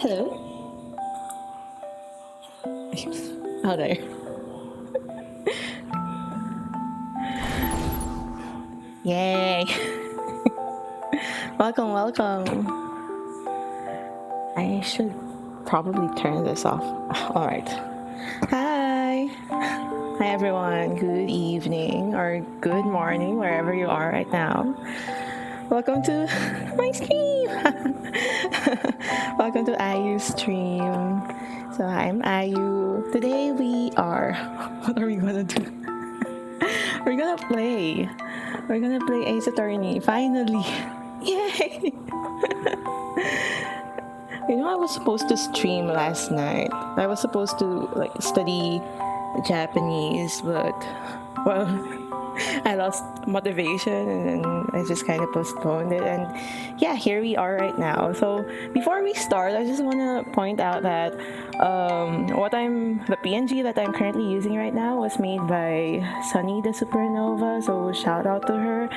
Hello? Oh, there. Yay! Welcome, welcome. I should probably turn this off. Alright. Hi! Hi, everyone. Good evening or good morning, wherever you are right now. Welcome to my stream! Welcome to Ayu's stream. So I'm Ayu. Today we are... What are we gonna do? We're gonna play. We're gonna play Ace Attorney. Finally! Yay! You know, I was supposed to stream last night. I was supposed to study Japanese, but well, I lost motivation and I just kind of postponed it. And yeah, here we are right now. So before we start, I just want to point out that the PNG that I'm currently using right now was made by Sunny the Supernova. So shout out to her.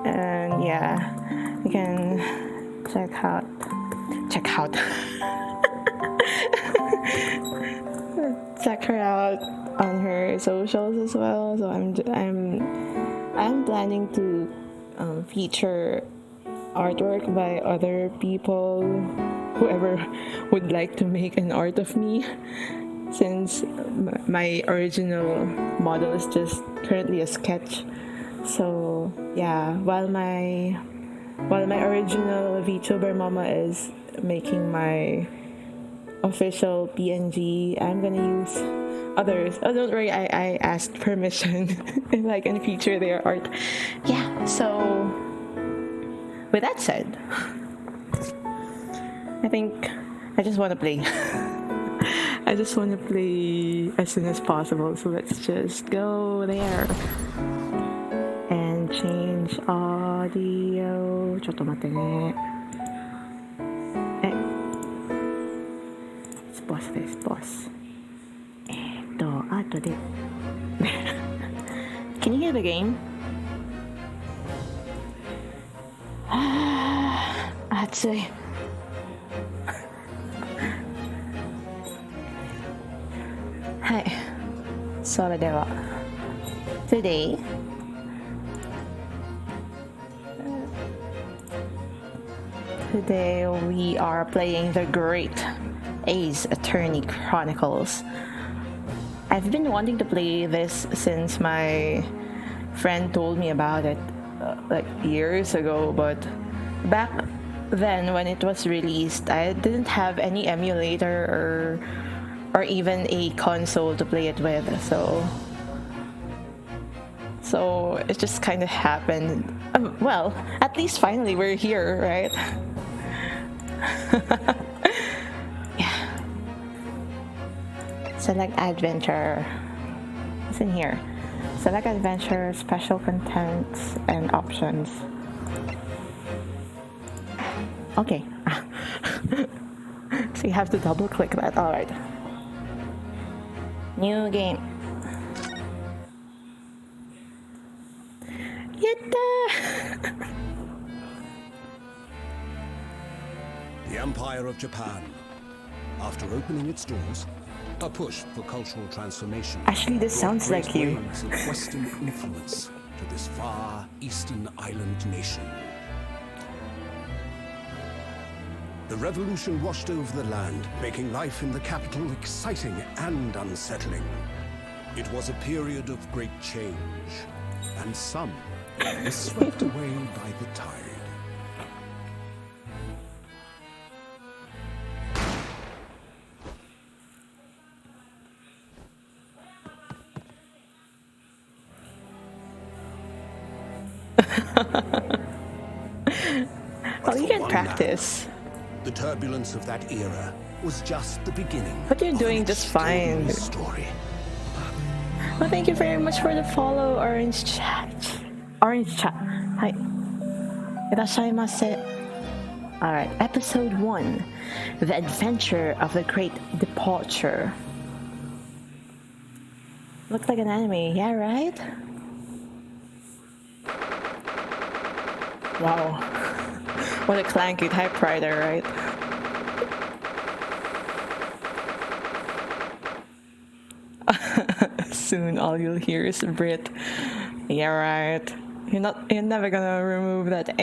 And yeah, you can check out. Check her out on her socials as well. So I'm planning to feature artwork by other people, whoever would like to make an art of me, since my original model is just currently a sketch. So yeah, while my original VTuber Mama is making my official PNG, I'm gonna use others. Oh, don't worry, I asked permission if I can feature their art. Yeah, so with that said, I think I just want to play. I just want to play as soon as possible, so let's just go there and change audio. ちょっと待ってね。ボスです、ボス。後で。Can you hear the game? 暑い。はい。それでは。Today we are playing the Great Ace Attorney Chronicles. I've been wanting to play this since my friend told me about it years ago, but back then when it was released, I didn't have any emulator or even a console to play it with, so it just kind of happened. Well, at least finally we're here, right? Yeah. Select adventure. What's in here? Select adventure, special contents, and options. Okay. So you have to double click that. Alright. New game. Yatta! The Empire of Japan. After opening its doors, a push for cultural transformation. Actually, this sounds like you. Waves of Western influence to this far eastern island nation. The revolution washed over the land, making life in the capital exciting and unsettling. It was a period of great change, and some were swept away by the tide. Well, you can practice. The turbulence of that era was just the beginning. But you're doing just fine. Story. Well, thank you very much for the follow, Orange Chat. Orange Chat. Hi. Irashaimase. Alright, episode 1. The Adventure of the Great Departure. Looks like an anime, yeah, right? Wow. What a clanky typewriter, right? soon all you'll hear is Brit. Yeah, right. You're never gonna remove that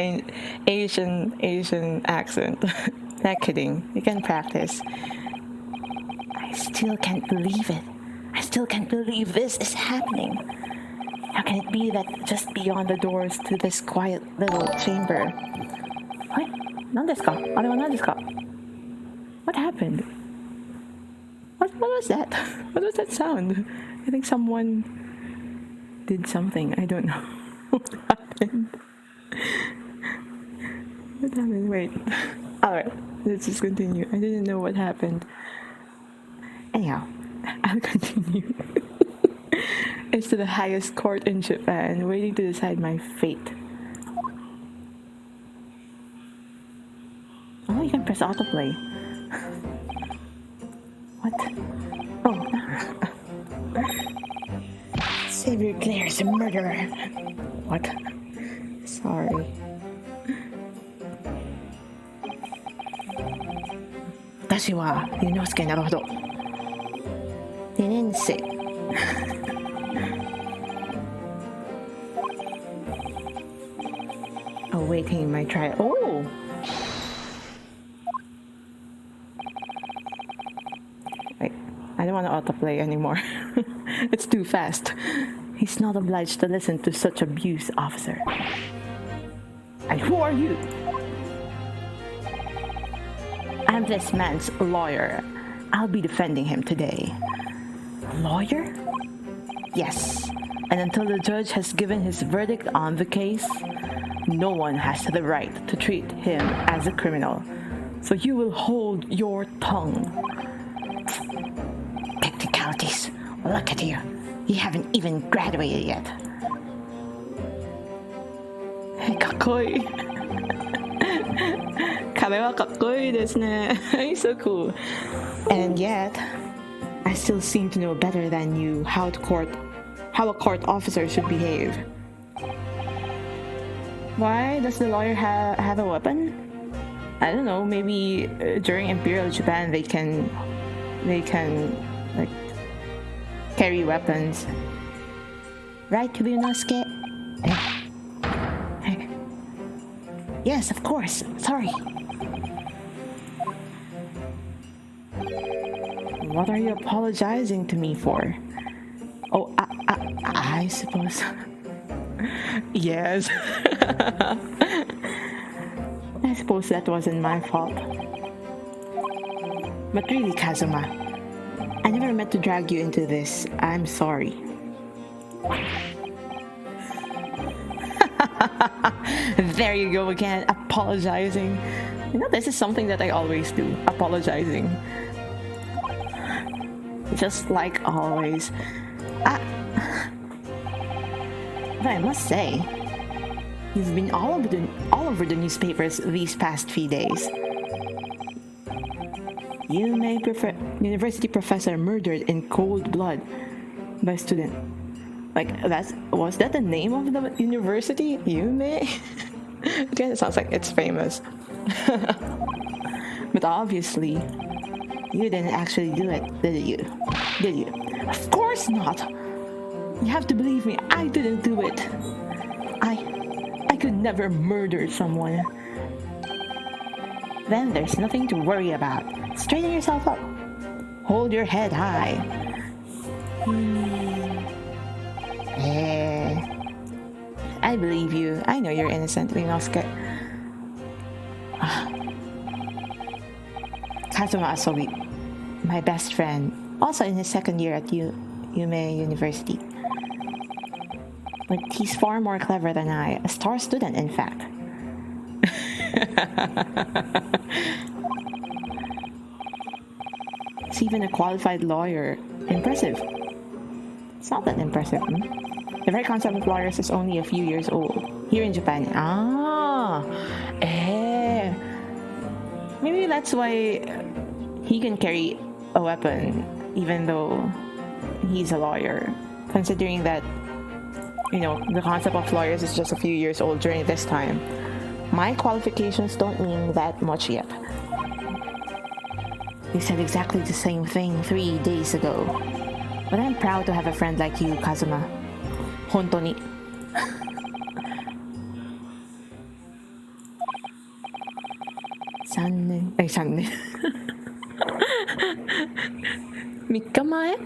Asian accent. Not kidding. You can practice. I still can't believe it. I still can't believe this is happening. How can it be that just beyond the doors to this quiet little chamber? What? What happened? What was that? What was that sound? I think someone did something. I don't know. What happened? What happened? Wait. Alright, let's just continue. I didn't know what happened. Anyhow, I'll continue. It's to the highest court in Japan, waiting to decide my fate. Oh, you can press autoplay. What? Oh. Xavier Claire's a murderer. What? Sorry. 私は龍之介なるほど。2年生。Awaiting my trial. Oh! Wait, I don't want to autoplay anymore. It's too fast. He's not obliged to listen to such abuse, officer. And who are you? I'm this man's lawyer. I'll be defending him today. Lawyer? Yes. And until the judge has given his verdict on the case, no one has the right to treat him as a criminal. So you will hold your tongue. Technicalities. Look at you. You haven't even graduated yet. Kakkoi. 彼はかっこいいですね. He's so cool. And yet, I still seem to know better than you how a court officer should behave. Why does the lawyer have a weapon? I don't know. Maybe during Imperial Japan they can like carry weapons. Right, Ryunosuke? Yes, of course. Sorry. What are you apologizing to me for? Oh, I suppose. Yes. I suppose that wasn't my fault. But really, Kazuma, I never meant to drag you into this. I'm sorry. There you go again, apologizing. You know, this is something that I always do, apologizing. Just like always. But I must say, you've been all over the newspapers these past few days. University professor murdered in cold blood by a student. Like, was that the name of the university? Yume? Again, it sounds like it's famous. But obviously, you didn't actually do it, did you? Did you? Of course not! You have to believe me, I didn't do it. I could never murder someone. Then there's nothing to worry about. Straighten yourself up. Hold your head high. I believe you. I know you're innocent, Ryunosuke. Kazuma Asobi, my best friend, also in his second year at Yume University. But he's far more clever than I, a star student, in fact. He's even a qualified lawyer. Impressive. It's not that impressive. The very concept of lawyers is only a few years old here in Japan. Maybe that's why he can carry a weapon even though he's a lawyer, considering that, you know, the concept of lawyers is just a few years old during this time. My qualifications don't mean that much yet. You said exactly the same thing 3 days ago. But I'm proud to have a friend like you, Kazuma. 本当に。3年、3年。3日前?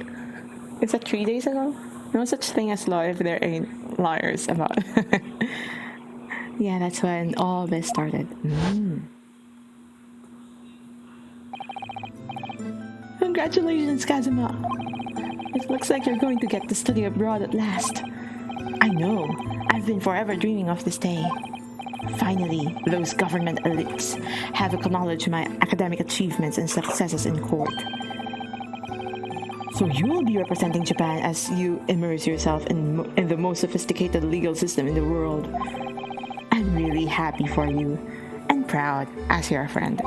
Is that 3 days ago? No such thing as law if there ain't liars about it. Yeah, that's when all this started. Congratulations, Kazuma. It looks like you're going to get to study abroad at last. I know. I've been forever dreaming of this day. Finally, those government elites have acknowledged my academic achievements and successes in court. So you will be representing Japan as you immerse yourself in the most sophisticated legal system in the world. I'm really happy for you and proud as your friend.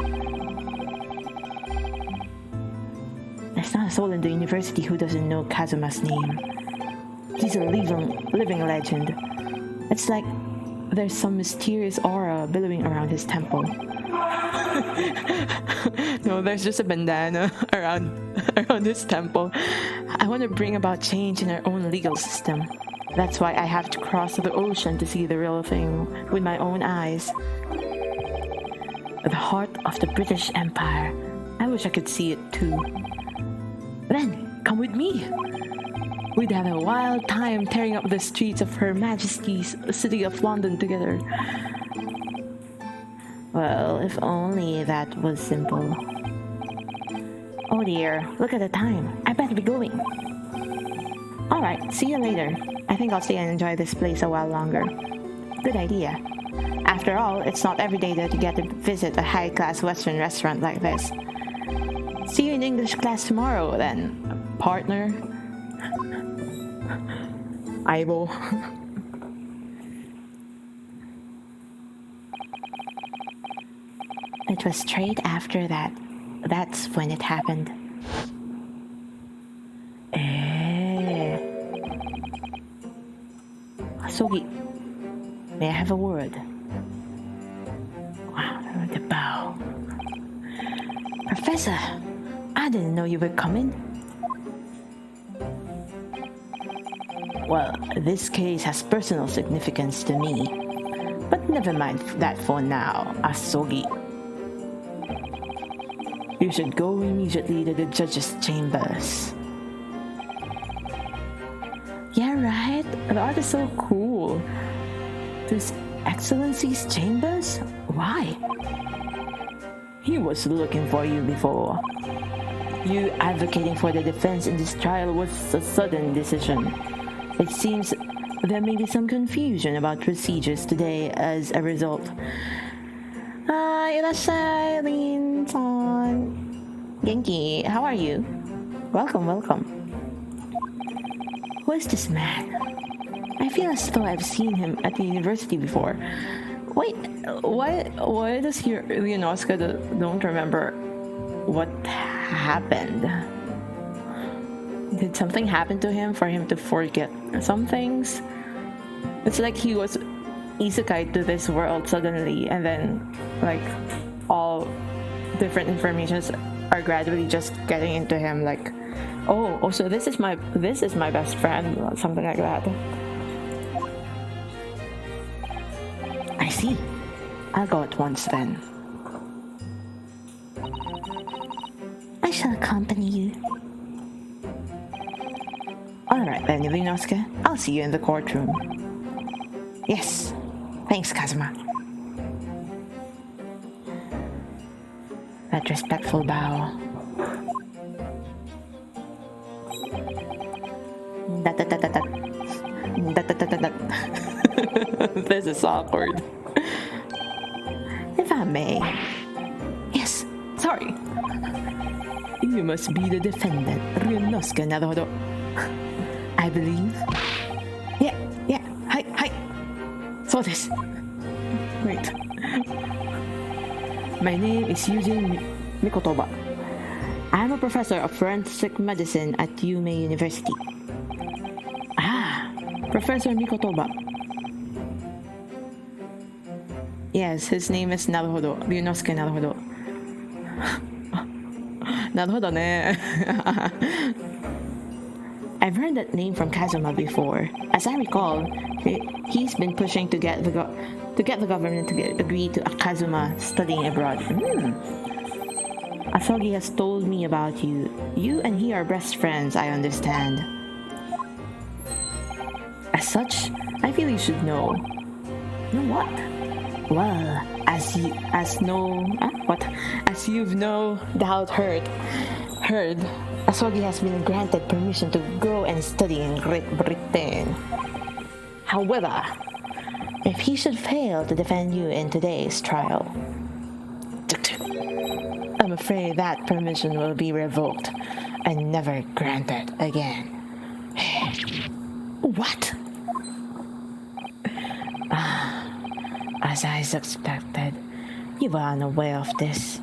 There's not a soul in the university who doesn't know Kazuma's name. He's a living legend. It's like there's some mysterious aura billowing around his temple. No, there's just a bandana around his temple. I want to bring about change in our own legal system. That's why I have to cross the ocean to see the real thing with my own eyes. The heart of the British Empire. I wish I could see it too. Then, come with me. We'd have a wild time tearing up the streets of Her Majesty's City of London together. Well, if only that was simple. Oh dear, look at the time. I better be going. Alright, see you later. I think I'll stay and enjoy this place a while longer. Good idea. After all, it's not every day that you get to visit a high-class Western restaurant like this. See you in English class tomorrow, then, partner. Aibo. It was straight after that. That's when it happened. Sogi, may I have a word? Wow, the bow. Professor, I didn't know you were coming. Well, this case has personal significance to me. But never mind that for now, Asogi. You should go immediately to the judge's chambers. Yeah, right? The art is so cool. To His Excellency's chambers? Why? He was looking for you before. You advocating for the defense in this trial was a sudden decision. It seems there may be some confusion about procedures today as a result. Irashai, Lin-san. Genki, how are you? Welcome. Who is this man? I feel as though I've seen him at the university before. Wait, why does Ryunosuke don't remember what happened? Did something happen to him for him to forget some things? It's like he was isekai to this world suddenly, and then like all different informations are gradually just getting into him. Like, oh, so this is my best friend, something like that. I see. I'll go at once then. I shall accompany you. Alright then, Ryunosuke. I'll see you in the courtroom. Yes. Thanks, Kazuma. That respectful bow. This is awkward. If I may. Yes, sorry. You must be the defendant, Ryunosuke Naruhodo. I believe. Yeah. Hi. So this. Wait. My name is Eugene Mikotoba. I'm a professor of forensic medicine at Yume University. Professor Mikotoba. Yes, his name is Naruhodo. Ryunosuke Naruhodo. Naruhodo ne. I've heard that name from Kazuma before. As I recall, he's been pushing to get the government to agree to Kazuma studying abroad. Asogi has told me about you. You and he are best friends, I understand. As such, I feel you should know. Know what? Well, as you've no doubt heard, Asogi has been granted permission to go and study in Great Britain. However, if he should fail to defend you in today's trial, I'm afraid that permission will be revoked and never granted again. What? As I suspected, you were unaware of this.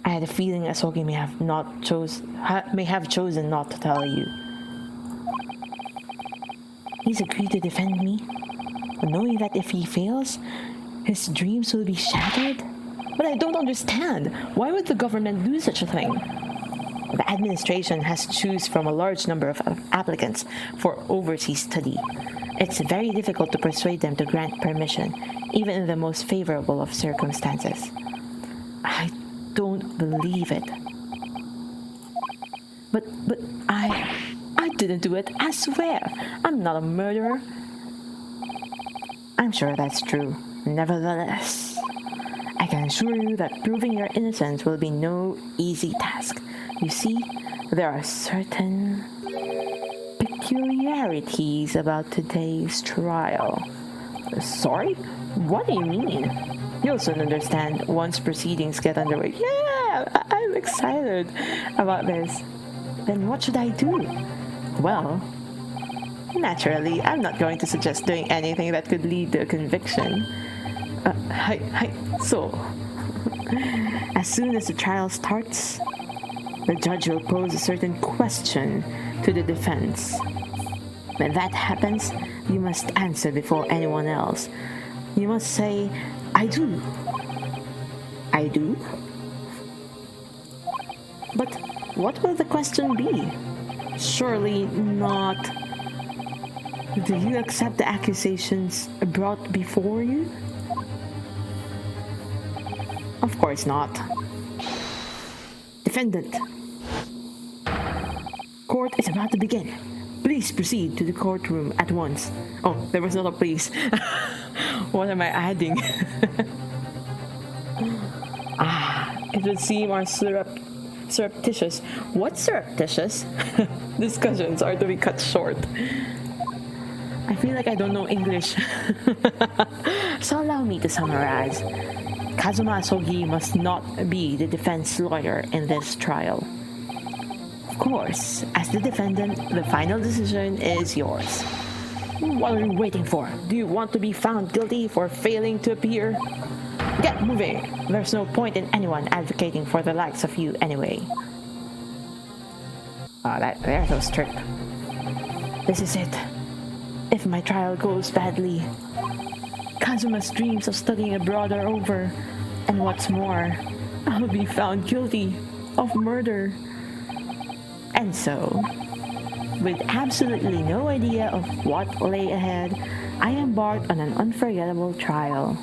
I had a feeling Asogi may have chosen not to tell you. He's agreed to defend me, knowing that if he fails, his dreams will be shattered. But I don't understand. Why would the government do such a thing? The administration has to choose from a large number of applicants for overseas study. It's very difficult to persuade them to grant permission, even in the most favorable of circumstances. I don't believe it. But I didn't do it, I swear. I'm not a murderer. I'm sure that's true. Nevertheless, I can assure you that proving your innocence will be no easy task. You see, there are certain peculiarities about today's trial. Sorry? What do you mean? You'll soon understand once proceedings get underway. Yeah, I'm excited about this. Then what should I do? Well, naturally, I'm not going to suggest doing anything that could lead to a conviction. So, as soon as the trial starts, the judge will pose a certain question to the defense. When that happens, you must answer before anyone else. You must say, I do. I do? But what will the question be? Surely not, do you accept the accusations brought before you? Of course not. Defendant. Court is about to begin. Please proceed to the courtroom at once. Oh, there was not a please. What am I adding? It would seem our surreptitious. What's surreptitious? Discussions are to be cut short. I feel like I don't know English. So allow me to summarize. Kazuma Asogi must not be the defense lawyer in this trial. Of course, as the defendant, the final decision is yours. What are you waiting for? Do you want to be found guilty for failing to appear? Get moving! There's no point in anyone advocating for the likes of you anyway. They're so strict. This is it. If my trial goes badly, Kazuma's dreams of studying abroad are over. And what's more, I'll be found guilty of murder. And so, with absolutely no idea of what lay ahead, I embarked on an unforgettable trial.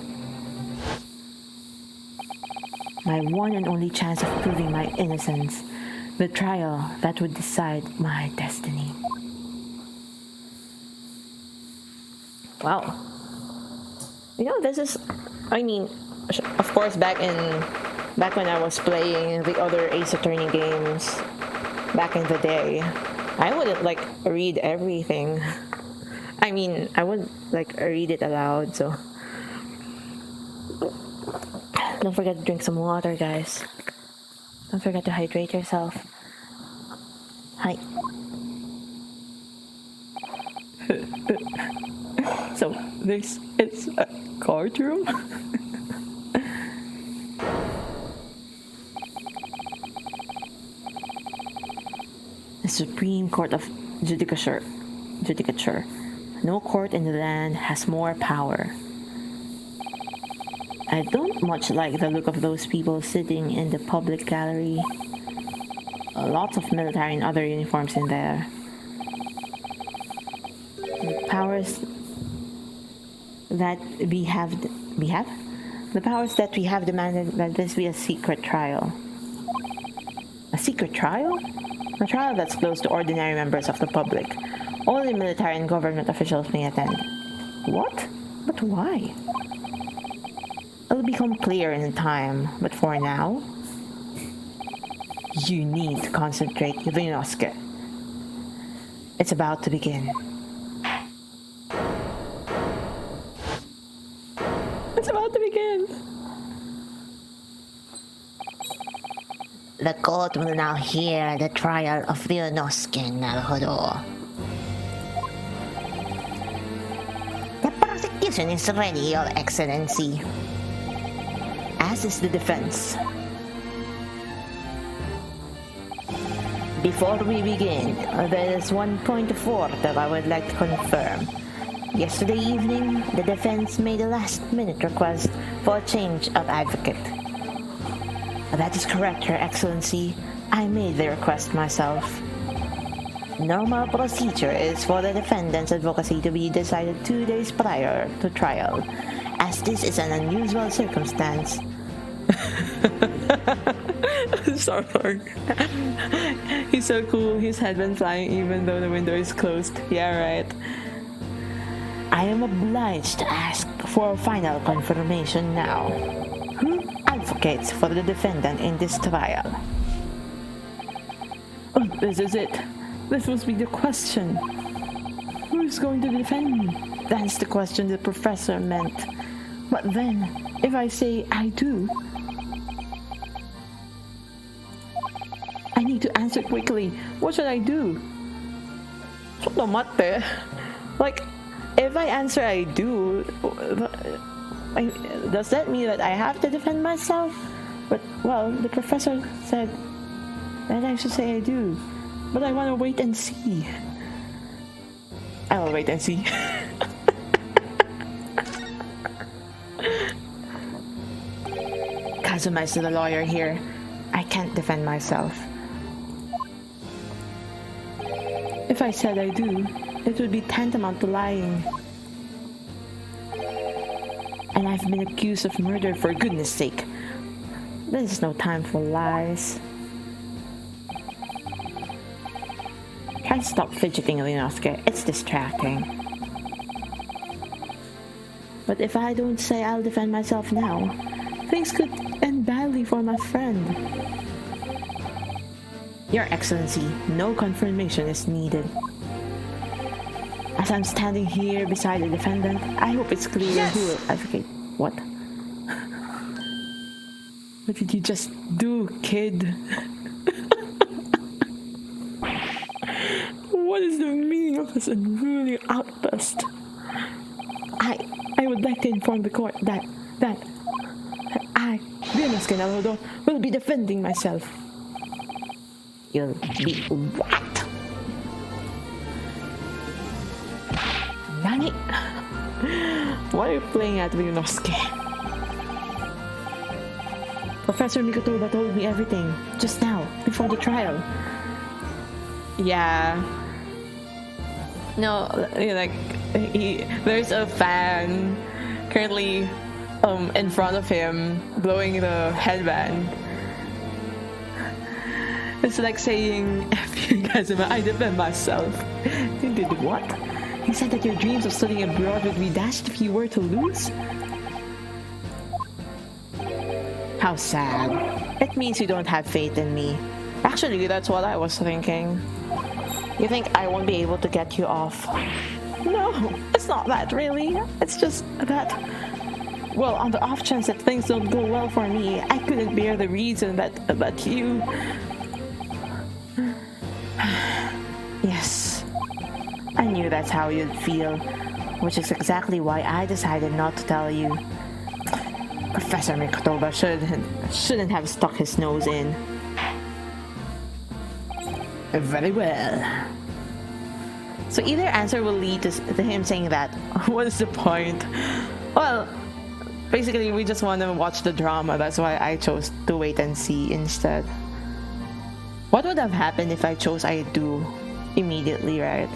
My one and only chance of proving my innocence, the trial that would decide my destiny. Wow. This is, of course, back when I was playing the other Ace Attorney games, back in the day, I wouldn't read everything. I wouldn't read it aloud, so don't forget to drink some water, guys. Don't forget to hydrate yourself. Hi. So this is a courtroom? The Supreme Court of Judicature. No court in the land has more power. I don't much like the look of those people sitting in the public gallery. lots of military and other uniforms in there. The powers that we have the powers that we have demanded that this be a secret trial. A secret trial? A trial that's closed to ordinary members of the public. Only military and government officials may attend. What? But why? It'll become clear in time, but for now, you need to concentrate, Yuvinosuke. It's about to begin. It's about to begin! The court will now hear the trial of Ryunosuke Naruhodo. The prosecution is ready, Your Excellency. As is the defense. Before we begin, there is one point of order that I would like to confirm. Yesterday evening, the defense made a last-minute request for a change of advocate. That is correct, Your Excellency. I made the request myself. Normal procedure is for the defendant's advocacy to be decided 2 days prior to trial, as this is an unusual circumstance. Sorry. He's so cool. His head went flying even though the window is closed. Yeah, right. I am obliged to ask for a final confirmation now. Who advocates for the defendant in this trial? Oh, this is it. This must be the question. Who is going to defend me? That's the question the professor meant. But then, if I say I do, I need to answer quickly. What should I do? Like, if I answer I do, does that mean that I have to defend myself? But, well, the professor said that I should say I do. But I want to wait and see. I will wait and see. Kazuma is the lawyer here. I can't defend myself. If I said I do, it would be tantamount to lying. And I've been accused of murder, for goodness sake. There's no time for lies. Try to stop fidgeting, Ryunosuke. It's distracting. But if I don't say I'll defend myself now, things could end badly for my friend. Your Excellency, no confirmation is needed. As I'm standing here beside the defendant, I hope it's clear who will advocate. What? What did you just do, kid? What is the meaning of this unruly outburst? I would like to inform the court that I, Ryunosuke Naruhodo, will be defending myself. You'll be what? Nani? Why are you playing at Ryunosuke? Professor Mikotoba told me everything just now, before the trial. Yeah. No, like, there's a fan currently in front of him blowing the headband. It's like saying, F you guys, I defend myself. You did what? He said that your dreams of studying abroad would be dashed if you were to lose? How sad. It means you don't have faith in me. Actually, that's what I was thinking. You think I won't be able to get you off? No, it's not that really. It's just that, well, on the off chance that things don't go well for me, I couldn't bear the reason that you... Yes, I knew that's how you'd feel, which is exactly why I decided not to tell you. Professor Mikotoba shouldn't have stuck his nose in. Very well. So either answer will lead to him saying that. What is the point? Well, basically we just want to watch the drama. That's why I chose to wait and see instead. What would have happened if I chose I do immediately, right?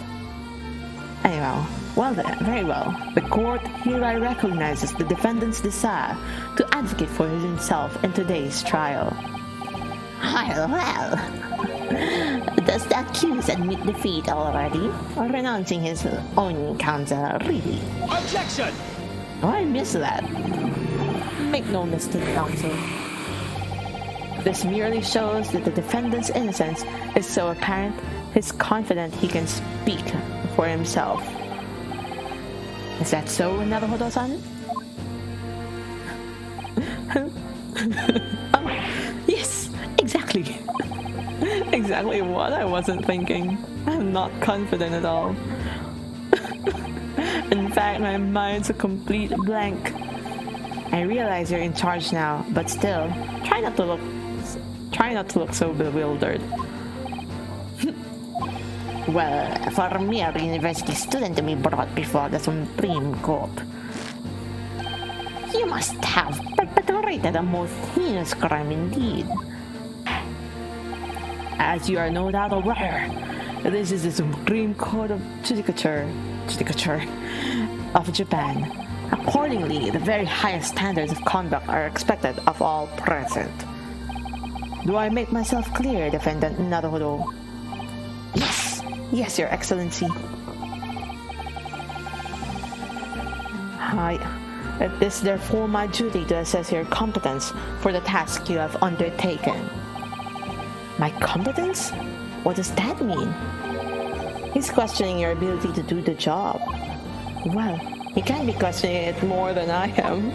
Anyhow, well then, very well. The court hereby recognizes the defendant's desire to advocate for himself in today's trial. Well, does the accused admit defeat already? Or renouncing his own counsel, really? Objection! Oh, I missed that. Make no mistake, counsel. This merely shows that the defendant's innocence is so apparent, he's confident he can speak for himself. Is that so, Naruhodo-san? Oh, yes, exactly. Exactly what I wasn't thinking. I'm not confident at all. In fact, my mind's a complete blank. I realize you're in charge now, but still, try not to look so bewildered. Well, for a mere university student to be brought before the Supreme Court, you must have perpetrated a most heinous crime indeed. As you are no doubt aware, this is the Supreme Court of Judicature of Japan. Accordingly, the very highest standards of conduct are expected of all present. Do I make myself clear, Defendant Naruhodo? Yes, Your Excellency. It is therefore my duty to assess your competence for the task you have undertaken. My competence? What does that mean? He's questioning your ability to do the job. Well, he can't be questioning it more than I am.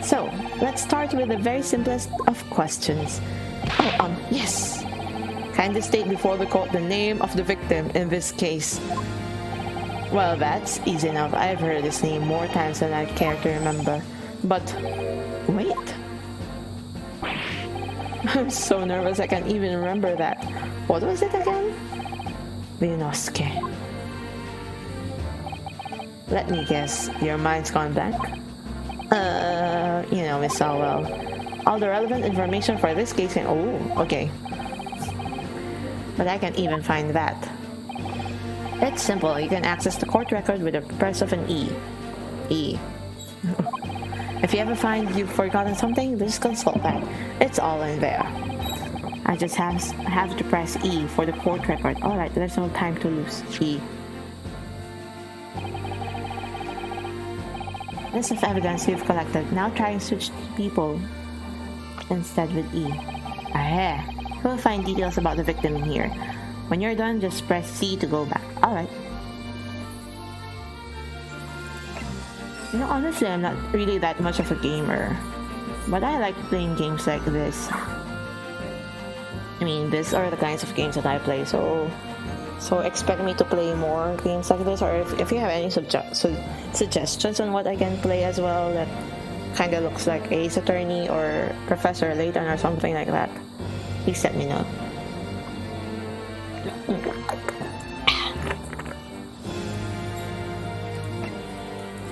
So, let's start with the very simplest of questions. Yes. Kindly state before the court the name of the victim in this case. Well, that's easy enough. I've heard this name more times than I care to remember. But, wait. I'm so nervous I can't even remember that. What was it again? Ryunosuke. Let me guess, your mind's gone blank? Miss Sowell. All the relevant information for this case can... Oh, okay. But I can't even find that. It's simple. You can access the court record with the press of an E. If you ever find you've forgotten something, just consult that. It's all in there. I just have to press E for the court record. Alright, there's no time to lose. E. List of evidence you've collected. Now try and switch people instead with E. You'll find details about the victim in here. When you're done, just press C to go back. Alright. Honestly, I'm not really that much of a gamer. But I like playing games like this. I mean, these are the kinds of games that I play, so expect me to play more games like this, or if you have any suggestions on what I can play as well that kind of looks like Ace Attorney or Professor Layton or something like that, please let me know.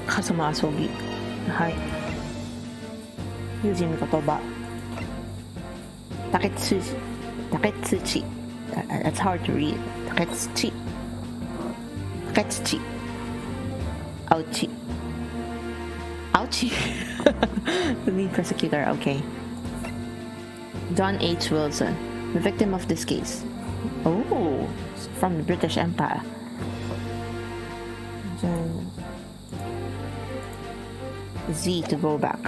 Kasumasugi. Hi. Using kotoba. Taketsuchi. That's hard to read. Taketsuchi. Ouchie. The lead prosecutor, okay. John H. Wilson, the victim of this case. Oh, from the British Empire. Z to go back.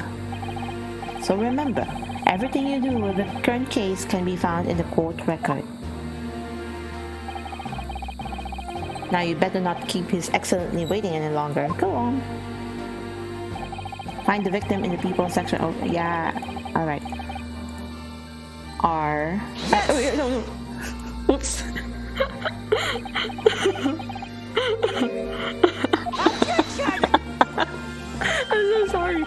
So remember, everything you do with the current case can be found in the court record. Now you better not keep his excellently waiting any longer. Go on. Find the victim in the people section. Oh, yeah. Alright. R. Wait, no. Oops. I'm so sorry.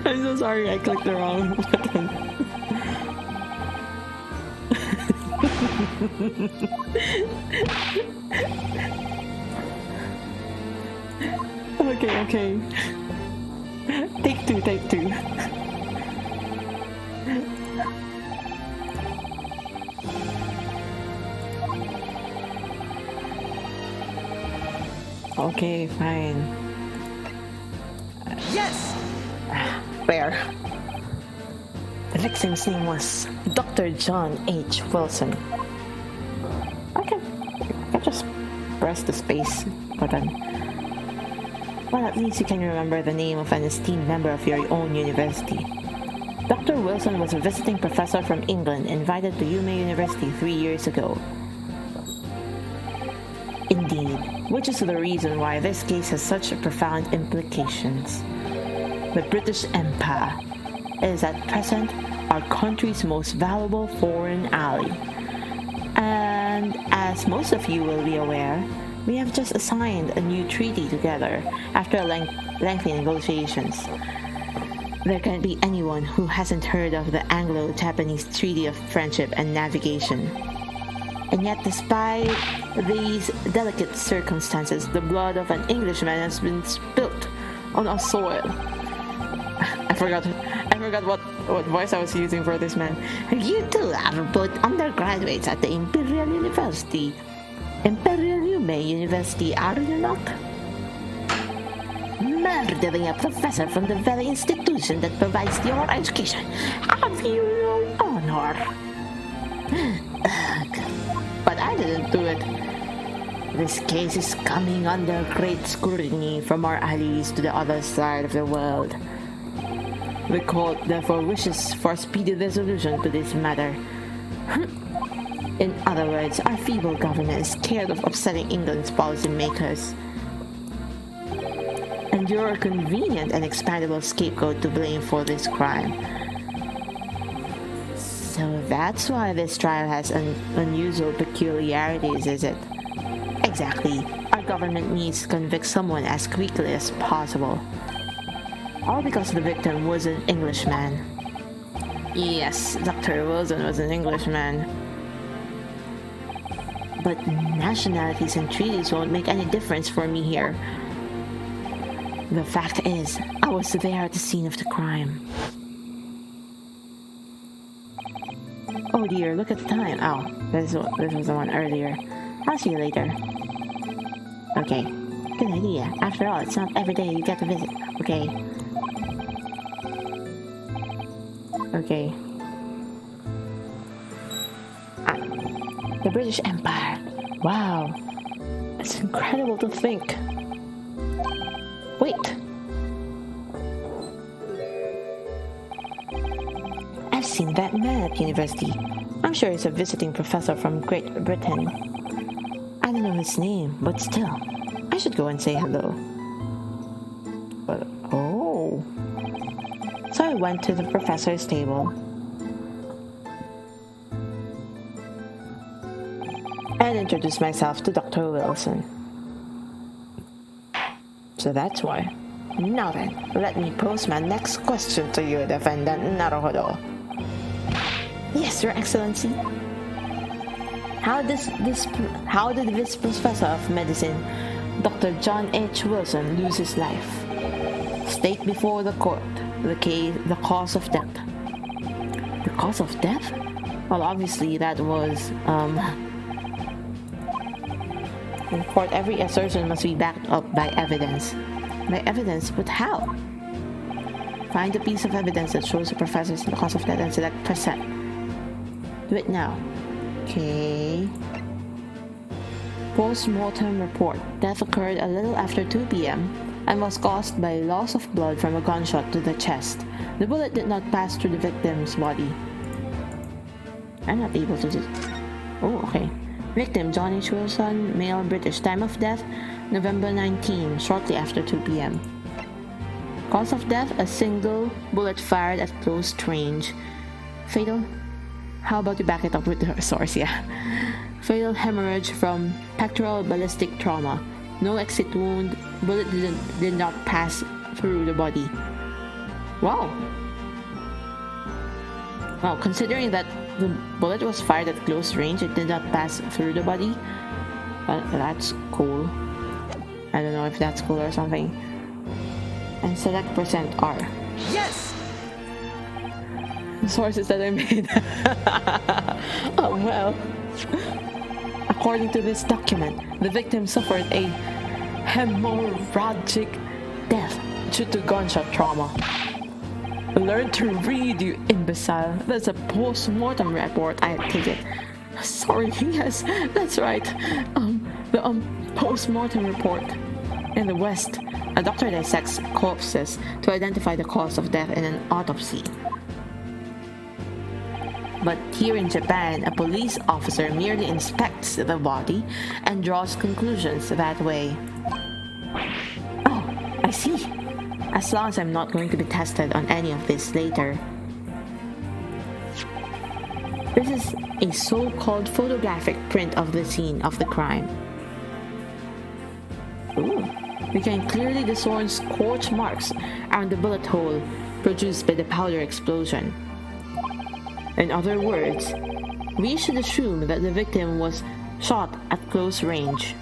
I'm so sorry, I clicked the wrong button. Okay. Take two, take two. Okay, fine. Yes! Where? The victim's name was Dr. John H. Wilson. Okay, I just press the space button. Well, at least you can remember the name of an esteemed member of your own university. Dr. Wilson was a visiting professor from England invited to UMA University 3 years ago. Indeed, which is the reason why this case has such profound implications. The British Empire is at present our country's most valuable foreign ally. And as most of you will be aware, we have just signed a new treaty together after lengthy negotiations. There can't be anyone who hasn't heard of the Anglo-Japanese Treaty of Friendship and Navigation. And yet, despite these delicate circumstances, the blood of an Englishman has been spilt on our soil. I forgot what voice I was using for this man. You two are both undergraduates at the Imperial University. Imperial UMA University, are you not? Murdering a professor from the very institution that provides your education. Have you no honor? Ugh. But I didn't do it. This case is coming under great scrutiny from our allies to the other side of the world. The court therefore wishes for a speedy resolution to this matter. In other words, our feeble government is scared of upsetting England's policymakers. And you're a convenient and expandable scapegoat to blame for this crime. So that's why this trial has unusual peculiarities, is it? Exactly. Our government needs to convict someone as quickly as possible. All because the victim was an Englishman. Yes, Dr. Wilson was an Englishman. But nationalities and treaties won't make any difference for me here. The fact is, I was there at the scene of the crime. Oh dear, look at the time. Oh, this was the one earlier. I'll see you later. Okay, good idea. After all, it's not every day you get to visit. Okay. Okay. The British Empire. Wow. It's incredible to think. Wait. I've seen that man at university. I'm sure he's a visiting professor from Great Britain. I don't know his name, but still, I should go and say hello. But, oh. So I went to the professor's table and introduced myself to Dr. Wilson. So that's why. Now then, let me pose my next question to you, Defendant Naruhodo. Yes, Your Excellency. How did this professor of medicine, Dr. John H. Wilson, lose his life? State before the court the cause of death. The cause of death? Well, obviously that was in court, every assertion must be backed up by evidence. By evidence? But how? Find a piece of evidence that shows the professor's the cause of death and select present. Do it now. Okay. Post-mortem report. Death occurred a little after 2 p.m. and was caused by loss of blood from a gunshot to the chest. The bullet did not pass through the victim's body. I'm not able to do... Oh, okay. Victim, John H. Wilson, male, British. Time of death, November 19, shortly after 2 p.m. Cause of death, a single bullet fired at close range. Fatal... How about you back it up with the source, yeah. Fatal hemorrhage from pectoral ballistic trauma. No exit wound. Bullet did not pass through the body. Wow. Well, considering that the bullet was fired at close range, it did not pass through the body. That's cool. I don't know if that's cool or something. and select %R. Yes! Sources that I made. Well. According to this document, the victim suffered a hemorrhagic death due to gunshot trauma. Learn to read, you imbecile. That's a post-mortem report, I take it. Sorry, yes, that's right. The post-mortem report. In the West, a doctor dissects corpses to identify the cause of death in an autopsy. But here in Japan, a police officer merely inspects the body and draws conclusions that way. Oh, I see. As long as I'm not going to be tested on any of this later. This is a so-called photographic print of the scene of the crime. Ooh. We can clearly discern scorch marks around the bullet hole produced by the powder explosion. In other words, we should assume that the victim was shot at close range.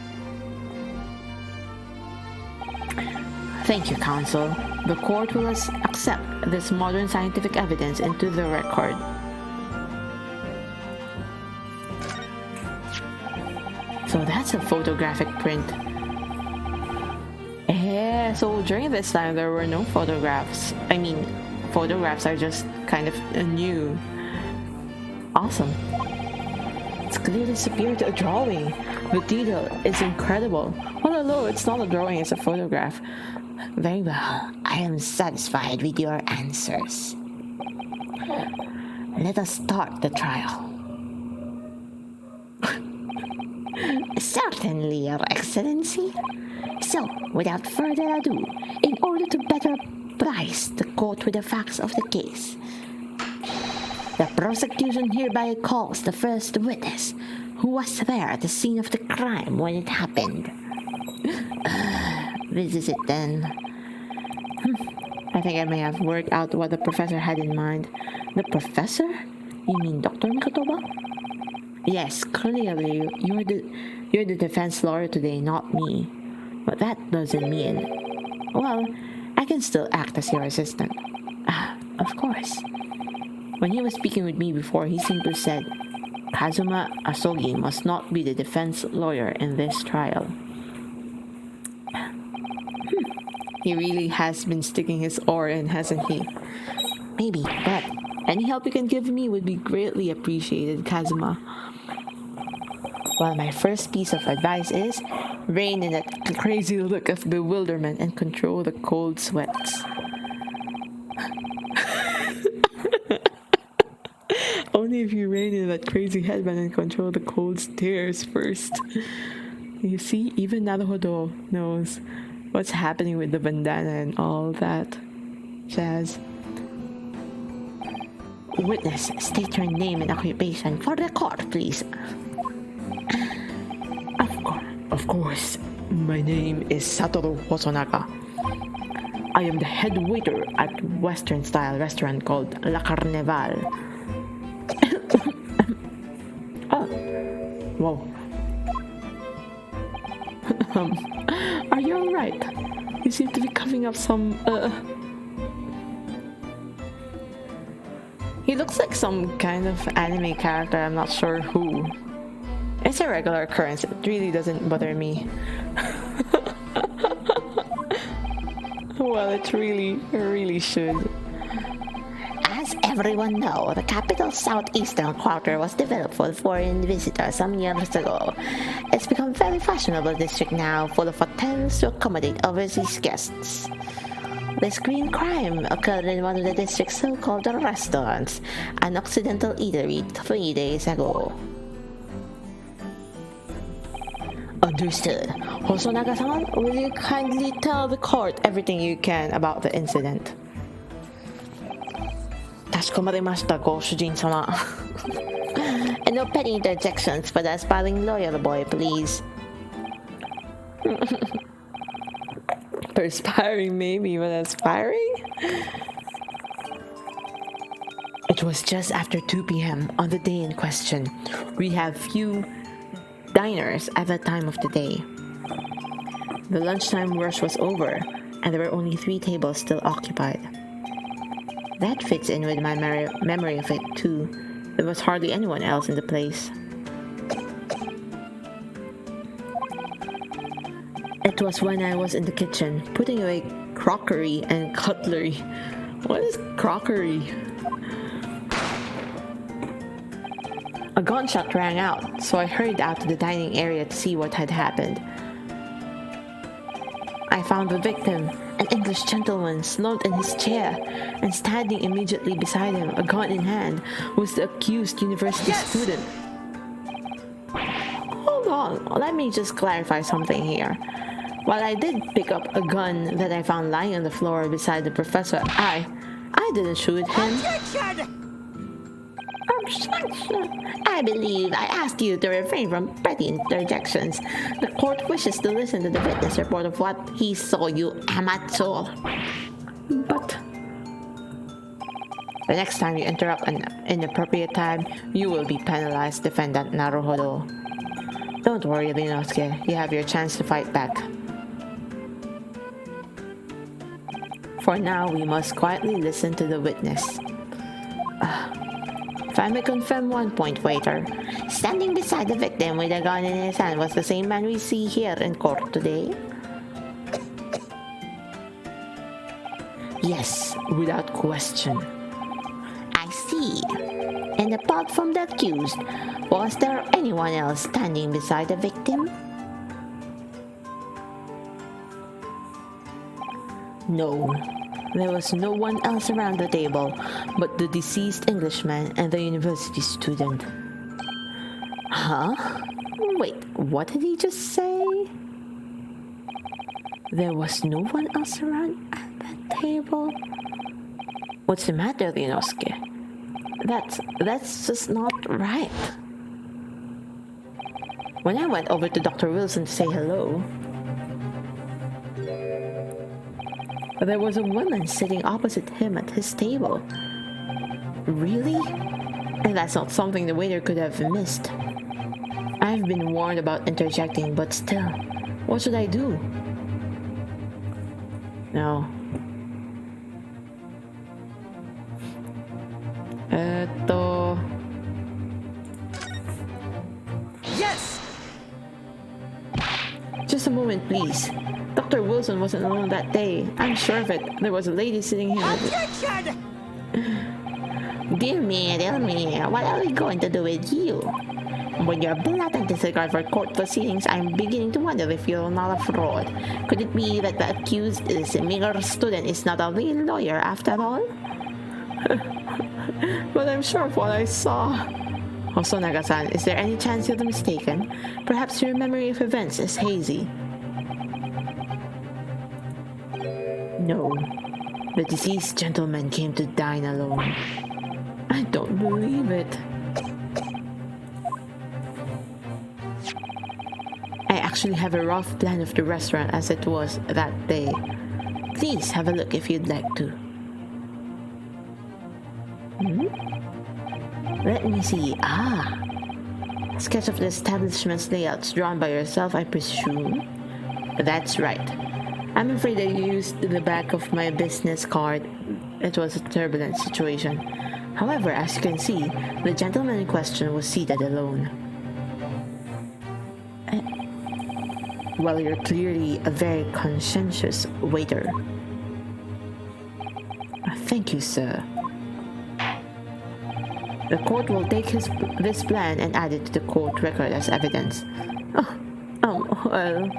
Thank you, counsel. The court will accept this modern scientific evidence into the record. So that's a photographic print. So during this time there were no photographs. I mean, photographs are just kind of new. Awesome. It's clearly superior to a drawing. The detail is incredible. Well, hello, it's not a drawing, it's a photograph. Very well. I am satisfied with your answers. Let us start the trial. Certainly, Your Excellency. So, without further ado, in order to better apprise the court with the facts of the case, the prosecution hereby calls the first witness who was there at the scene of the crime when it happened. This is it then. I think I may have worked out what the professor had in mind. The professor? You mean Dr. Mikotoba? Yes, clearly you're the defense lawyer today, not me. But that doesn't mean... Well, I can still act as your assistant. Of course. When he was speaking with me before, he simply said, Kazuma Asogi must not be the defense lawyer in this trial. He really has been sticking his oar in, hasn't he? Maybe, but any help you can give me would be greatly appreciated, Kazuma. Well, my first piece of advice is rein in that crazy look of bewilderment and control the cold sweats. Only if you rein in that crazy headband and control the cold stares first. You see, even Naruhodo knows what's happening with the bandana and all that jazz. Witness, state your name and occupation for the court, please. Of course. My name is Satoru Hosonaga. I am the head waiter at Western-style restaurant called La Carnival. Oh. Whoa. Are you alright? You seem to be coughing up some, He looks like some kind of anime character, I'm not sure who. It's a regular occurrence, it really doesn't bother me. Well, it really should. As everyone knows, the capital's southeastern quarter was developed for foreign visitors some years ago. It's become a very fashionable district now, full of hotels to accommodate overseas guests. This green crime occurred in one of the district's so-called restaurants, an Occidental eatery, 3 days ago. Understood. Hosonaga-san, will you kindly tell the court everything you can about the incident? Kashikomarimashita, go Shujin-sama. And no petty interjections for the aspiring lawyer boy, please. Perspiring maybe, but aspiring? It was just after 2 p.m. on the day in question. We have few diners at that time of the day. The lunchtime rush was over, and there were only 3 tables still occupied. That fits in with my memory of it too. There was hardly anyone else in the place. It was when I was in the kitchen, putting away crockery and cutlery. What is crockery? A gunshot rang out, so I hurried out to the dining area to see what had happened. I found the victim, an English gentleman, slumped in his chair, and standing immediately beside him, a gun in hand, was the accused university student. Hold on, let me just clarify something here. While I did pick up a gun that I found lying on the floor beside the professor, I didn't shoot him. Objection! I believe I asked you to refrain from petty interjections. The court wishes to listen to the witness report of what he saw, you amateur. But the next time you interrupt an inappropriate time, you will be penalized, Defendant Naruhodo. Don't worry, Ryunosuke. You have your chance to fight back. For now, we must quietly listen to the witness. If I may confirm one point, waiter. Standing beside the victim with a gun in his hand was the same man we see here in court today? Yes, without question. I see. And apart from the accused, was there anyone else standing beside the victim? No. There was no one else around the table but the deceased Englishman and the university student. Huh? Wait, what did he just say? There was no one else around at that table? What's the matter, Ryunosuke? That's just not right. When I went over to Dr. Wilson to say hello, there was a woman sitting opposite him at his table. Really? And that's not something the waiter could have missed. I've been warned about interjecting, but still, what should I do? No. Yes! Just a moment, please. Dr. Wilson wasn't alone that day. I'm sure of it. There was a lady sitting here. Objection! Dear me, what are we going to do with you? With your blatant disregard for court proceedings, I'm beginning to wonder if you're not a fraud. Could it be that the accused is a mere student is not a real lawyer after all? But I'm sure of what I saw. Hosonaga-san, is there any chance you're mistaken? Perhaps your memory of events is hazy. No. The deceased gentleman came to dine alone. I don't believe it. I actually have a rough plan of the restaurant as it was that day. Please have a look if you'd like to. Let me see. A sketch of the establishment's layouts drawn by yourself, I presume? That's right. I'm afraid I used the back of my business card. It was a turbulent situation. However, as you can see, the gentleman in question was seated alone. Well, you're clearly a very conscientious waiter. Thank you, sir. The court will take this plan and add it to the court record as evidence. Well,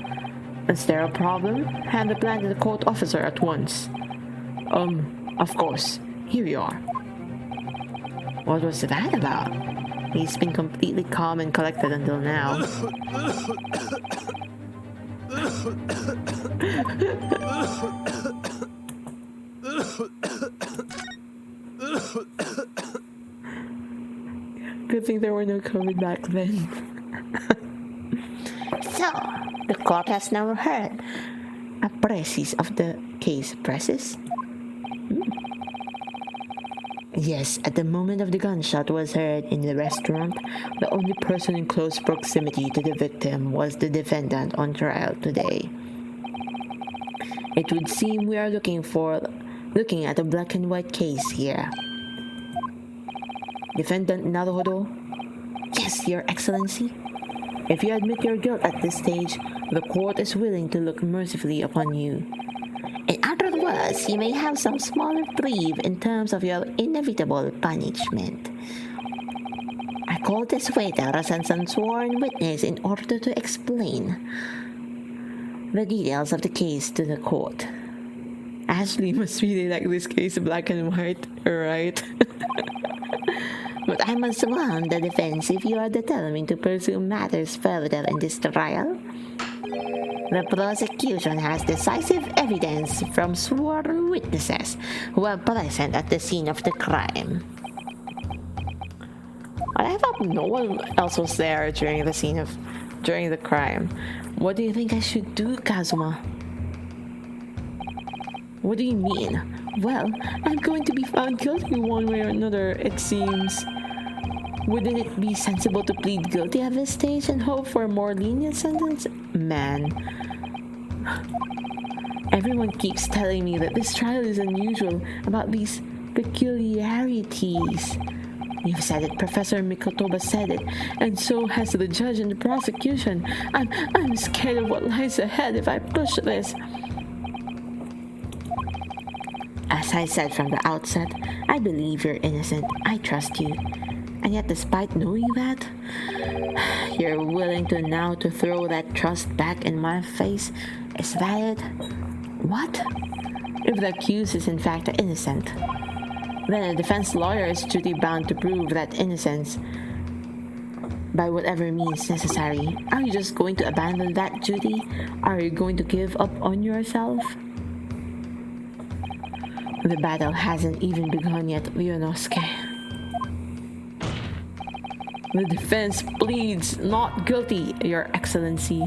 is there a problem? Hand the plan to the court officer at once. Of course. Here you are. What was that about? He's been completely calm and collected until now. Good thing there were no COVID back then. So, the court has now heard a précis of the case. Précis? Yes, at the moment of the gunshot was heard in the restaurant, the only person in close proximity to the victim was the defendant on trial today. It It would seem we are looking at a black and white case here. Defendant Naruhodo? Yes, Your Excellency. If you admit your guilt at this stage, the court is willing to look mercifully upon you. In other words, you may have some small reprieve in terms of your inevitable punishment. I called this waiter as an unsworn witness in order to explain the details of the case to the court. Ashley must really like this case black and white, right? But I must warn the defense if you are determined to pursue matters further in this trial. The prosecution has decisive evidence from sworn witnesses who were present at the scene of the crime. I thought no one else was there during the crime. What do you think I should do, Kazuma? What do you mean? Well, I'm going to be found guilty one way or another, it seems. Wouldn't it be sensible to plead guilty at this stage and hope for a more lenient sentence? Man. Everyone keeps telling me that this trial is unusual about these peculiarities. You've said it, Professor Mikotoba said it, and so has the judge and the prosecution. I'm scared of what lies ahead if I push this. As I said from the outset, I believe you're innocent. I trust you. And yet, despite knowing that, you're willing to throw that trust back in my face. Is that it? What? If the accused is in fact innocent, then a defense lawyer is duty-bound to prove that innocence by whatever means necessary. Are you just going to abandon that duty? Are you going to give up on yourself? The battle hasn't even begun yet, Ryunosuke. The defense pleads not guilty, Your Excellency.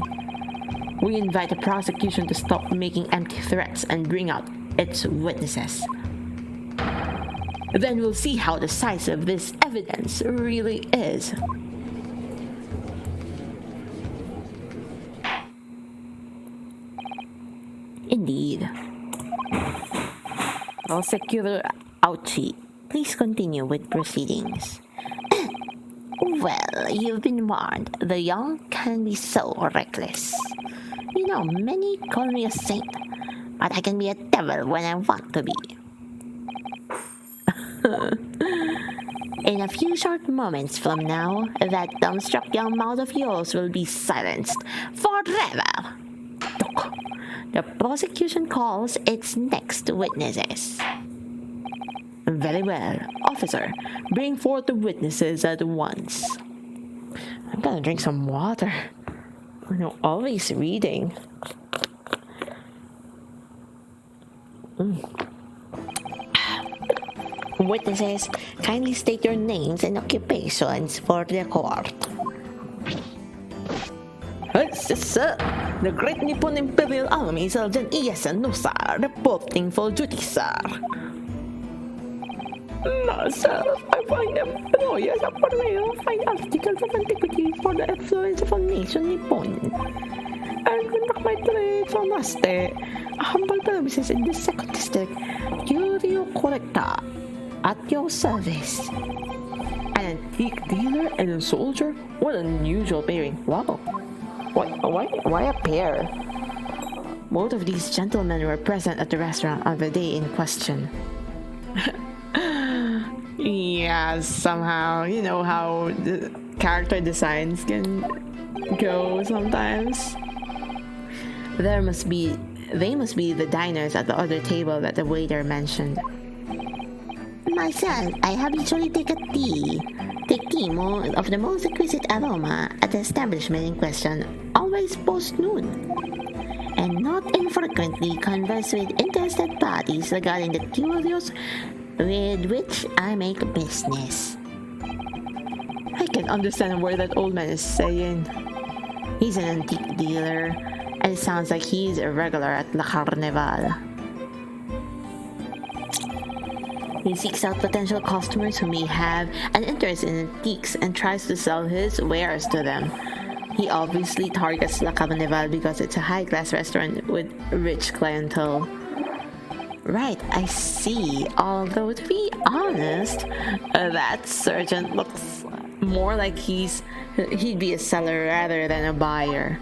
We invite the prosecution to stop making empty threats and bring out its witnesses. Then we'll see how decisive this evidence really is. Indeed. Prosecutor Ouchi, please continue with proceedings. Well, you've been warned. The young can be so reckless. You know, many call me a saint, but I can be a devil when I want to be. In a few short moments from now, that dumbstruck young mouth of yours will be silenced forever. The prosecution calls its next witnesses. Very well. Officer, bring forth the witnesses at once. I'm gonna drink some water. Always reading. Witnesses, kindly state your names and occupations for the court. Sir, the Great Nippon Imperial Army Sergeant Ieyasu Nusa, reporting for duty, sir. No, sir. I find employers apparel find articles of antiquity for the influence of a nation Nippon. And conduct my trades on Aste, a humble premises in the second district, Curio Correcta, at your service. An antique dealer and a soldier? What an unusual pairing. Wow. Why a pair? Both of these gentlemen were present at the restaurant on the day in question. Yeah, somehow. You know how the character designs can go sometimes. They must be the diners at the other table that the waiter mentioned. Myself, I habitually take tea of the most exquisite aroma at the establishment in question, always post-noon. And not infrequently converse with interested parties regarding the curios with which I make business. I can understand what that old man is saying. He's an antique dealer, and it sounds like he's a regular at La Carnival. He seeks out potential customers who may have an interest in antiques and tries to sell his wares to them. He obviously targets La Carnival because it's a high-class restaurant with rich clientele. Right, I see. Although, to be honest, that sergeant looks more like he'd be a seller rather than a buyer.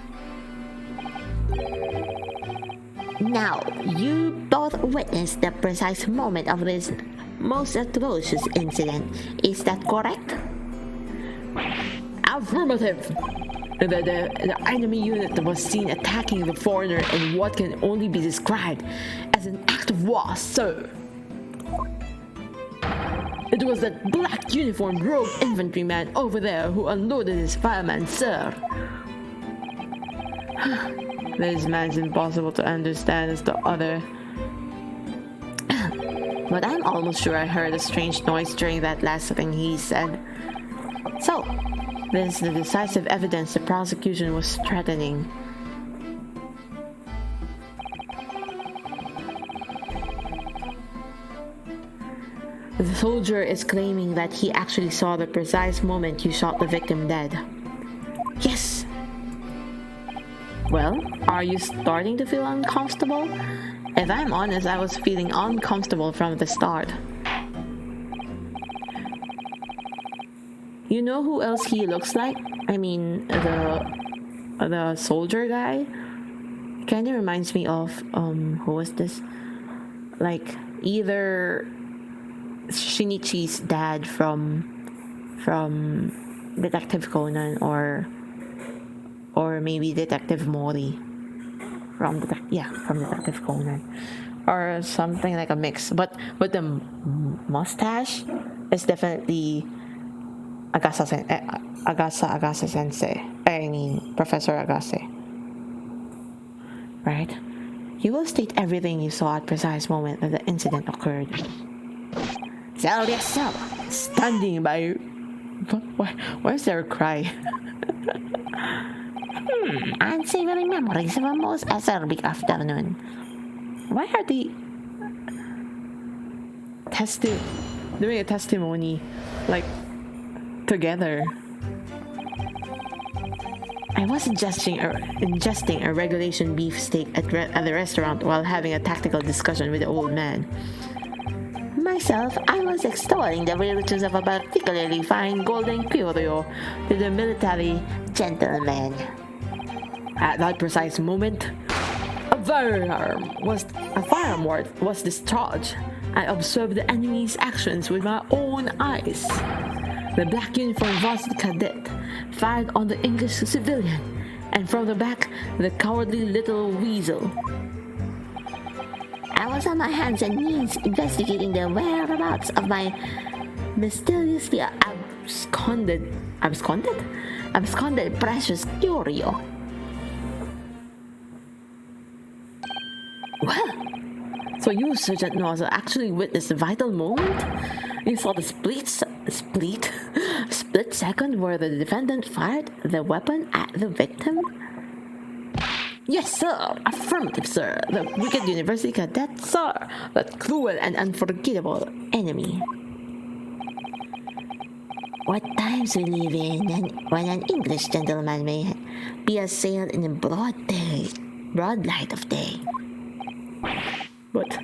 Now, you both witnessed the precise moment of this most atrocious incident. Is that correct? Affirmative! The enemy unit was seen attacking the foreigner in what can only be described as an act of war, sir. It was that black uniformed rogue infantryman over there who unloaded his fireman, sir. This man's impossible to understand as the other. But I'm almost sure I heard a strange noise during that last thing he said. So, this is the decisive evidence the prosecution was threatening. The soldier is claiming that he actually saw the precise moment you shot the victim dead. Yes. Well, are you starting to feel uncomfortable? If I'm honest, I was feeling uncomfortable from the start. You know who else he looks like? I mean, the soldier guy. Kinda reminds me of who was this? Like either Shinichi's dad from Detective Conan or maybe Detective Mori from Detective Conan, or something like a mix. But the mustache is definitely Agasa Sensei. I mean Professor Agase. Right? You will state everything you saw at precise moment that the incident occurred. So yes, so. Standing by. Why is there a cry? Unsavory memories of a most acerbic afternoon. Why are they doing a testimony like together? I was ingesting a regulation beef steak at the restaurant while having a tactical discussion with the old man. Myself, I was extolling the virtues of a particularly fine golden curio to the military gentleman. At that precise moment, a firearm was discharged. I observed the enemy's actions with my own eyes. The black uniformed varsity cadet fired on the English civilian, and from the back, the cowardly little weasel. I was on my hands and knees investigating the whereabouts of my mysteriously absconded precious curio. Well, so you, Sergeant Noza, actually witnessed the vital moment? You saw the split second where the defendant fired the weapon at the victim? Yes, sir. Affirmative, sir. The wicked university cadet, sir. That cruel and unforgettable enemy. What times we live in, and when an English gentleman may be assailed in the broad light of day. But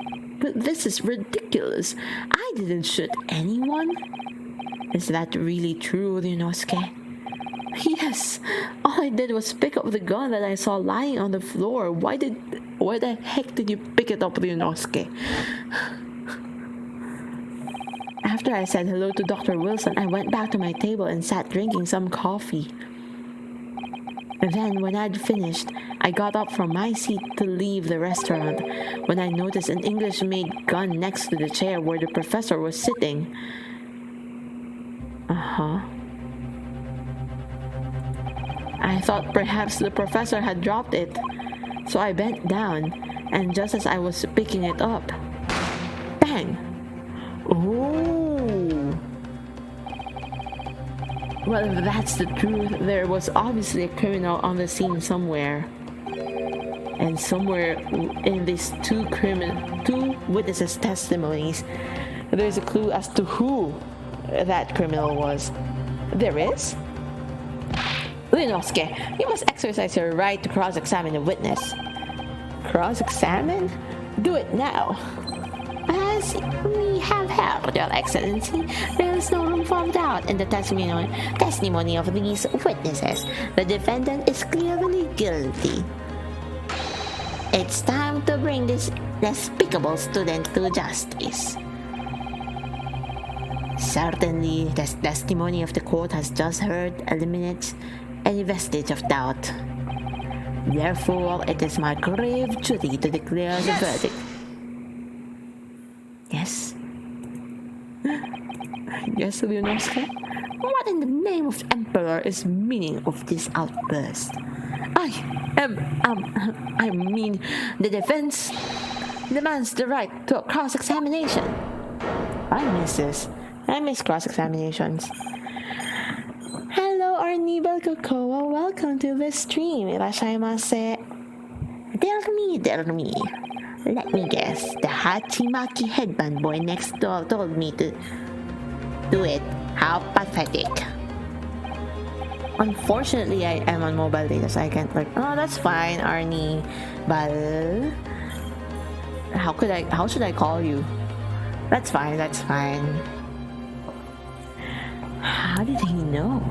this is ridiculous. I didn't shoot anyone. Is that really true, Ryunosuke? Yes. All I did was pick up the gun that I saw lying on the floor. Why the heck did you pick it up, Ryunosuke? After I said hello to Dr. Wilson, I went back to my table and sat drinking some coffee. And then, when I'd finished, I got up from my seat to leave the restaurant when I noticed an English-made gun next to the chair where the professor was sitting. I thought perhaps the professor had dropped it, so I bent down, and just as I was picking it up, bang! Oh! Well, if that's the truth, there was obviously a criminal on the scene somewhere. And somewhere in these two witnesses' testimonies, there's a clue as to who that criminal was. There is? Ryunosuke, you must exercise your right to cross-examine a witness. Cross-examine? Do it now. As we have heard, Your Excellency, there is no room for doubt in the testimony of these witnesses. The defendant is clearly guilty. It's time to bring this despicable student to justice. Certainly, the testimony of the court has just heard eliminates any vestige of doubt. Therefore, it is my grave duty to declare the verdict. Yes? Yes, Ryunosuke? What in the name of the Emperor is the meaning of this outburst? I mean, the defense demands the right to a cross-examination. I miss this. I miss cross-examinations. Hello, Arnibal Kokoa. Welcome to the stream. Irashaimase. Dear me. Let me guess, the Hachimaki headband boy next door told me to do it. How pathetic. Unfortunately, I am on mobile data, so I can't oh, that's fine, Arnie. But how should I call you? That's fine. How did he know?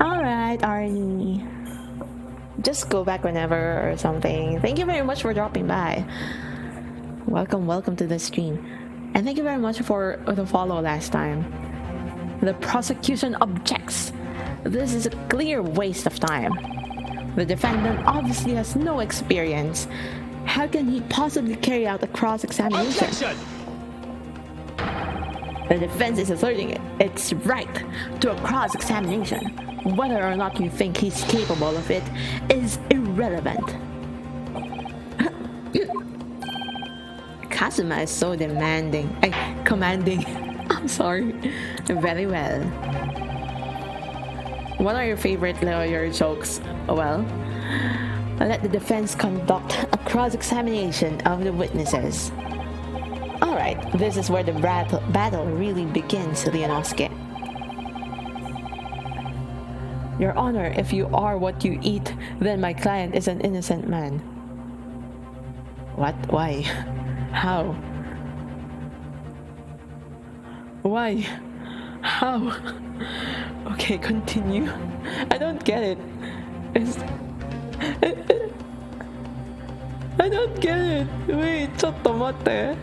Alright, Arnie. Just go back whenever or something. Thank you very much for dropping by. Welcome to the stream. And thank you very much for the follow last time. The prosecution objects. This is a clear waste of time. The defendant obviously has no experience. How can he possibly carry out a cross-examination? Objection! The defense is asserting its right to a cross-examination. Whether or not you think he's capable of it is irrelevant. Kazuma is so commanding. I'm sorry. Very well. What are your favorite lawyer jokes? Well, let the defense conduct a cross-examination of the witnesses. Alright, this is where the battle really begins, Ryunosuke. Your Honor, if you are what you eat, then my client is an innocent man. What? Why? How? Why? How? Okay, continue. I don't get it. I don't get it. Wait, ちょっと待って。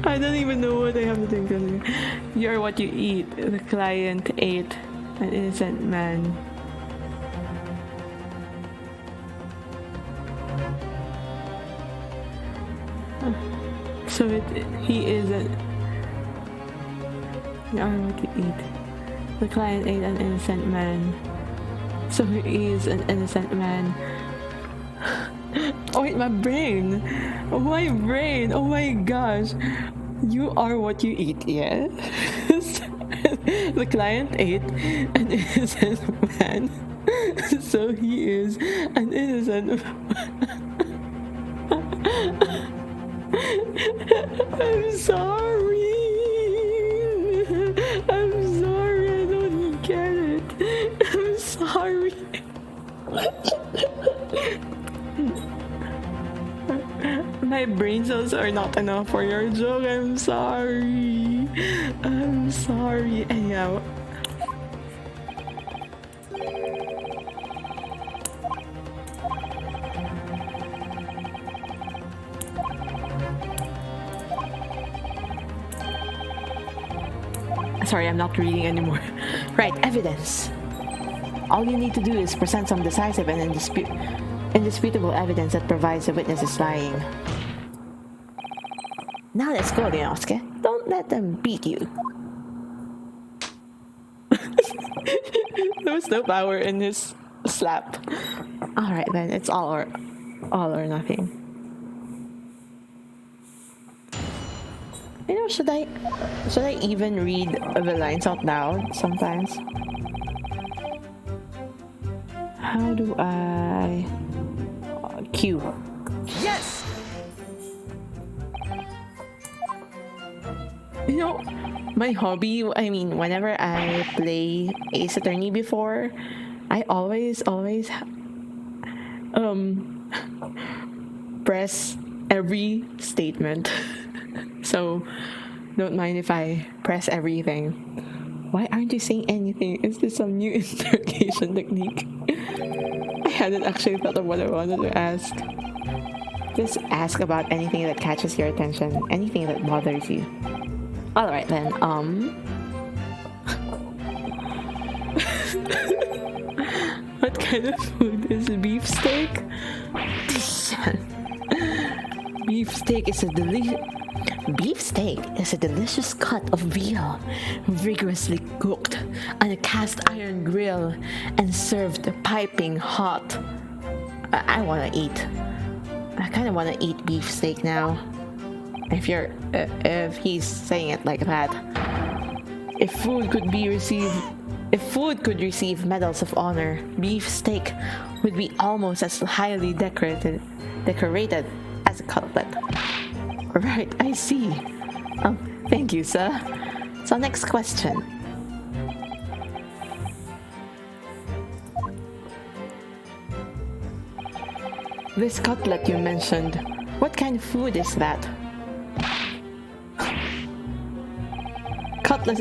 I don't even know what I have to think of. You're what you eat. The client ate an innocent man. So he isn't. You are what you eat. The client ate an innocent man. So he is an innocent man. Oh wait, my brain! Oh my gosh! You are what you eat, yes? The client ate an innocent man. So he is an innocent I'm sorry. I don't get it. I'm sorry. My brain cells are not enough for your joke. I'm sorry. Anyhow. Sorry, I'm not reading anymore. Right, evidence. All you need to do is present some decisive and indisputable evidence that provides the witness is lying. Now let's go, Ryunosuke. Don't let them beat you. There was no power in his slap. Alright then, it's all or nothing. You know, should I even read the lines out loud sometimes? How do I... Q. Yes! You know, my hobby, I mean, whenever I play Ace Attorney before, I always press every statement. So don't mind if I press everything. Why aren't you saying anything? Is this some new interrogation technique? I hadn't actually thought of what I wanted to ask. Just ask about anything that catches your attention, anything that bothers you. Alright then, what kind of food is beefsteak? Beefsteak is a delicious cut of veal, vigorously cooked on a cast iron grill and served piping hot. I wanna eat. I kinda wanna eat beefsteak now. If he's saying it like that. If food could receive medals of honor, beefsteak would be almost as highly decorated as a cutlet. Right, I see. Thank you, sir. So next question. This cutlet you mentioned, what kind of food is that? Cutlet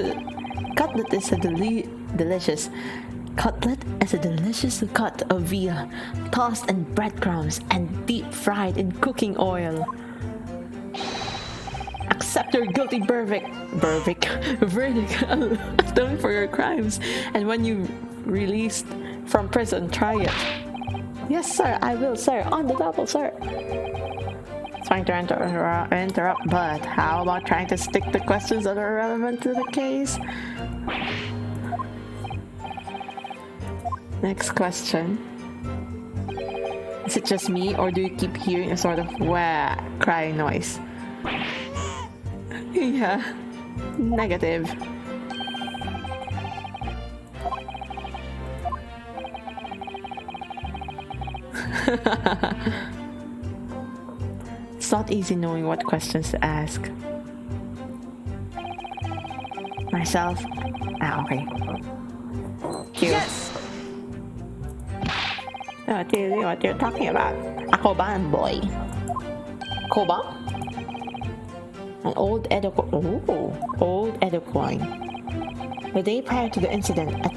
is a delicious cut of veal, tossed in breadcrumbs and deep fried in cooking oil. Accept your guilty verdict, atone for your crimes, and when you released from prison, try it. Yes, sir, I will, sir. On the double, sir. Trying to interrupt, but how about trying to stick to questions that are relevant to the case? Next question. Is it just me, or do you keep hearing a sort of wah crying noise? Yeah, negative. It's not easy knowing what questions to ask. Myself? Okay. Q. Yes! What you're talking about? A Koban boy. Koban? An old Edo coin. The day prior to the incident, a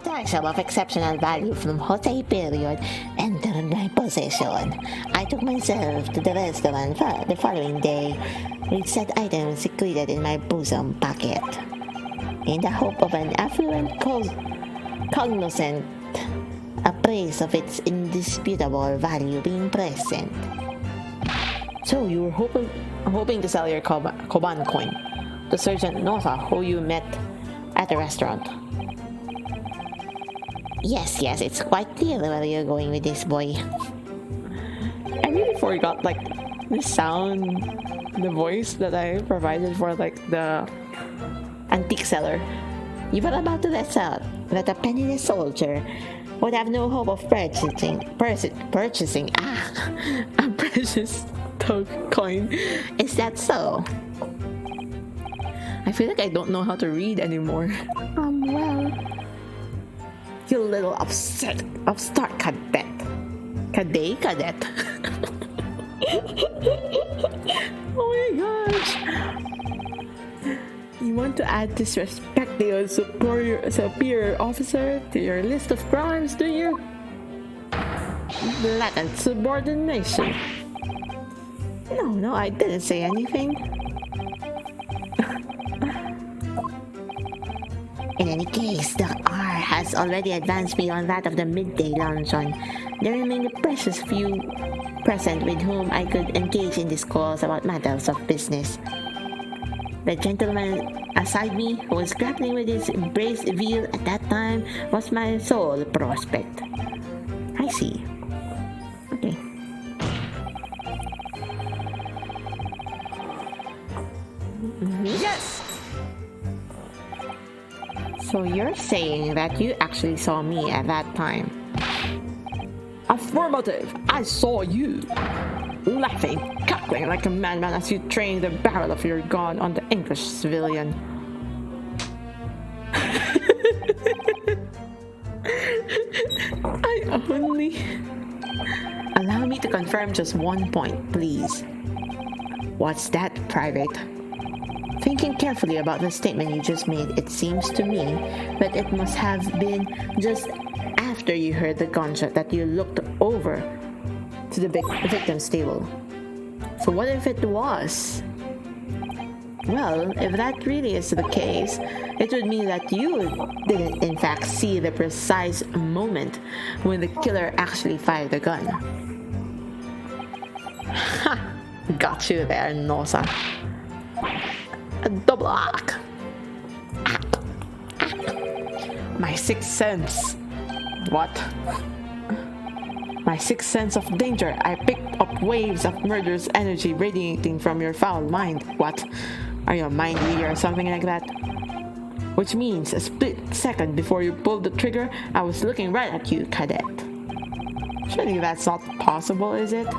torso of exceptional value from Jose period entered my possession. I took myself to the restaurant for the following day, with said items secreted in my bosom pocket, in the hope of an affluent cognizant appraise of its indisputable value being present. So you were hoping to sell your Koban coin to Sergeant Nosa, who you met at the restaurant. Yes, it's quite clear where you're going with this, boy. I really forgot, the sound, the voice that I provided for, the antique seller. You were about to let out that a penniless soldier would have no hope of purchasing a precious coin. Is that so? I feel like I don't know how to read anymore. Well, you little upstart cadet. Oh my gosh. You want to add disrespect to your superior officer to your list of crimes, do you? Blatant subordination. No, I didn't say anything. In any case, the R has already advanced beyond that of the midday luncheon. There remain the precious few present with whom I could engage in discourse about matters of business. The gentleman aside me, who was grappling with his braised veal at that time, was my sole prospect. I see. Okay. Yes! So you're saying that you actually saw me at that time? Of Affirmative! I saw you! Laughing, cackling like a madman as you trained the barrel of your gun on the English civilian. I only... Allow me to confirm just one point, please. What's that, Private? Thinking carefully about the statement you just made, it seems to me that it must have been just after you heard the gunshot that you looked over to the victim's table. So what if it was? Well, if that really is the case, it would mean that you didn't in fact see the precise moment when the killer actually fired the gun. Ha! Got you there, Nosa. A double act. My sixth sense. What? My sixth sense of danger. I picked up waves of murderous energy radiating from your foul mind. What? Are you a mind reader or something like that? Which means a split second before you pulled the trigger, I was looking right at you, Cadet. Surely that's not possible, is it?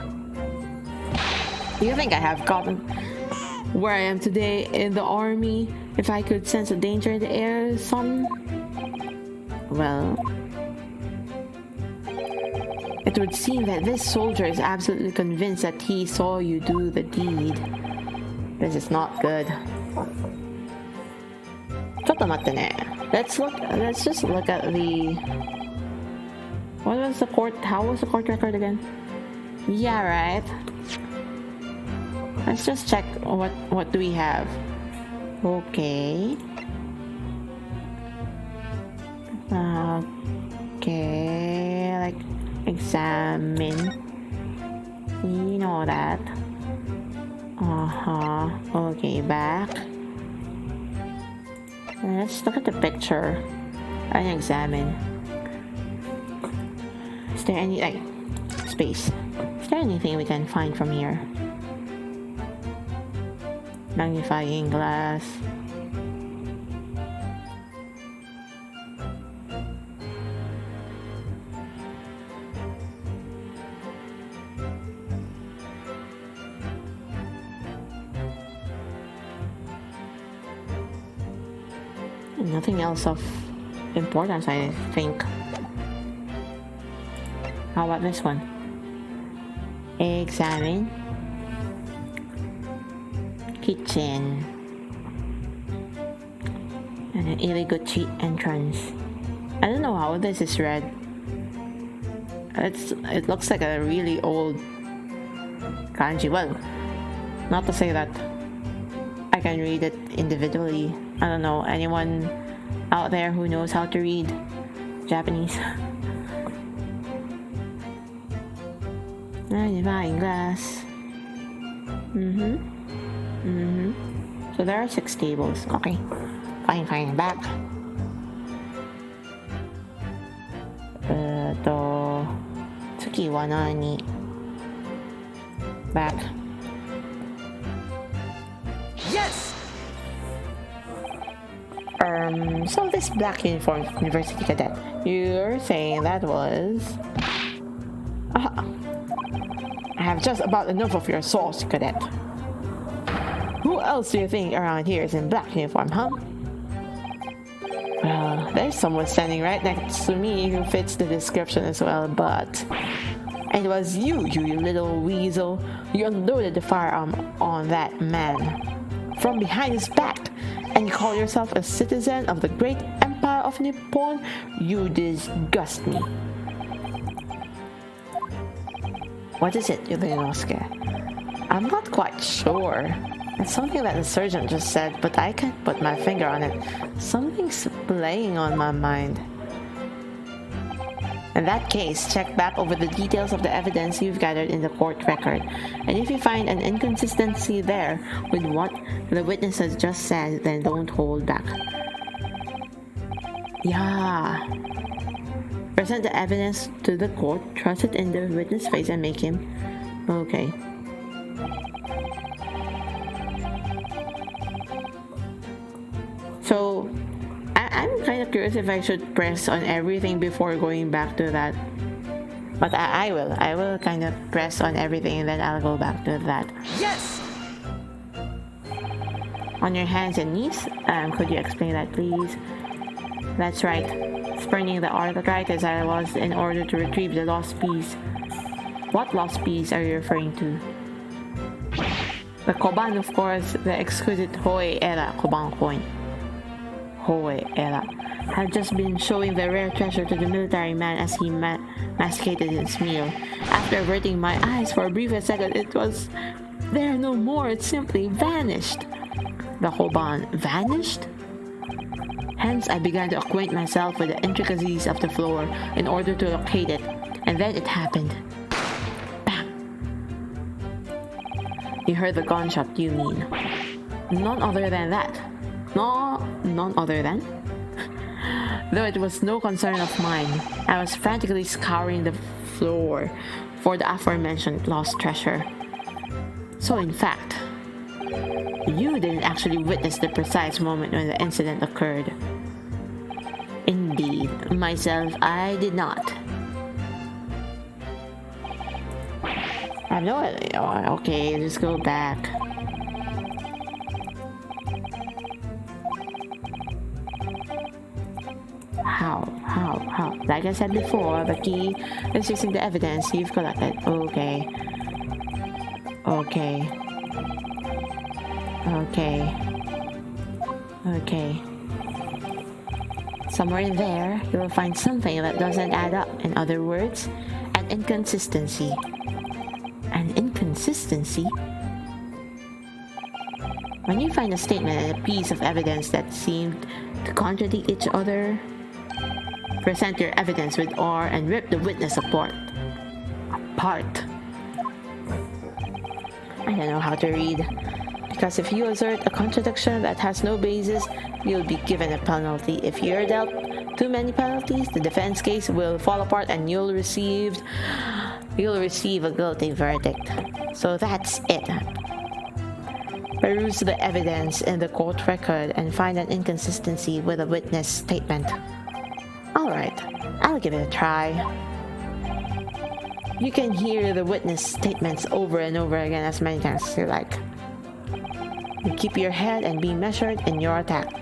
Do you think I have gotten where I am today in the army if I could sense a danger in the air, son? Well, it would seem that this soldier is absolutely convinced that he saw you do the deed. This is not good. Let's just look at the... What was the court? How was the court record again? Yeah, right. Let's just check what do we have. Okay. Okay, like examine. You know that. Okay, back. Let's look at the picture and examine. Is there any space? Is there anything we can find from here? Magnifying glass. Nothing else of importance, I think. How about this one? Examine. Kitchen. And an Iriguchi entrance. I don't know how this is read. It looks like a really old kanji. Well, not to say that I can read it individually. I don't know, anyone out there who knows how to read Japanese? Magnifying glass. So there are 6 tables. Okay. Fine, back. Tsuki wa nani? Back. Yes! So this black uniformed university cadet, you're saying that was... I have just about enough of your sauce, cadet. Who else do you think around here is in black uniform, huh? Well, there's someone standing right next to me who fits the description as well, but... It was you little weasel. You unloaded the firearm on that man from behind his back, and you call yourself a citizen of the great empire of Nippon? You disgust me. What is it, Yorinosuke? I'm not quite sure. It's something that the surgeon just said, but I can't put my finger on it. Something's playing on my mind. In that case, check back over the details of the evidence you've gathered in the court record. And if you find an inconsistency there with what the witness has just said, then don't hold back. Yeah. Present the evidence to the court, thrust it in the witness' face, and make him... Okay. So, I'm kind of curious if I should press on everything before going back to that But I will kind of press on everything and then I'll go back to that. Yes! On your hands and knees? Could you explain that, please? That's right. Spurning the arthritis I was in order to retrieve the lost piece. What lost piece are you referring to? The Koban, of course, the exquisite Hoei Era Koban coin. Hoei Era had just been showing the rare treasure to the military man as he masticated his meal. After averting my eyes for a brief second, it was there no more. It simply vanished. The Koban vanished? Hence, I began to acquaint myself with the intricacies of the floor in order to locate it, and then it happened. Bam! You heard the gunshot, you mean? None other than that. No, none other than? Though it was no concern of mine, I was frantically scouring the floor for the aforementioned lost treasure. So in fact, you didn't actually witness the precise moment when the incident occurred. Indeed, myself, I did not. I have no idea. Okay, let's go back. How? Like I said before, the key is using the evidence you've collected. Okay. Somewhere in there, you will find something that doesn't add up. In other words, an inconsistency. An inconsistency? When you find a statement and a piece of evidence that seemed to contradict each other, present your evidence with R and rip the witness apart. I don't know how to read. Because if you assert a contradiction that has no basis, you'll be given a penalty. If you're dealt too many penalties, the defense case will fall apart and you'll receive a guilty verdict. So that's it. Peruse the evidence in the court record and find an inconsistency with a witness statement. Alright, I'll give it a try. You can hear the witness statements over and over again as many times as you like. You keep your head and be measured in your attack.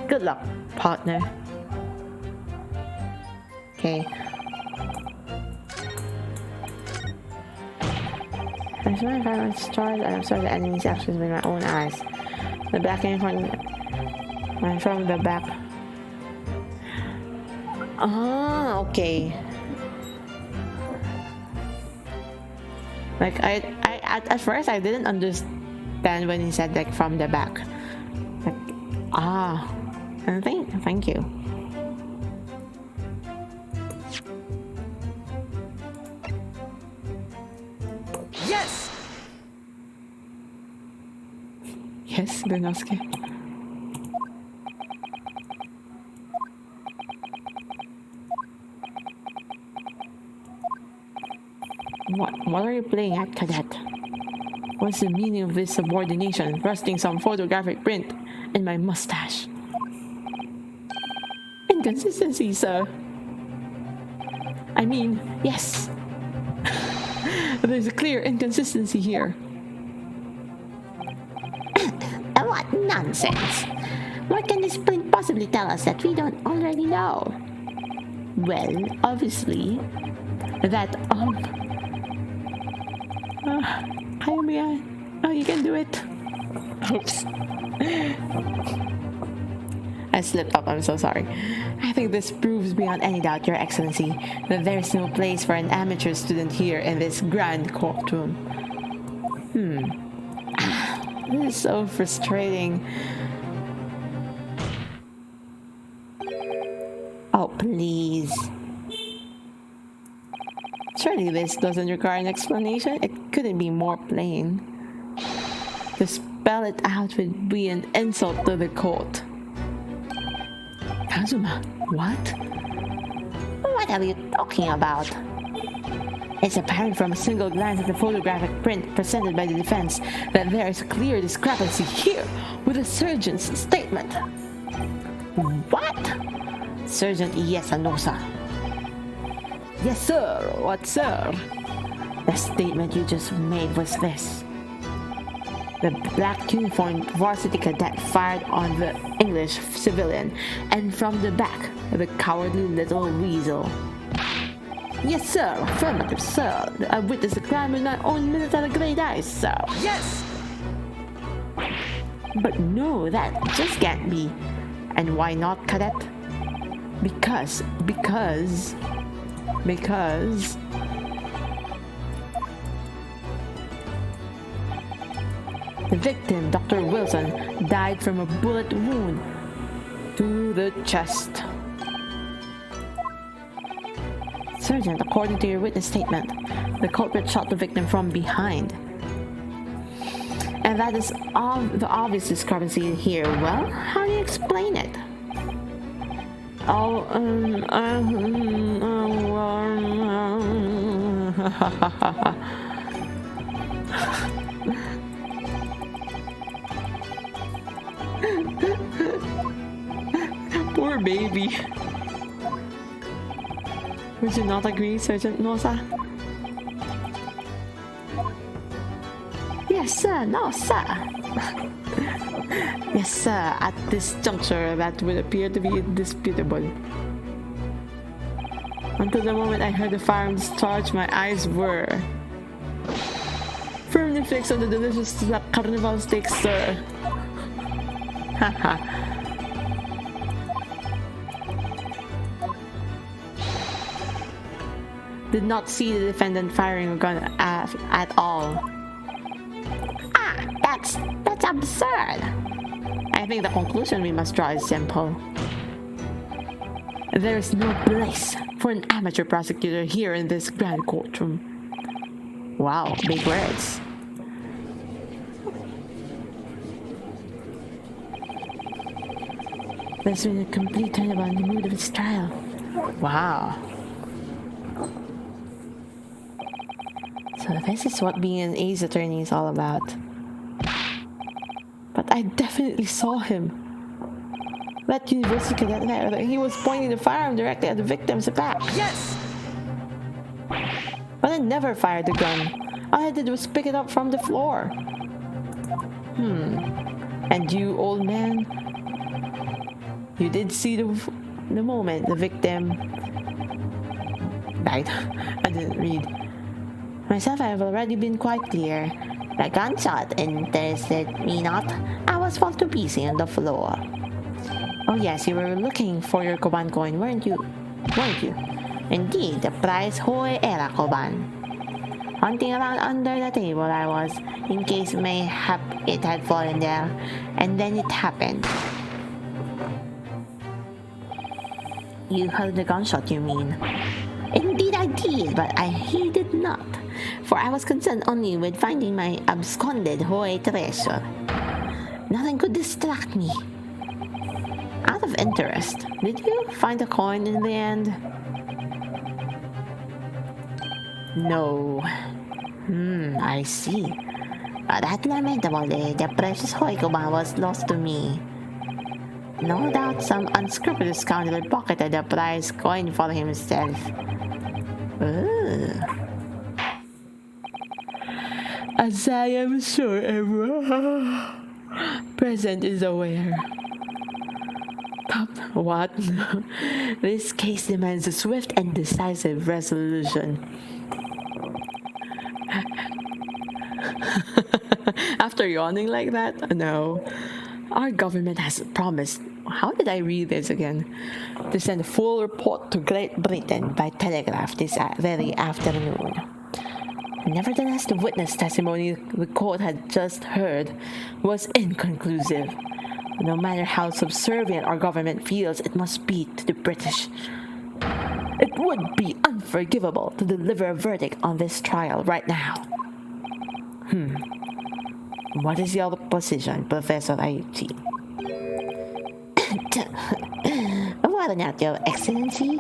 Good luck, partner. Okay. I swear if I was charged, I observed the enemy's actions with my own eyes. The back and from the back. Ah, okay. Like at first I didn't understand when he said like from the back. Like, thank you. Yes! Yes, Benosuke. What are you playing at, cadet? What's the meaning of this subordination, thrusting some photographic print in my mustache? Inconsistency, sir. I mean, yes. There's a clear inconsistency here. What nonsense! What can this print possibly tell us that we don't already know? Well, obviously, that you can do it. Oops. I slipped up, I'm so sorry. I think this proves beyond any doubt, Your Excellency, that there's no place for an amateur student here in this grand courtroom. This is so frustrating. Oh, please. Surely this doesn't require an explanation. It couldn't be more plain. To spell it out would be an insult to the court. Kazuma, what? What are you talking about? It's apparent from a single glance at the photographic print presented by the defense that there is a clear discrepancy here with the surgeon's statement. What? Sergeant Iyesanosa. Yes, sir. What, sir? The statement you just made was this. The black uniformed varsity cadet fired on the English civilian, and from the back, the cowardly little weasel. Yes, sir. Affirmative, sir. I witnessed the crime with my own military grade eyes, sir. Yes! But no, that just can't be. And why not, cadet? Because the victim, Dr. Wilson, died from a bullet wound to the chest. Sergeant, according to your witness statement, the culprit shot the victim from behind. And that is the obvious discrepancy here. Well, how do you explain it? Poor baby. Would you not agree, Sergeant Nosa? Yes, sir. No, sir. Yes, sir. At this juncture, that would appear to be indisputable. Until the moment I heard the firearm discharge, my eyes were firmly fixed on the delicious carnival steak, sir. Haha. Did not see the defendant firing a gun at all. That's absurd. I think the conclusion we must draw is simple. There is no place for an amateur prosecutor here in this grand courtroom. Wow, big words. There's been a complete turnabout in the mood of its trial. Wow. So this is what being an ace attorney is all about. But I definitely saw him. That university cadet there, he was pointing the firearm directly at the victim's back. Yes! But I never fired the gun. All I did was pick it up from the floor. And you, old man? You did see the moment the victim died. I didn't read. Myself, I have already been quite clear. The gunshot interested me not. I was fall to pieces on the floor. Oh yes, you were looking for your Koban coin, weren't you? Indeed, the prize hoy era Koban. Hunting around under the table I was, in case mayhap it had fallen there, and then it happened. You heard the gunshot, you mean? Indeed I did, but I heeded not, for I was concerned only with finding my absconded hoy treasure. Nothing could distract me. Out of interest, did you find the coin in the end? No. I see. That lamentably, the precious Hoikoban was lost to me. No doubt some unscrupulous scoundrel pocketed the prize coin for himself. Ooh. As I am sure everyone present is aware. What? This case demands a swift and decisive resolution. After yawning like that? No. Our government has promised, how did I read this again? To send a full report to Great Britain by telegraph this very afternoon. Nevertheless, the witness testimony the court had just heard was inconclusive. No matter how subservient our government feels it must be to the British, it would be unforgivable to deliver a verdict on this trial right now. What is your position, Professor Ayuchi? What not, Your Excellency?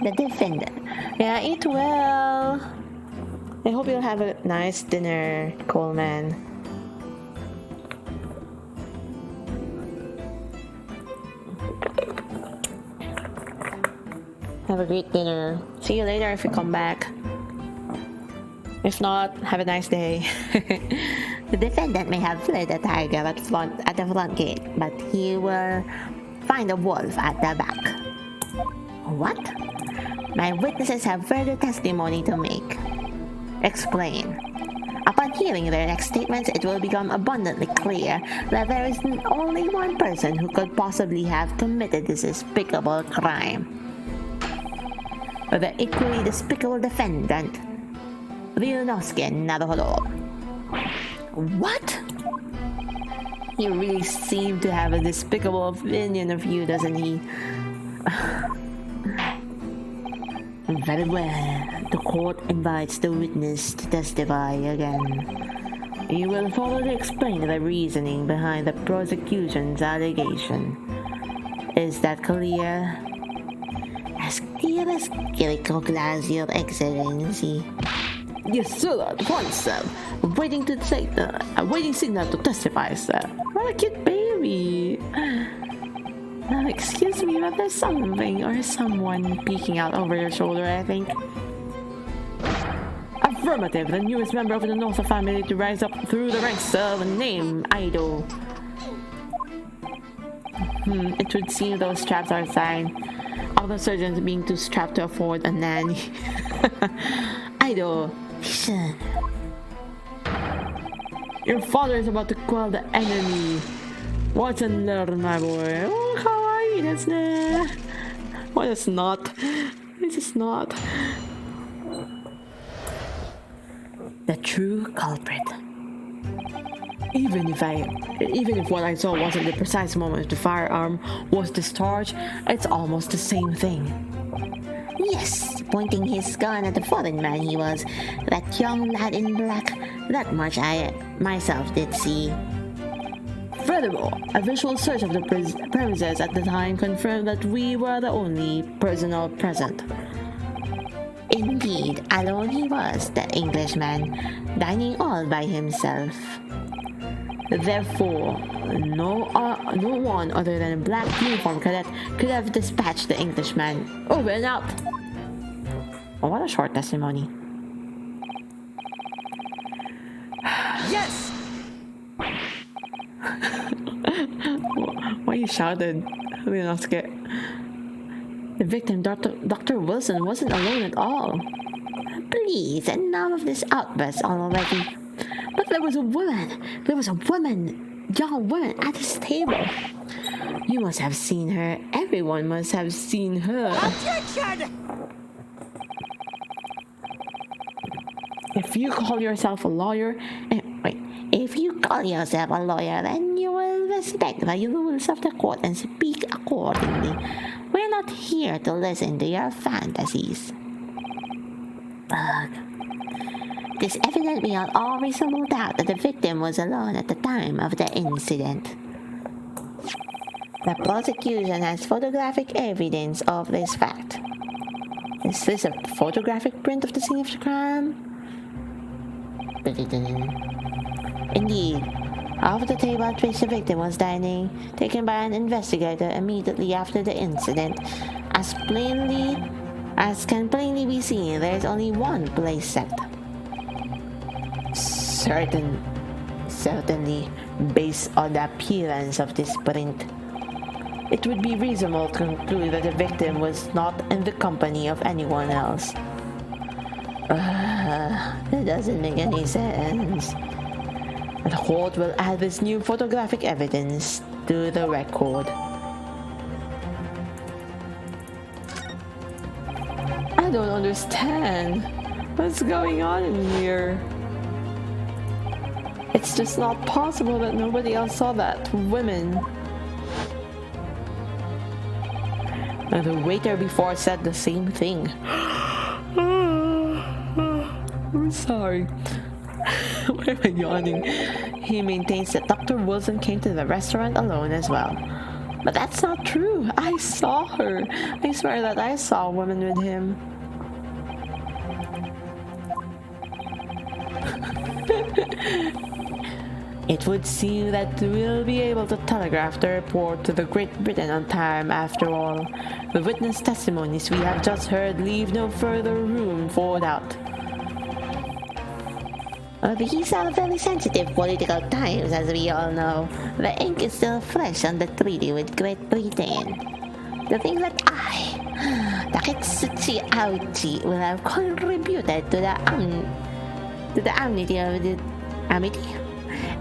The defendant. Yeah, eat well. I hope you'll have a nice dinner, Coleman. Have a great dinner. See you later if you come back. If not, have a nice day. The defendant may have fled the tiger at the front gate, but he will find a wolf at the back. What? My witnesses have further testimony to make. Explain. Upon hearing their next statements, it will become abundantly clear that there is only one person who could possibly have committed this despicable crime. The equally despicable defendant, Ryunosuke Naruhodo. What? He really seemed to have a despicable opinion of you, doesn't he? Very well. The court invites the witness to testify again. You will thoroughly explain the reasoning behind the prosecution's allegation. Is that clear? As clear as Kiriko Glass, Your Excellency. Yes, sir, at once, sir. Waiting signal to testify, sir. What a cute baby. Excuse me, but there's something or someone peeking out over your shoulder, I think. Affirmative, the newest member of the Nosa family to rise up through the ranks of name Idol. It would seem those straps are a sign of the surgeons being too strapped to afford a nanny. Idol. Listen. Your father is about to quell the enemy. Watch and learn, my boy. Oh, kawaii desu ne. What is not? This is not. The true culprit. Even if what I saw wasn't the precise moment the firearm was discharged, it's almost the same thing. Yes, pointing his gun at the fallen man he was. That young lad in black. That much I myself did see. Furthermore, a visual search of the premises at the time confirmed that we were the only personnel present. Indeed, alone he was, that Englishman, dining all by himself. Therefore, no one other than a black uniform cadet could have dispatched the Englishman. Over and out! Oh, what a short testimony. Yes! Why you shouted? Ryunosuke? The victim, Dr. Wilson, wasn't alone at all. Please, enough of this outburst already. But there was a woman, young woman at this table. You must have seen her. Everyone must have seen her. Objection! If you call yourself a lawyer, If you call yourself a lawyer, then you will respect the rules of the court and speak accordingly. We're not here to listen to your fantasies. Ugh. It is evident beyond all reasonable doubt that the victim was alone at the time of the incident. The prosecution has photographic evidence of this fact. Is this a photographic print of the scene of the crime? Indeed, off the table at which the victim was dining, taken by an investigator immediately after the incident, as can plainly be seen, there is only one place set. Certainly, based on the appearance of this print, it would be reasonable to conclude that the victim was not in the company of anyone else. That doesn't make any sense. The court will add this new photographic evidence to the record. I don't understand. What's going on in here? It's just not possible that nobody else saw that woman. And the waiter before said the same thing. I'm sorry. Why am I yawning? He maintains that Dr. Wilson came to the restaurant alone as well. But that's not true. I saw her. I swear that I saw a woman with him. It would seem that we'll be able to telegraph the report to the Great Britain on time after all. The witness testimonies we have just heard leave no further room for doubt. These are very sensitive political times, as we all know. The ink is still fresh on the treaty with Great Britain. To think that Taketsuchi Auchi, will have contributed to the amity of the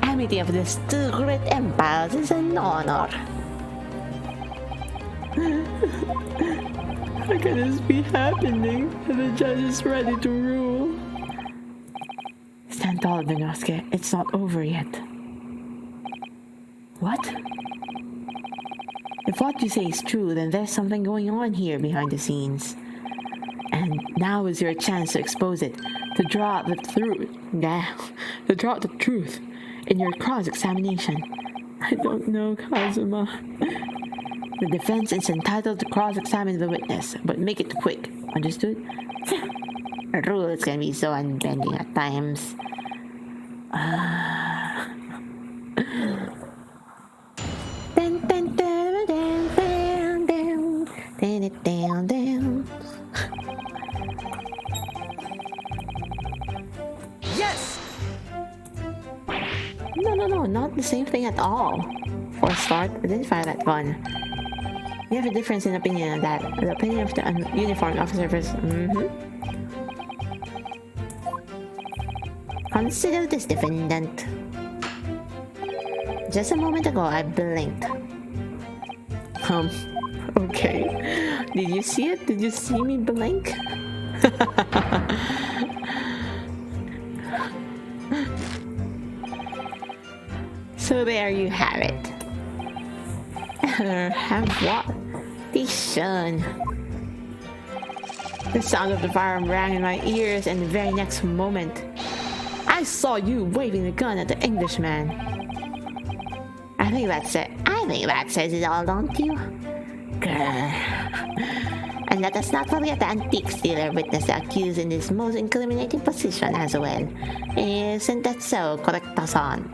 amity of these two great empires is an honor. How can this be happening? The judge is ready to rule. Stand tall, Benosuke. It's not over yet. What? If what you say is true, then there's something going on here behind the scenes. And now is your chance to expose it, to draw out the truth in your cross-examination. I don't know, Kazuma. The defense is entitled to cross-examine the witness, but make it quick. Understood? Rules can be so unbending at times. Yes! No, not the same thing at all. For a start, identify that gun. We have a difference in opinion on that. The opinion of the uniformed officer versus... Consider this, defendant. Just a moment ago, I blinked. Okay. Did you see it? Did you see me blink? So there you have it. Have what? The sun. The sound of the firearm rang in my ears, and the very next moment, I saw you waving the gun at the Englishman. I think that's it. I think that says it all, don't you? Grr. And let us not forget the antiques dealer witnessed the accused in his most incriminating position as well. Isn't that so, correcto-san?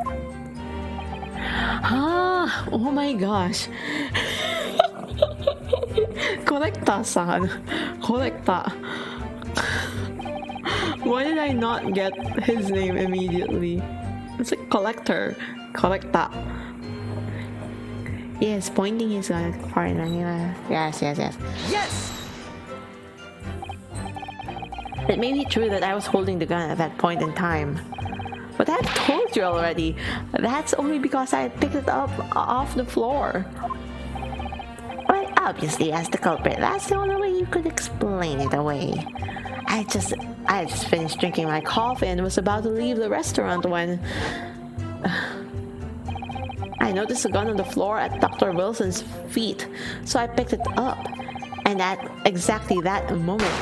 Oh my gosh. Correcta-san. Correcta. Why did I not get his name immediately? It's like collector. Correcta. Yes, pointing his gun at the foreigner. Yes. Yes! It may be true that I was holding the gun at that point in time. But I've told you already. That's only because I picked it up off the floor. Well, obviously, as the culprit, that's the only way you could explain it away. I just finished drinking my coffee and was about to leave the restaurant when I noticed a gun on the floor at Dr. Wilson's feet, so I picked it up. And at exactly that moment,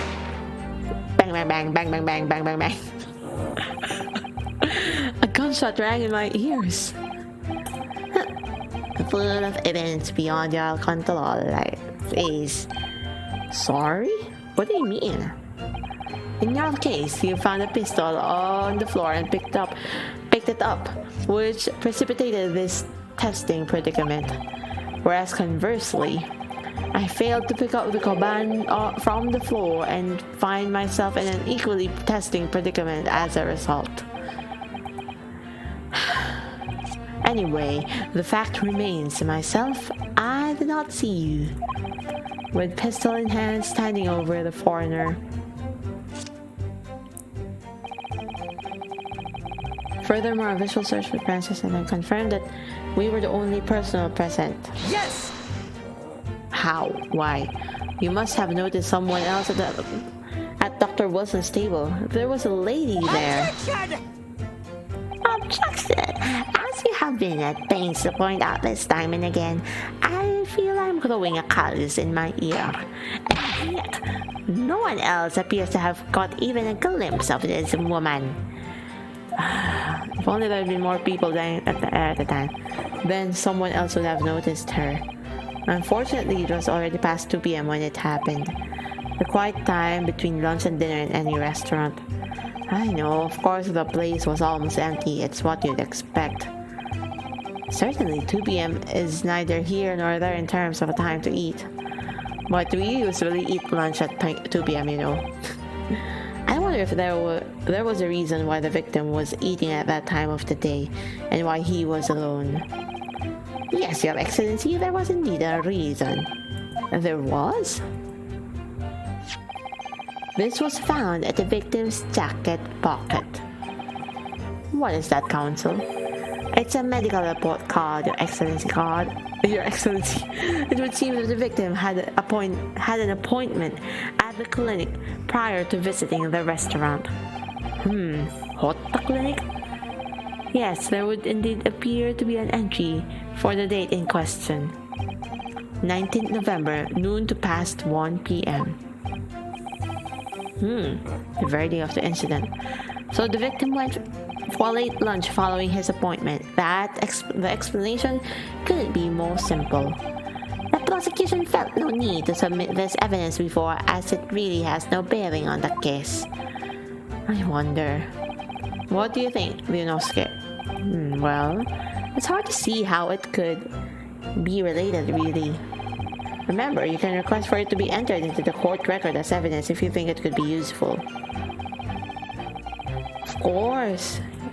bang, bang, bang, bang, bang, bang, bang, bang, bang. A gunshot rang in my ears. Full of evidence beyond your control, like face. Sorry? What do you mean? In your case, you found a pistol on the floor and picked it up, which precipitated this testing predicament. Whereas conversely, I failed to pick up the Koban from the floor and find myself in an equally testing predicament as a result. Anyway, the fact remains, myself, I did not see you. With pistol in hand, standing over the foreigner. Furthermore, a visual search for Francis and I confirmed that we were the only personnel present. Yes! How? Why? You must have noticed someone else at Dr. Wilson's table. There was a lady there. Objection! As you have been at pains to point out this time and again, I feel I'm growing a callus in my ear. And yet, no one else appears to have caught even a glimpse of this woman. If only there had been more people at the time, then someone else would have noticed her. Unfortunately, it was already past 2 p.m. when it happened. The quiet time between lunch and dinner in any restaurant. I know, of course the place was almost empty, it's what you'd expect. Certainly, 2 p.m. is neither here nor there in terms of a time to eat. But we usually eat lunch at 2 p.m., you know. I wonder if there was a reason why the victim was eating at that time of the day and why he was alone. Yes, Your Excellency, there was indeed a reason. There was? This was found at the victim's jacket pocket. What is that, Counsel? It's a medical report card, Your Excellency card. Your Excellency, it would seem that the victim had an appointment at the clinic prior to visiting the restaurant. What, the clinic? Yes, there would indeed appear to be an entry for the date in question. 19th November, noon to past 1 p.m. The very day of the incident. So the victim went for a late lunch following his appointment. The explanation couldn't be more simple. The prosecution felt no need to submit this evidence before, as it really has no bearing on the case. I wonder. What do you think, Leonosuke? Well, it's hard to see how it could be related, really. Remember, you can request for it to be entered into the court record as evidence if you think it could be useful.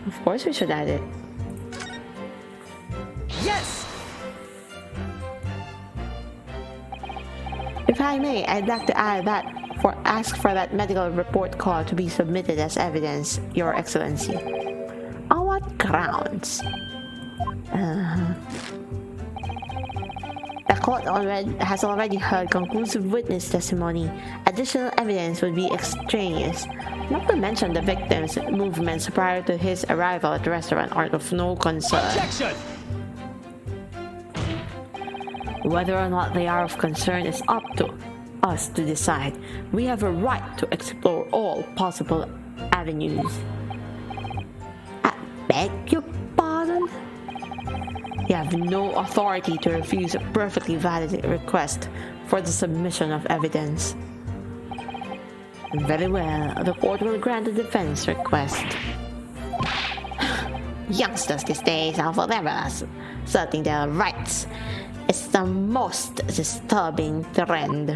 Of course we should add it. Yes! If I may, I'd like to ask for that medical report card to be submitted as evidence, Your Excellency. On what grounds? The court has already heard conclusive witness testimony. Additional evidence would be extraneous. Not to mention the victim's movements prior to his arrival at the restaurant are of no concern. Objection! Whether or not they are of concern is up to us to decide. We have a right to explore all possible avenues. I beg your pardon? You have no authority to refuse a perfectly valid request for the submission of evidence. Very well, the court will grant the defense request. Youngsters these days are forever asserting their rights. It's the most disturbing trend.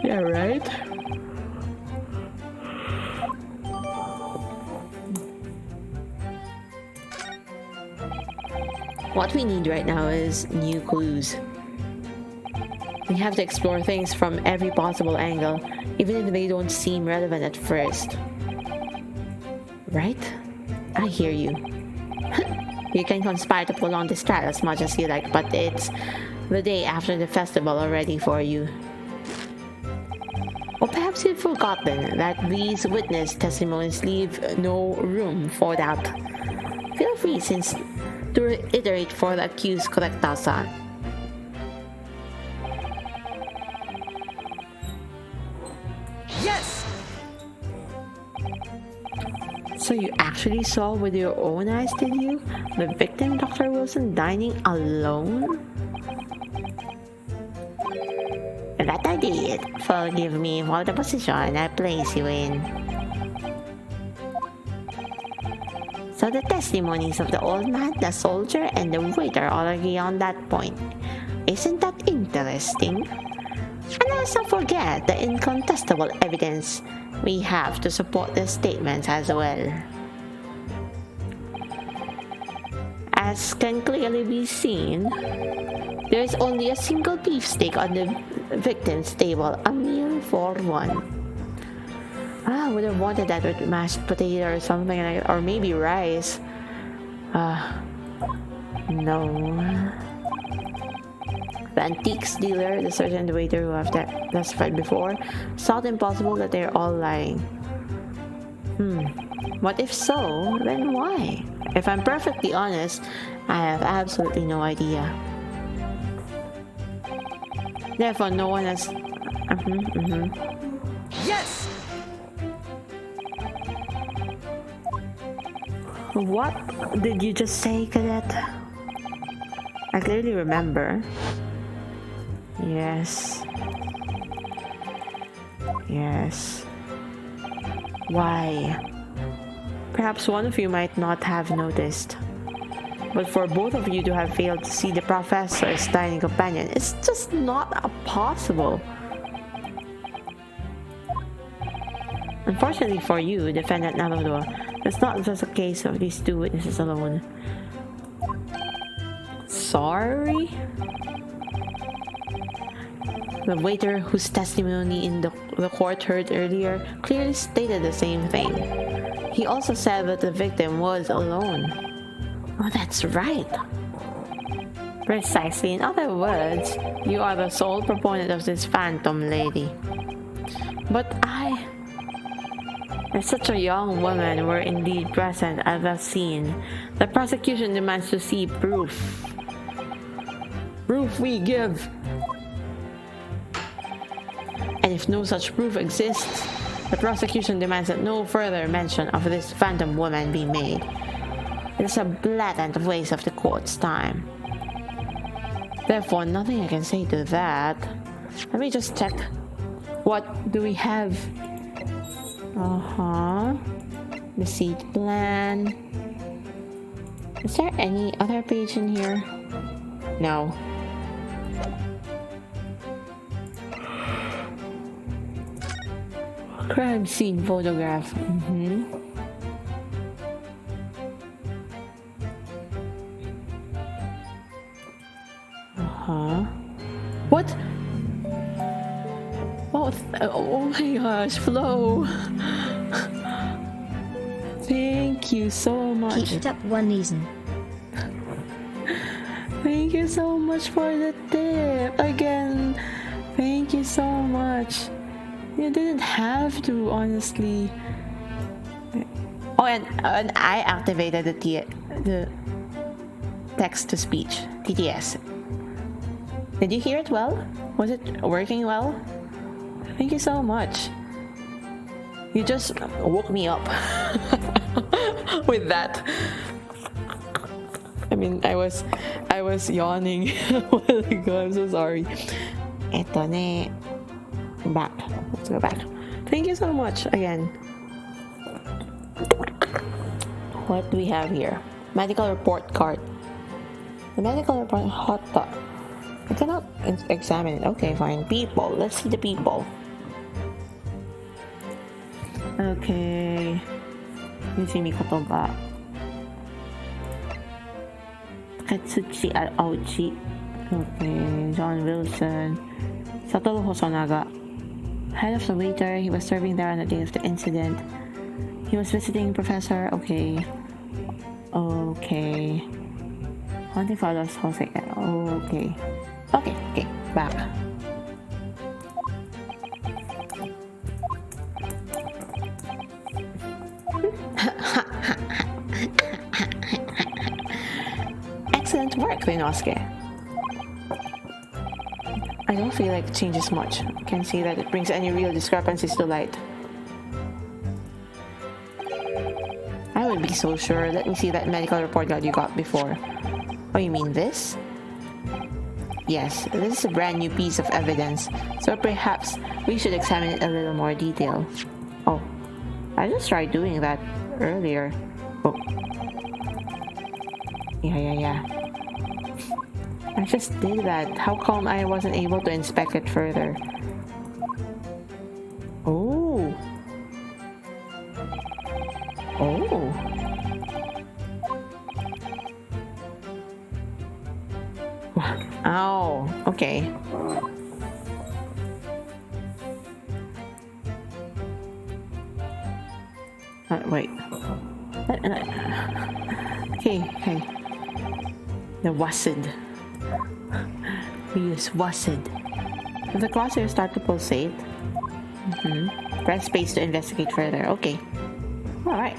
Yeah, right? What we need right now is new clues. We have to explore things from every possible angle, even if they don't seem relevant at first. Right? I hear you. You can conspire to prolong this trial as much as you like, but it's the day after the festival already for you. Or perhaps you've forgotten that these witness testimonies leave no room for doubt. Feel free to reiterate for the accused Correctasan. Yes! So you actually saw with your own eyes, did you? The victim, Dr. Wilson, dining alone? That I did. Forgive me for the position I place you in. So the testimonies of the old man, the soldier, and the waiter all agree on that point. Isn't that interesting? And let's not forget the incontestable evidence we have to support the statements as well. As can clearly be seen, there is only a single beefsteak on the victim's table, a meal for one. I would have wanted that with mashed potato or something, or maybe rice. No. The antiques dealer, the surgeon, and the waiter who have testified before, thought impossible that they're all lying. What if so? Then why? If I'm perfectly honest, I have absolutely no idea. Therefore, no one has... Yes! What did you just say, Cadet? I clearly remember. Yes. Why? Perhaps one of you might not have noticed. But for both of you to have failed to see the professor's tiny companion, it's just not possible. Unfortunately for you, Defendant Nalodua, it's not just a case of these two witnesses alone. Sorry? The waiter whose testimony in the court heard earlier clearly stated the same thing. He also said that the victim was alone. Oh, that's right. Precisely. In other words, you are the sole proponent of this phantom lady. But if such a young woman were indeed present at the scene, the prosecution demands to see proof. Proof we give. And if no such proof exists, the prosecution demands that no further mention of this phantom woman be made. It is a blatant waste of the court's time. Therefore, nothing I can say to that. Let me just check. What do we have? Receipt plan. Is there any other page in here? No. Crime scene photograph. What? Oh my gosh, Flo. Thank you so much. Keep it up, oneesan. Thank you so much for the tip. Again, thank you so much. You didn't have to, honestly. Oh, and I activated the text-to-speech, TTS. Did you hear it well? Was it working well? Thank you so much. You just woke me up with that. I mean, I was yawning a while ago. I'm so sorry. Eto ne. Back. Let's go back. Thank you so much again. What do we have here? Medical report card. The medical report hot dog. I cannot examine it. Okay, fine. People. Let's see the people. Okay. Yushimi Kotoba. Katsuchi Aochi. Okay. John Wilson. Satoru Hosonaga. Head of the waiter. He was serving there on the day of the incident. He was visiting Professor. Okay. Hunting follows Jose. Okay. Okay. Back. Excellent work, Rinosuke. I don't feel like it changes much. I can't see that it brings any real discrepancies to light. I would be so sure. Let me see that medical report that you got before. Oh, you mean this? Yes, this is a brand new piece of evidence, so perhaps we should examine it in a little more detail. Oh, I just tried doing that earlier. Oh. Yeah. I just did that. How come I wasn't able to inspect it further? Oh. Oh, okay. Wait. Okay. The WASD. We use WASD. If the crosshairs start to pulsate, press space to investigate further. Okay. Alright.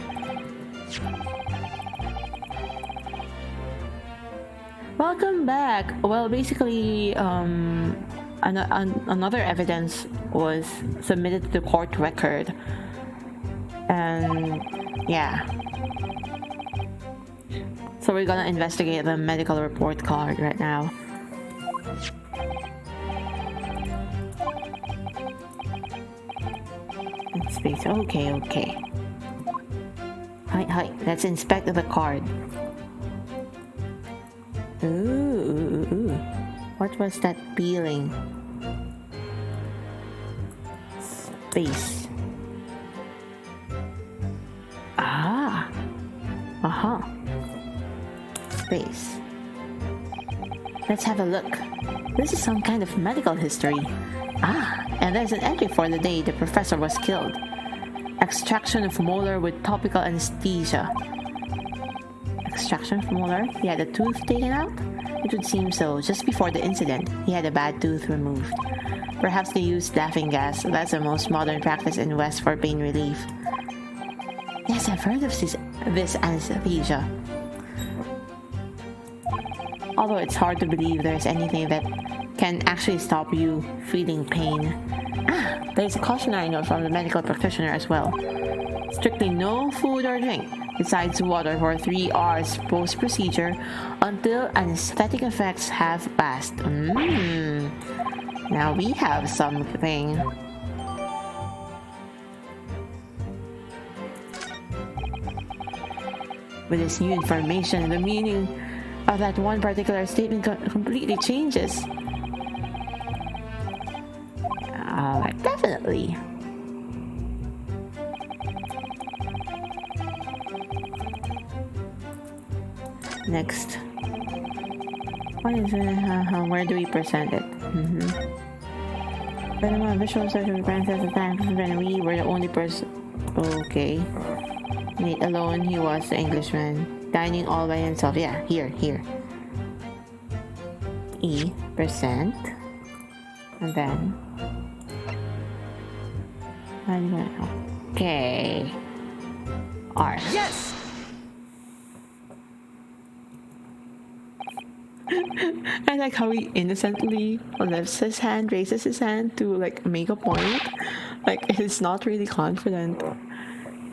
Welcome back. Well, basically, another evidence was submitted to the court record. And yeah. So we're gonna investigate the medical report card right now. Space. Okay. Hi. Let's inspect the card. Ooh. What was that peeling? Space. Ah. Uh-huh. Space. Let's have a look. This is some kind of medical history. Ah, and there's an entry for the day the professor was killed. Extraction of molar with topical anesthesia. Extraction of molar? He had a tooth taken out? It would seem so. Just before the incident, he had a bad tooth removed. Perhaps they used laughing gas. That's the most modern practice in West for pain relief. Yes, I've heard of this anesthesia. Although it's hard to believe there's anything that can actually stop you feeling pain. Ah, there's a cautionary note from the medical practitioner as well. Strictly no food or drink, besides water for 3 hours post-procedure until anesthetic effects have passed. Now we have something. With this new information, the meaning of that one particular statement completely changes. Definitely. Next. What is it? Where do we present it? Furthermore, visual search of the brand says that when we were the only person. Okay. Nate alone, he was the Englishman. Dining all by himself. Yeah, here. E percent. And then. Okay. R. Yes! I like how he innocently lifts his hand, raises his hand to like make a point. Like he's not really confident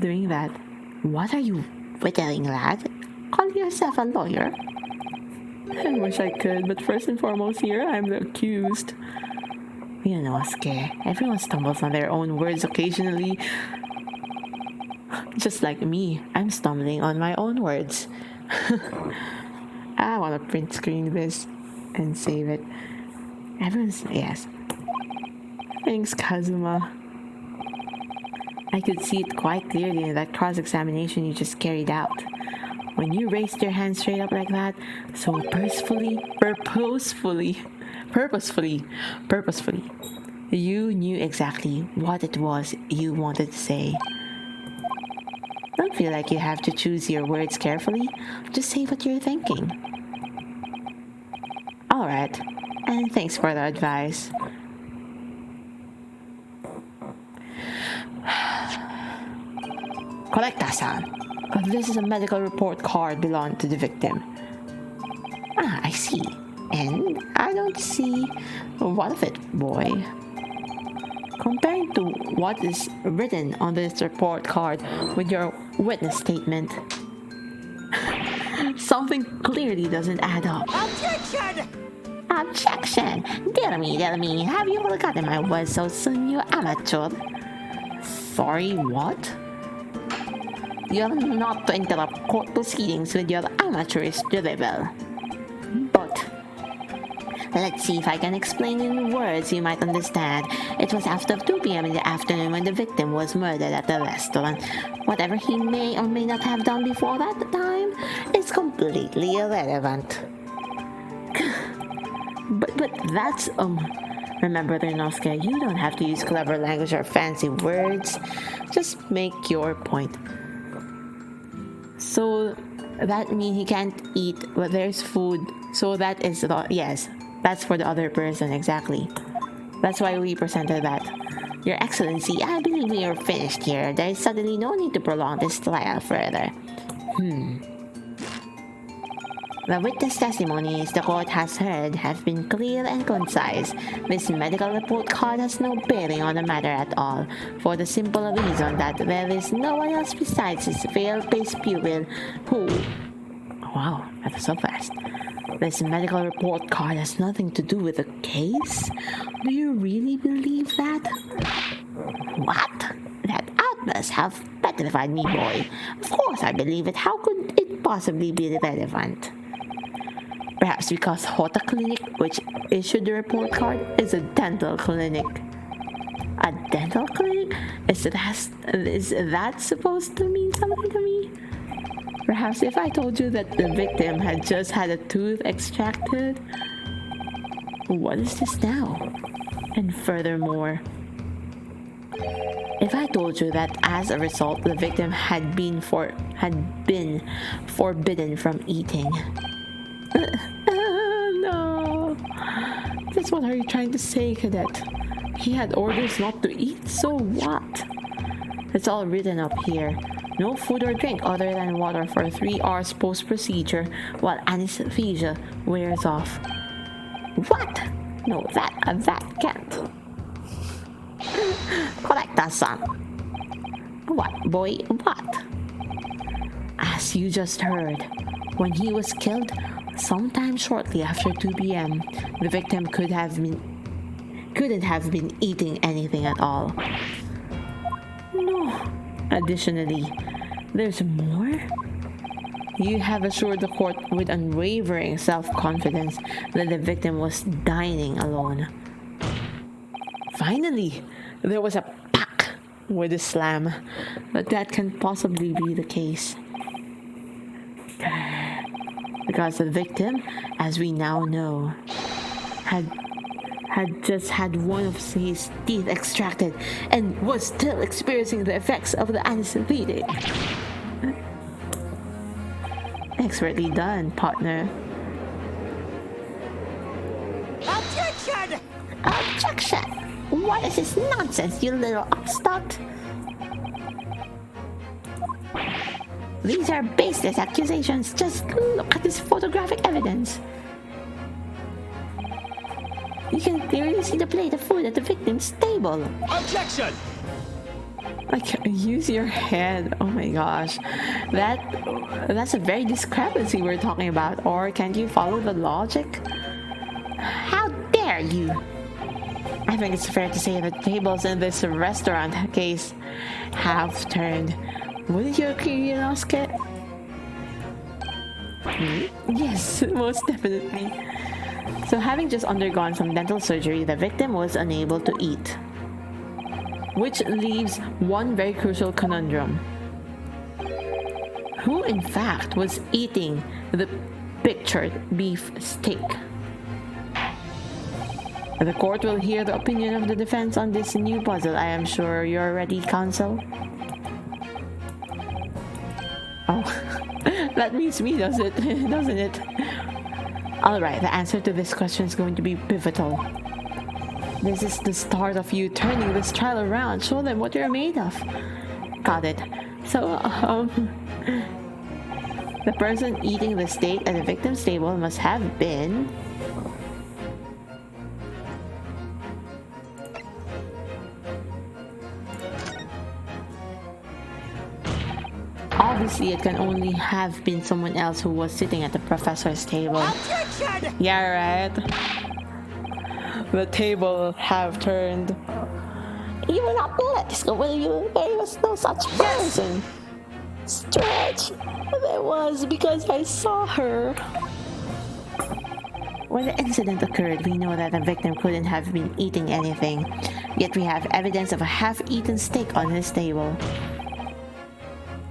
doing that. What are you whittling, lad? Call yourself a lawyer? I wish I could, but first and foremost here, I'm the accused. You know, Oscar, Everyone stumbles on their own words occasionally. Just like me, I'm stumbling on my own words. I want to print screen this and save it. Yes. Thanks, Kazuma. I could see it quite clearly in that cross-examination you just carried out. When you raised your hand straight up like that, so purposefully, you knew exactly what it was you wanted to say. Don't feel like you have to choose your words carefully. Just say what you're thinking. Alright, and thanks for the advice. Collector-san. This is a medical report card belonging to the victim. Ah, I see. And I don't see what of it, boy. Comparing to what is written on this report card with your witness statement, something clearly doesn't add up. Objection! Objection! Dear me, have you forgotten my words so soon, you amateur? Sorry, what? You're not to interrupt court proceedings with your amateurish drivel. But let's see if I can explain in words you might understand. It was after 2 p.m. in the afternoon when the victim was murdered at the restaurant. Whatever he may or may not have done before that time is completely irrelevant. But that's, remember, Renosuke, you don't have to use clever language or fancy words. Just make your point. So that means he can't eat, but there's food. So that is, yes, that's for the other person, exactly. That's why we presented that. Your Excellency, I believe we are finished here. There is suddenly no need to prolong this trial further. The witness testimonies the court has heard have been clear and concise. This medical report card has no bearing on the matter at all, for the simple reason that there is no one else besides his fair-faced pupil who... Wow, that was so fast. This medical report card has nothing to do with the case? Do you really believe that? What? That outburst have petrified me, boy. Of course I believe it. How could it possibly be relevant? Perhaps because Hota Clinic, which issued the report card, is a dental clinic. A dental clinic? Is that supposed to mean something to me? Perhaps if I told you that the victim had just had a tooth extracted? What is this now? And furthermore, if I told you that as a result the victim had been forbidden from eating. No. That's what are you trying to say, Cadet? He had orders not to eat, so what? It's all written up here. No food or drink other than water for 3 hours post-procedure while anesthesia wears off. What? No, that can't. Correct that, son. What, boy? What? As you just heard, when he was killed, sometime shortly after 2 p.m., the victim couldn't have been eating anything at all. No. Additionally, there's more? You have assured the court with unwavering self-confidence that the victim was dining alone. Finally, there was a pack with a slam, but that can possibly be the case. Because the victim, as we now know, had just had one of his teeth extracted and was still experiencing the effects of the anesthetic. Expertly done, partner. Objection! Objection! What is this nonsense, you little upstart? These are baseless accusations. Just look at this photographic evidence. You can clearly see the plate of food at the victim's table. Objection! Like, use your head. Oh my gosh. That's a very discrepancy we're talking about. Or can't you follow the logic? How dare you! I think it's fair to say that tables in this restaurant case have turned. Wouldn't you agree, Yonosuke? Yes, most definitely. So having just undergone some dental surgery, the victim was unable to eat. Which leaves one very crucial conundrum. Who in fact was eating the pictured beef steak? The court will hear the opinion of the defense on this new puzzle. I am sure you're ready, counsel. Oh, that means me, does it? Doesn't it? Alright, the answer to this question is going to be pivotal. This is the start of you turning this trial around. Show them what you're made of. Got it. So, the person eating the steak at the victim's table must have been... Obviously, it can only have been someone else who was sitting at the professor's table. Objection! Yeah, right. The table have turned. You will not let this go, will you? There was no such person. Stretch. There was, because I saw her. When the incident occurred, we know that the victim couldn't have been eating anything. Yet we have evidence of a half-eaten steak on his table.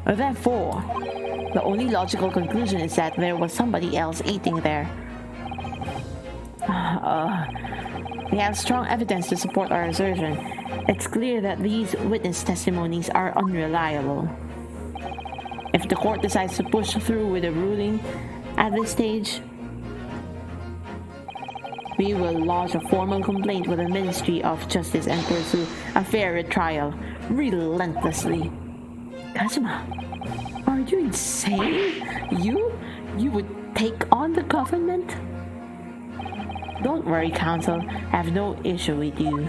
Therefore, the only logical conclusion is that there was somebody else eating there. We have strong evidence to support our assertion. It's clear that these witness testimonies are unreliable. If the court decides to push through with a ruling at this stage, we will lodge a formal complaint with the Ministry of Justice and pursue a fair retrial relentlessly. Kazuma, are you insane? You would take on the government? Don't worry, counsel. I have no issue with you.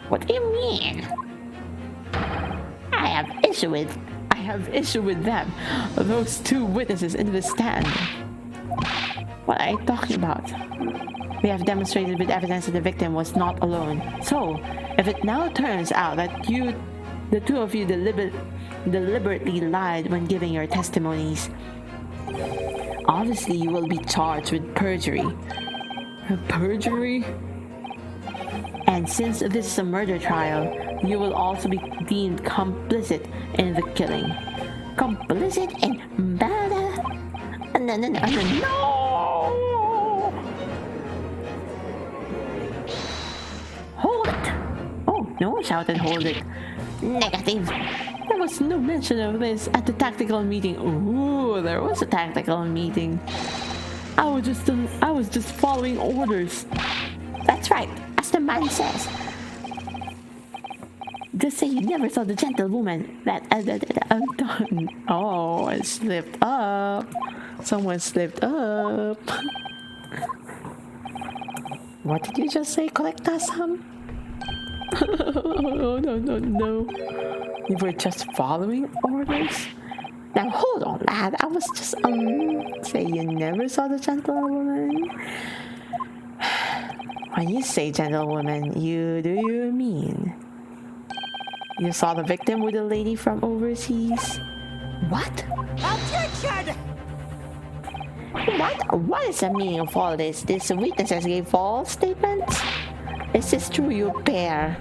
What do you mean? I have issue with them. Those two witnesses in the stand. What are you talking about? We have demonstrated with evidence that the victim was not alone. So, if it now turns out that the two of you deliberately lied when giving your testimonies, Obviously, you will be charged with perjury. Perjury? And since this is a murder trial, you will also be deemed complicit in the killing. Complicit in murder? No! Hold it! Oh, no one shouted hold it. Negative. There was no mention of this at the tactical meeting. Ooh, there was a tactical meeting. I was just following orders. That's right, as the man says. Just say you never saw the gentlewoman that done. Oh, I slipped up. Someone slipped up. What did you just say, Collectasam? Oh, no. You were just following orders? Now hold on, lad. I was just Say you never saw the gentlewoman? When you say gentlewoman, do you mean you saw the victim with a lady from overseas? What? Objection! What is the meaning of all this? These witnesses gave false statements? Is this true, you pair?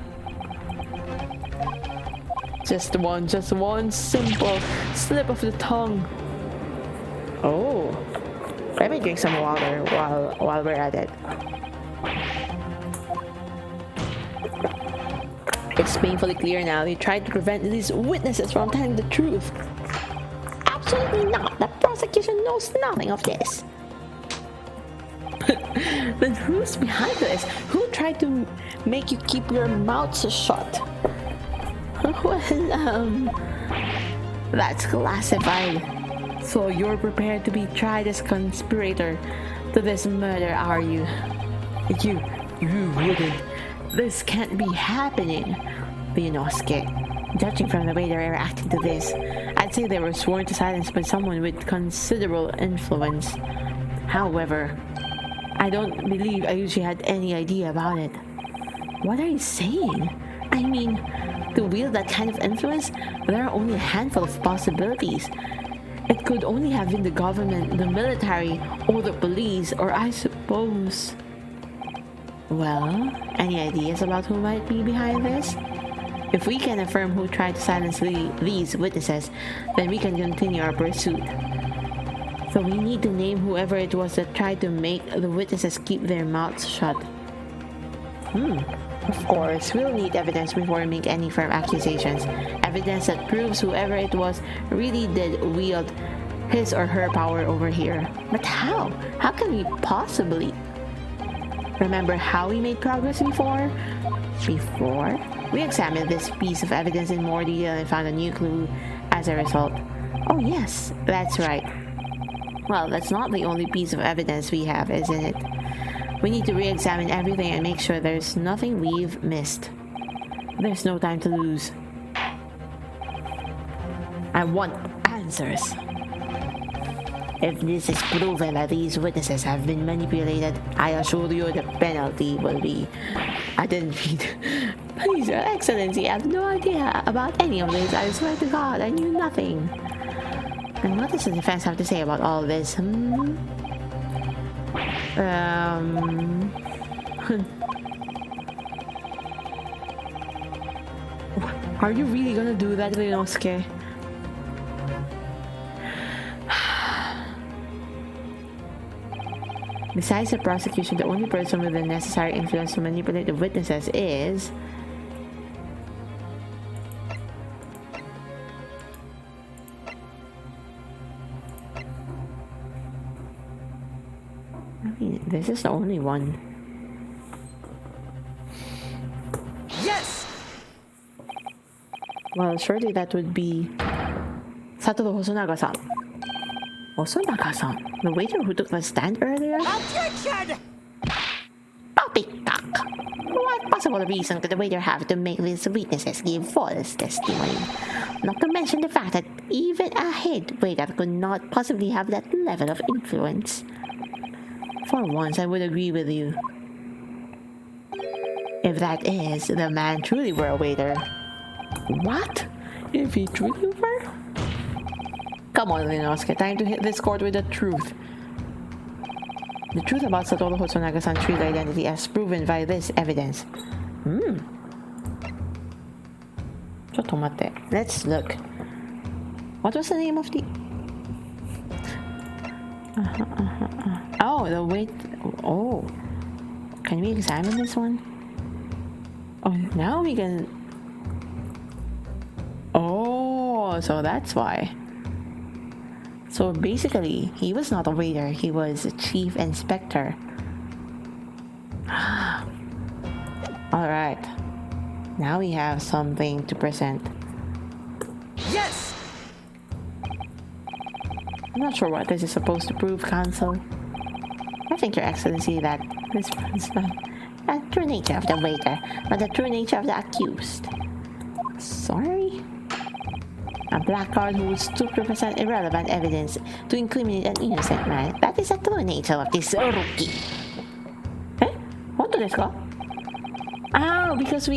Just one simple slip of the tongue. Oh, let me drink some water while we're at it. It's painfully clear now they tried to prevent these witnesses from telling the truth. Absolutely not. The prosecution knows nothing of this. Then who's behind this? Who tried to make you keep your mouths shut? Well, That's classified. So you're prepared to be tried as conspirator to this murder, are you? You wouldn't. This can't be happening. Binosuke, judging from the way they're reacting to this, I'd say they were sworn to silence by someone with considerable influence. However, I don't believe Ayushi had any idea about it. What are you saying? I mean, to wield that kind of influence, there are only a handful of possibilities. It could only have been the government, the military, or the police, or I suppose... Well, any ideas about who might be behind this? If we can affirm who tried to silence these witnesses, then we can continue our pursuit. So we need to name whoever it was that tried to make the witnesses keep their mouths shut. Of course, we'll need evidence before we make any firm accusations. Evidence that proves whoever it was really did wield his or her power over here. But how? How can we possibly? Remember how we made progress before? We examined this piece of evidence in more detail and found a new clue as a result. Oh yes, that's right. Well, that's not the only piece of evidence we have, isn't it? We need to re-examine everything and make sure there's nothing we've missed. There's no time to lose. I want answers. If this is proven that these witnesses have been manipulated, I assure you the penalty will be... I didn't read. Please, Your Excellency, I have no idea about any of this. I swear to God, I knew nothing. And what does the defense have to say about all this? Are you really gonna do that, Rinosuke? Besides the prosecution, the only person with the necessary influence to manipulate the witnesses is... I mean, this is the only one. Yes! Well, surely that would be... Satoru Hosonaga-san. Hosonaga-san? The waiter who took the stand earlier? Objection! poppycock. What possible reason could the waiter have to make these witnesses give false testimony? Not to mention the fact that even a head waiter could not possibly have that level of influence. For once, I would agree with you. If that is, the man truly were a waiter. What? If he truly were? Come on, Linosuke, time to hit this court with the truth. The truth about Satoru Hosonaga-san's real identity as proven by this evidence. Let's look. What was the name of the... Oh, the wait... Oh. Can we examine this one? Oh, now we can... Oh, so that's why. So basically, he was not a waiter, he was a chief inspector. Alright. Now we have something to present. Yes! I'm not sure what this is supposed to prove, Counsel. I think, Your Excellency, that this is not the true nature of the waiter, but the true nature of the accused. Sorry? A black card who would stoop to present irrelevant evidence to incriminate an innocent man. That is the true nature of this rookie. Eh? What do this go? Oh, because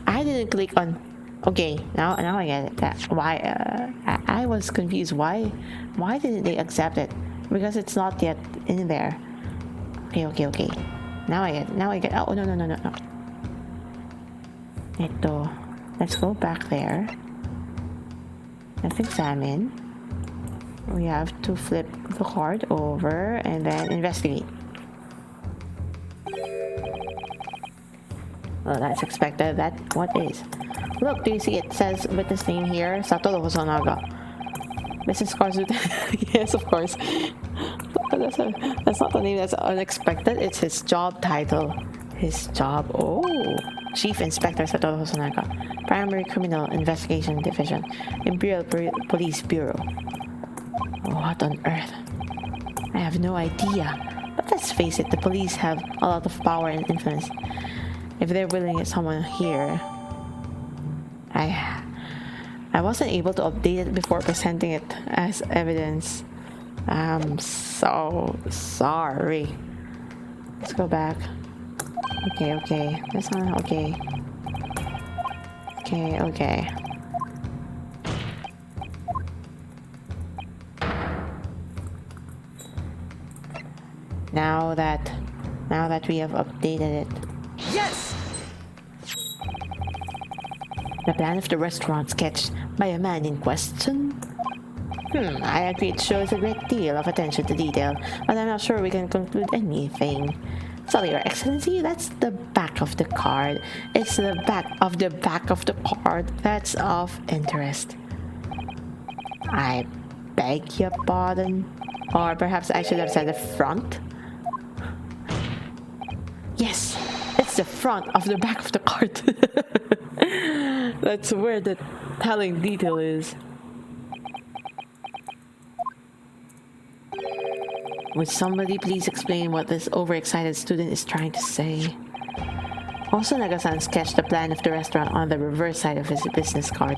I didn't click on... Okay, now I get it. That why I was confused. Why didn't they accept it? Because it's not yet in there. Okay. Now I get. Oh no. Ito. Let's go back there. Let's examine. We have to flip the card over and then investigate. Well, that's expected. What is? Look, do you see it says witness name here? Satoru Hosonaga. Business cards with... Yes, of course. That's not the name that's unexpected. It's his job title. His job. Oh. Chief Inspector Satoru Hosonaga. Primary Criminal Investigation Division. Imperial Police Bureau. What on earth? I have no idea. But let's face it, the police have a lot of power and influence. If they're willing to get someone here... I wasn't able to update it before presenting it as evidence. I'm so sorry. Let's go back. Okay. This one, okay. Okay. Now that we have updated it. Yes! The plan of the restaurant sketched by a man in question? I agree it shows a great deal of attention to detail, but I'm not sure we can conclude anything. Sorry, Your Excellency, that's the back of the card. It's the back of the card that's of interest. I beg your pardon? Or perhaps I should have said the front? Yes, it's the front of the back of the card. That's where the telling detail is. Would somebody please explain what this overexcited student is trying to say? Hosonaga-san sketched the plan of the restaurant on the reverse side of his business card.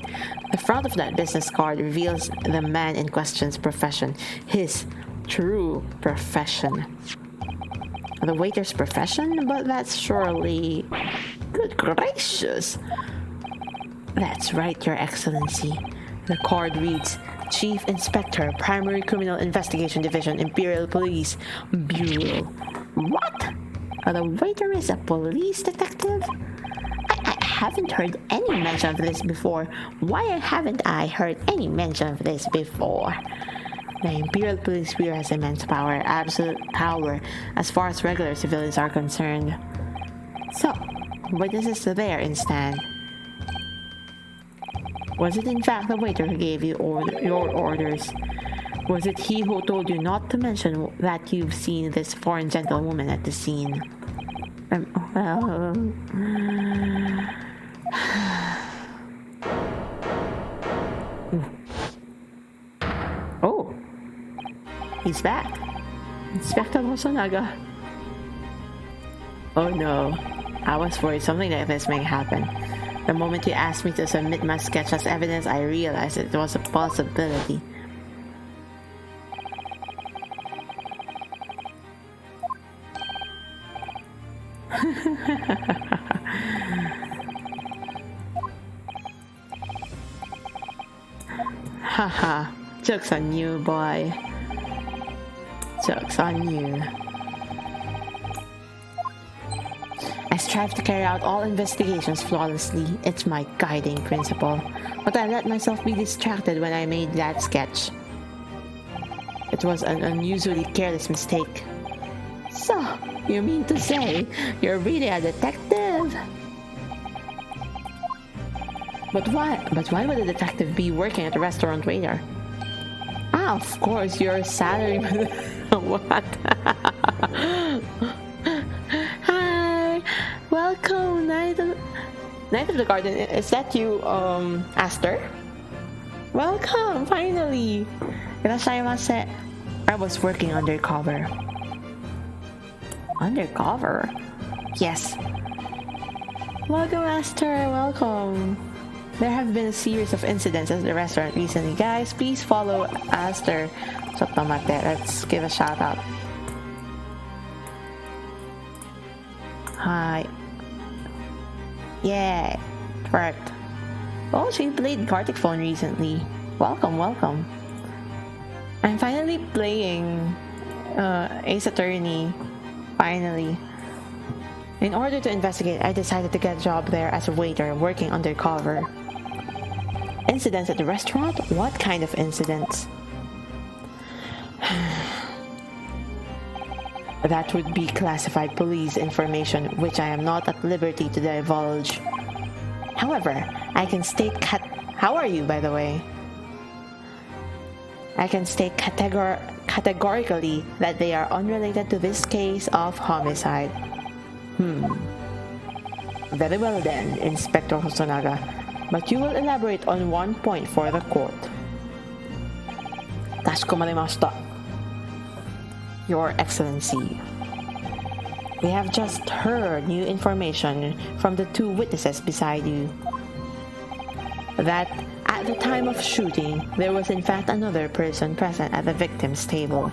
The front of that business card reveals the man in question's profession, his true profession. The waiter's profession? But that's surely... Good gracious! That's right, Your Excellency. The card reads, Chief Inspector, Primary Criminal Investigation Division, Imperial Police Bureau. What? The waiter is a police detective? I haven't heard any mention of this before. Why haven't I heard any mention of this before? The Imperial Police Bureau has immense power, absolute power, as far as regular civilians are concerned. So, witnesses there instead. Was it in fact the waiter who gave you your orders? Was it he who told you not to mention that you've seen this foreign gentlewoman at the scene? Oh, he's back. Inspector Hosonaga. Oh no, I was worried something like this may happen. The moment you asked me to submit my sketch as evidence, I realized it was a possibility. Haha, Joke's on you, boy. Joke's on you. I strive to carry out all investigations flawlessly. It's my guiding principle. But I let myself be distracted when I made that sketch. It was an unusually careless mistake. So, you mean to say you're really a detective? But why would a detective be working at a restaurant waiter? Ah, of course, your salary. What? Hi, welcome, Knight of the Garden. Is that you, Aster? Welcome, finally. Irashaimase. I was working undercover. Undercover? Yes. Welcome, Aster. Welcome. There have been a series of incidents at the restaurant recently. Guys, please follow Aster. Let's give a shout out. Hi. Yeah, correct. Oh, she played Gartic Phone recently. Welcome, welcome. I'm finally playing Ace Attorney. Finally. In order to investigate, I decided to get a job there as a waiter, working undercover. Incidents at the restaurant? What kind of incidents? That would be classified police information, which I am not at liberty to divulge. However, I can state How are you, by the way? I can state categorically that they are unrelated to this case of homicide. Very well then, Inspector Hosonaga. But you will elaborate on one point for the court. Kashikomarimashita. Your Excellency. We have just heard new information from the two witnesses beside you. That at the time of shooting, there was in fact another person present at the victim's table.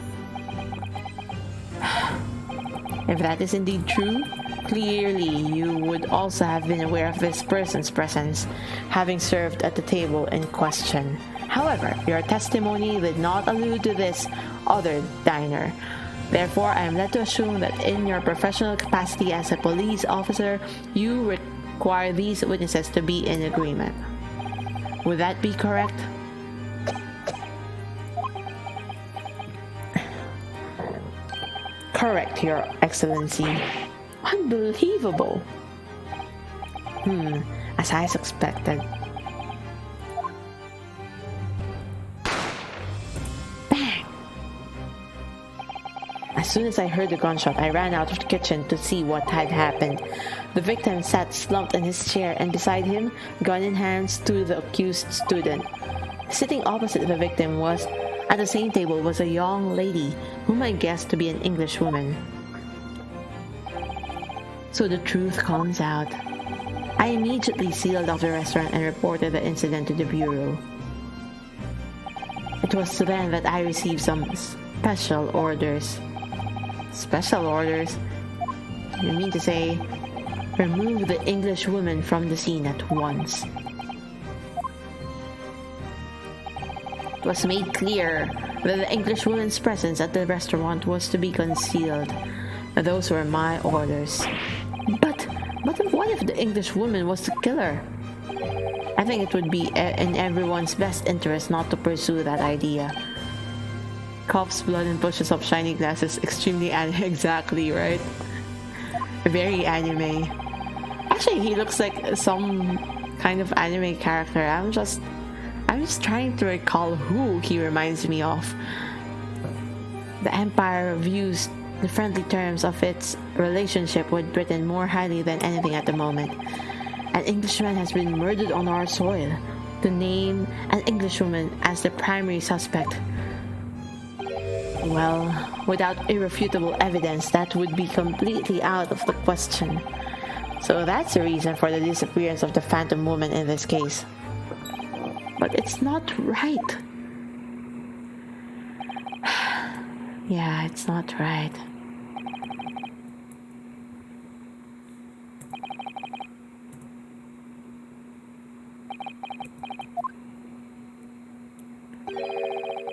If that is indeed true, clearly you would also have been aware of this person's presence, having served at the table in question. However, your testimony did not allude to this other diner. Therefore, I am led to assume that in your professional capacity as a police officer, you require these witnesses to be in agreement. Would that be correct? Correct, Your Excellency. Unbelievable. As I suspected. Bang! As soon as I heard the gunshot, I ran out of the kitchen to see what had happened. The victim sat slumped in his chair, and beside him, gun in hand, stood the accused student. Sitting opposite the victim at the same table was a young lady, whom I guessed to be an English woman. So the truth comes out. I immediately sealed off the restaurant and reported the incident to the bureau. It was then that I received some special orders. Special orders? You mean to say, remove the English woman from the scene at once. It was made clear that the English woman's presence at the restaurant was to be concealed. Those were my orders. But what if the English woman was the killer? I think it would be in everyone's best interest not to pursue that idea. Coughs blood and pushes up shiny glasses. Extremely exactly, right? Very anime. Actually, he looks like some kind of anime character. I'm just trying to recall who he reminds me of. The Empire views the friendly terms of its relationship with Britain more highly than anything at the moment. An Englishman has been murdered on our soil. To name an Englishwoman as the primary suspect, well, without irrefutable evidence, that would be completely out of the question. So that's the reason for the disappearance of the Phantom Woman in this case. But it's not right. Yeah, it's not right.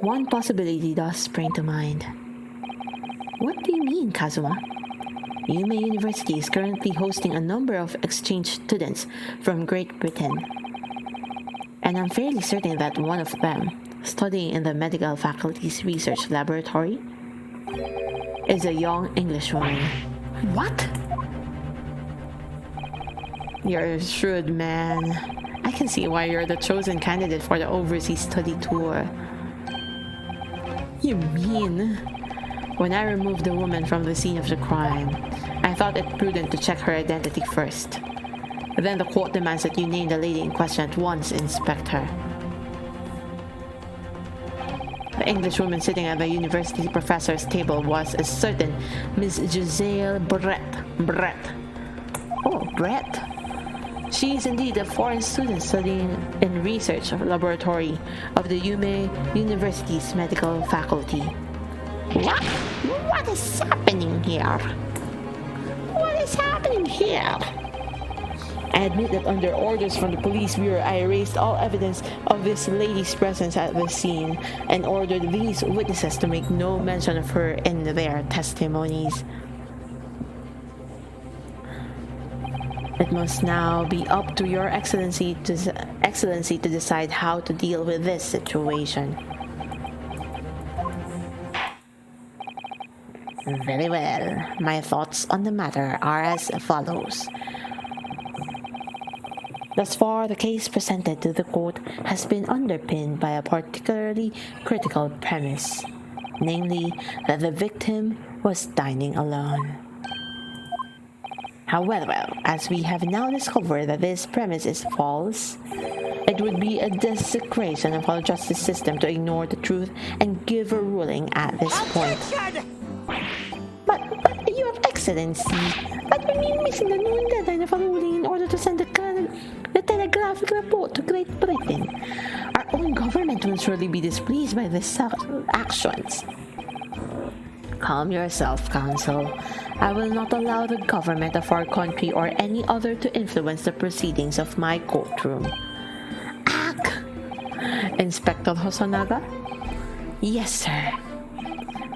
One possibility does spring to mind. What do you mean, Kazuma? Yume University is currently hosting a number of exchange students from Great Britain. And I'm fairly certain that one of them, studying in the medical faculty's research laboratory, is a young Englishwoman. What? You're a shrewd man. I can see why you're the chosen candidate for the overseas study tour. You mean? When I removed the woman from the scene of the crime, I thought it prudent to check her identity first. Then the court demands that you name the lady in question at once, Inspector. The Englishwoman sitting at the university professor's table was a certain Miss Giselle Brett. Oh, Brett. She is indeed a foreign student studying in research laboratory of the Yume University's medical faculty. What? What is happening here? What is happening here? I admit that under orders from the police bureau, I erased all evidence of this lady's presence at the scene and ordered these witnesses to make no mention of her in their testimonies. It must now be up to Your Excellency to decide how to deal with this situation. Very well. My thoughts on the matter are as follows. Thus far, the case presented to the court has been underpinned by a particularly critical premise, namely that the victim was dining alone. However, as we have now discovered that this premise is false, it would be a desecration of our justice system to ignore the truth and give a ruling at this point. But Your Excellency, but we're missing the noon deadline of a ruling in order to send the telegraphic report to Great Britain. Our own government will surely be displeased by these actions. Calm yourself, Counsel. I will not allow the government of our country or any other to influence the proceedings of my courtroom. Ag! Inspector Hosonaga? Yes, sir.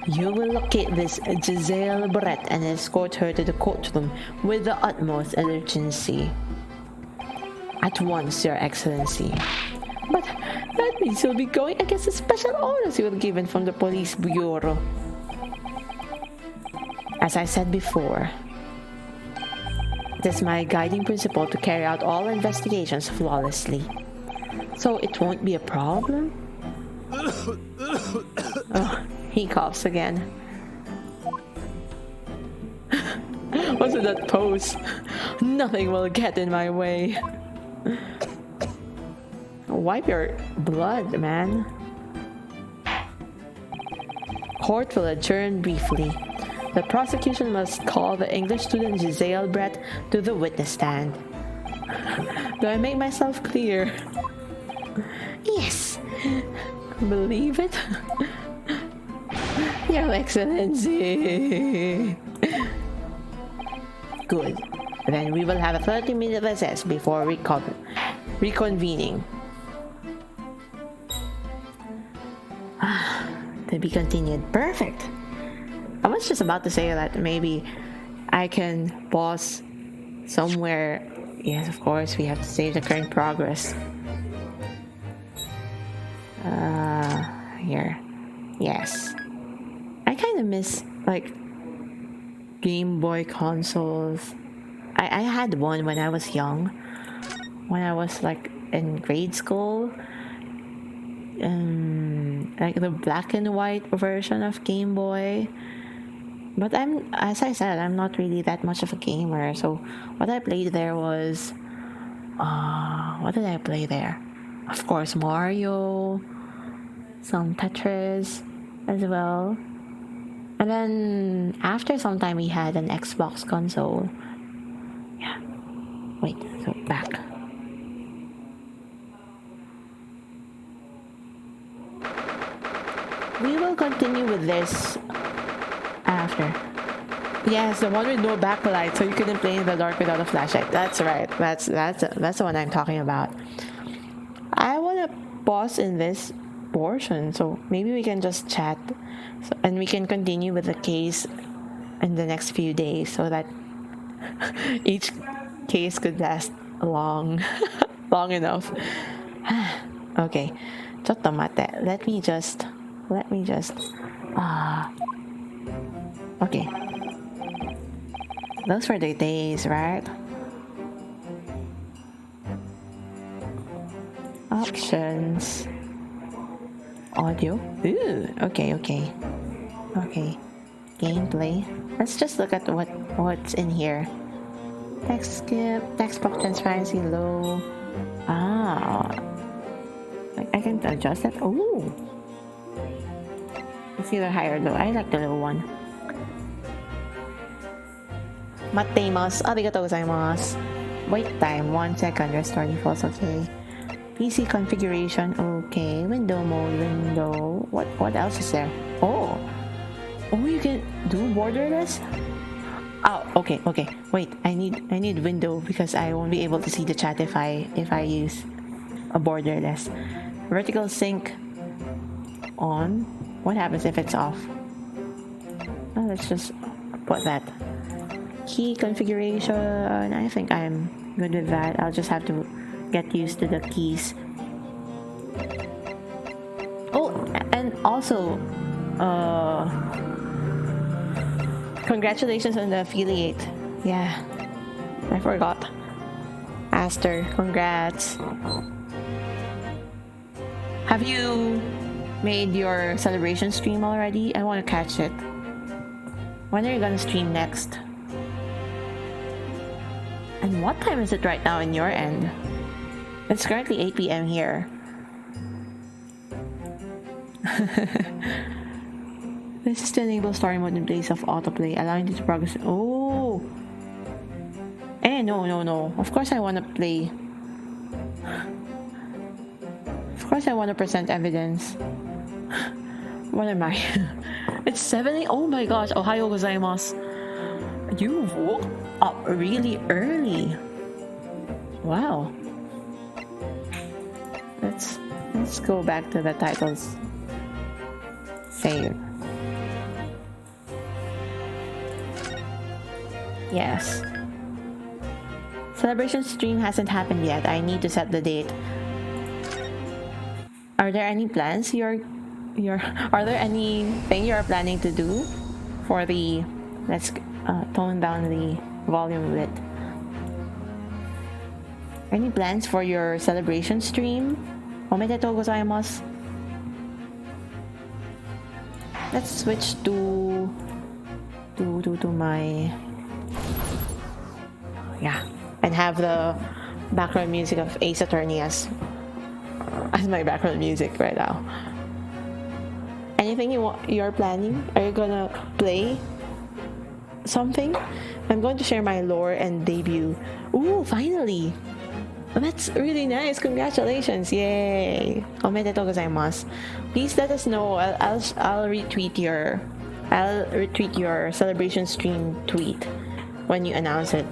You will locate this Giselle Brett and escort her to the courtroom with the utmost urgency. At once, Your Excellency. But that means you'll be going against the special orders you were given from the police bureau. As I said before, it is my guiding principle to carry out all investigations flawlessly. So it won't be a problem? Oh, he coughs again. What's in that pose? Nothing will get in my way. Wipe your blood, man. Court will adjourn briefly. The prosecution must call the English student Giselle Brett to the witness stand. Do I make myself clear? Yes. Believe it? Your Excellency. Good. Then we will have a 30-minute recess before reconvening. To be continued. Perfect. I was just about to say that maybe I can pause somewhere. Yes, of course, we have to save the current progress. Here. Yes. I kind of miss, like, Game Boy consoles. I had one when I was young. When I was, like, in grade school. Like the black and white version of Game Boy. But as I said, I'm not really that much of a gamer. So what I played there was, what did I play there? Of course, Mario, some Tetris as well. And then after some time, we had an Xbox console. Yeah. Wait, so back. We will continue with this after. Yes, the one with no backlight, so you couldn't play in the dark without a flashlight. That's right. That's the one I'm talking about. I want to pause in this portion, so maybe we can just chat, and we can continue with the case in the next few days, so that each case could last long long enough. Okay, ちょっと待って. Let me just okay, those were the days, right? Options, audio. Ooh, okay. Gameplay. Let's just look at what's in here. Text skip, text box transparency low. Like I can adjust that. Ooh, it's either high or low. I like the low one. Mateimasu. Arigatou gozaimasu. Wait time 1 second. Restore defaults. Okay. PC configuration. Okay. Window mode. Window. What else is there? Oh, you can do borderless. Oh, okay. Wait, I need window because I won't be able to see the chat if I use a borderless. Vertical sync on. What happens if it's off? Oh, let's just put that. Key configuration. I think I'm good with that. I'll just have to get used to the keys. Oh, and also, congratulations on the affiliate. Yeah, I forgot. Aster, congrats. Have you made your celebration stream already? I want to catch it. When are you gonna stream next? And what time is it right now in your end? It's currently 8 p.m. here. This is to enable story mode in place of autoplay, allowing you to progress. Oh! No. Of course I want to play. Of course I want to present evidence. What am I? It's 7 Oh my gosh, Ohayou gozaimasu. You woke up really early. Wow. Let's go back to the titles. Save. Yes. Celebration stream hasn't happened yet. I need to set the date. Are there any plans are there anything you're planning to do for the let's tone down the volume a bit. Any plans for your celebration stream? Omedetou gozaimasu. Let's switch to my and have the background music of Ace Attorney as my background music right now. Anything you're planning? Are you gonna play something? I'm going to share my lore and debut. Ooh, finally! That's really nice. Congratulations! Yay! Omedetou gozaimasu. Please let us know. I'll retweet your celebration stream tweet when you announce it.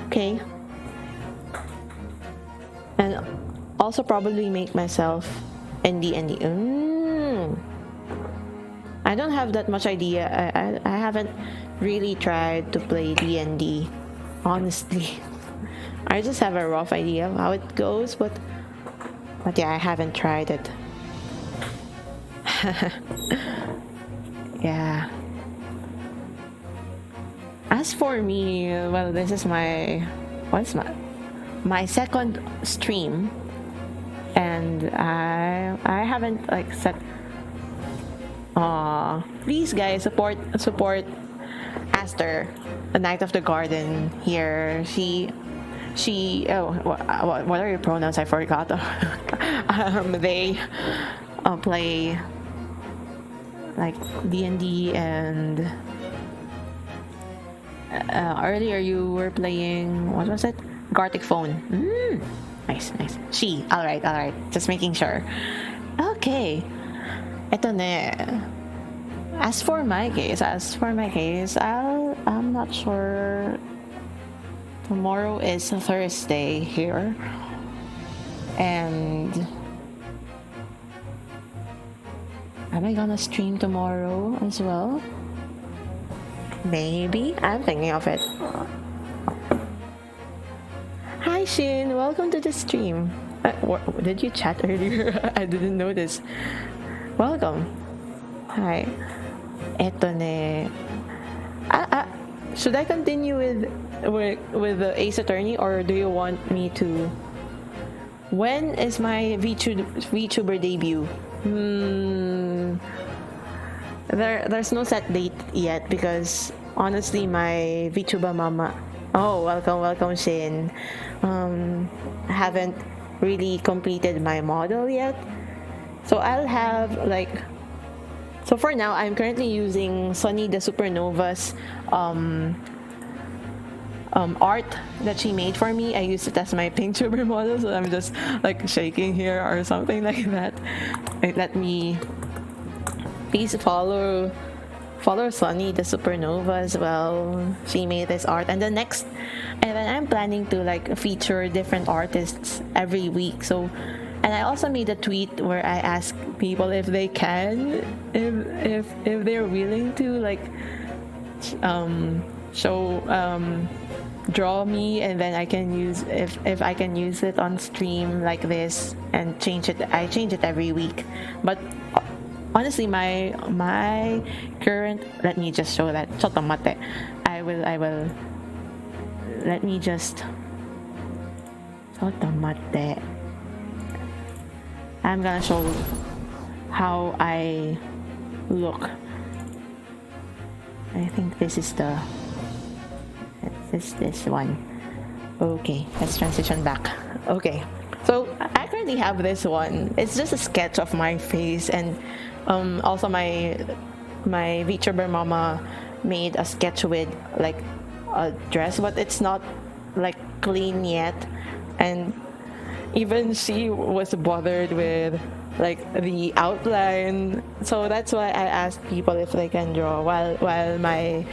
Okay. And also probably make myself ND. I don't have that much idea. I haven't really tried to play D&D, honestly. I just have a rough idea of how it goes, but yeah, I haven't tried it. Yeah. As for me, well, this is my second stream, and I haven't set. Please guys, support Aster, the Knight of the Garden here. She what are your pronouns? I forgot. They play like D&D, and earlier you were playing, what was it? Gartic Phone. Nice. All right. Just making sure. Okay. Eto ne. As for my case, I'm not sure. Tomorrow is Thursday here, and Am I gonna stream tomorrow as well? Maybe. I'm thinking of it. Hi Shin, welcome to the stream. Did you chat earlier? I didn't notice. Welcome. Hi. Eto ne. Should I continue with the Ace Attorney, or do you want me to? When is my VTuber debut? There's no set date yet because honestly my VTuber Mama. Oh, welcome Shin. Haven't really completed my model yet, so I'll have like. So for now, I'm currently using Sunny the Supernova's art that she made for me. I used it as my PNGtuber model, so I'm just like shaking here or something like that. Let me please follow Sunny the Supernova as well. She made this art, and then I'm planning to like feature different artists every week. So, and I also made a tweet where I ask people if they can, if they're willing to like draw me, and then I can use if I can use it on stream like this and change it. I change it every week, but honestly my current, let me just show that chotomate. I will let me just chotomate. I'm gonna show how I look. I think this is this one. Okay, let's transition back. Okay, so I currently have this one. It's just a sketch of my face, and also my VTuber Mama made a sketch with like a dress, but it's not like clean yet, and even she was bothered with like the outline. So that's why I asked people if they can draw while my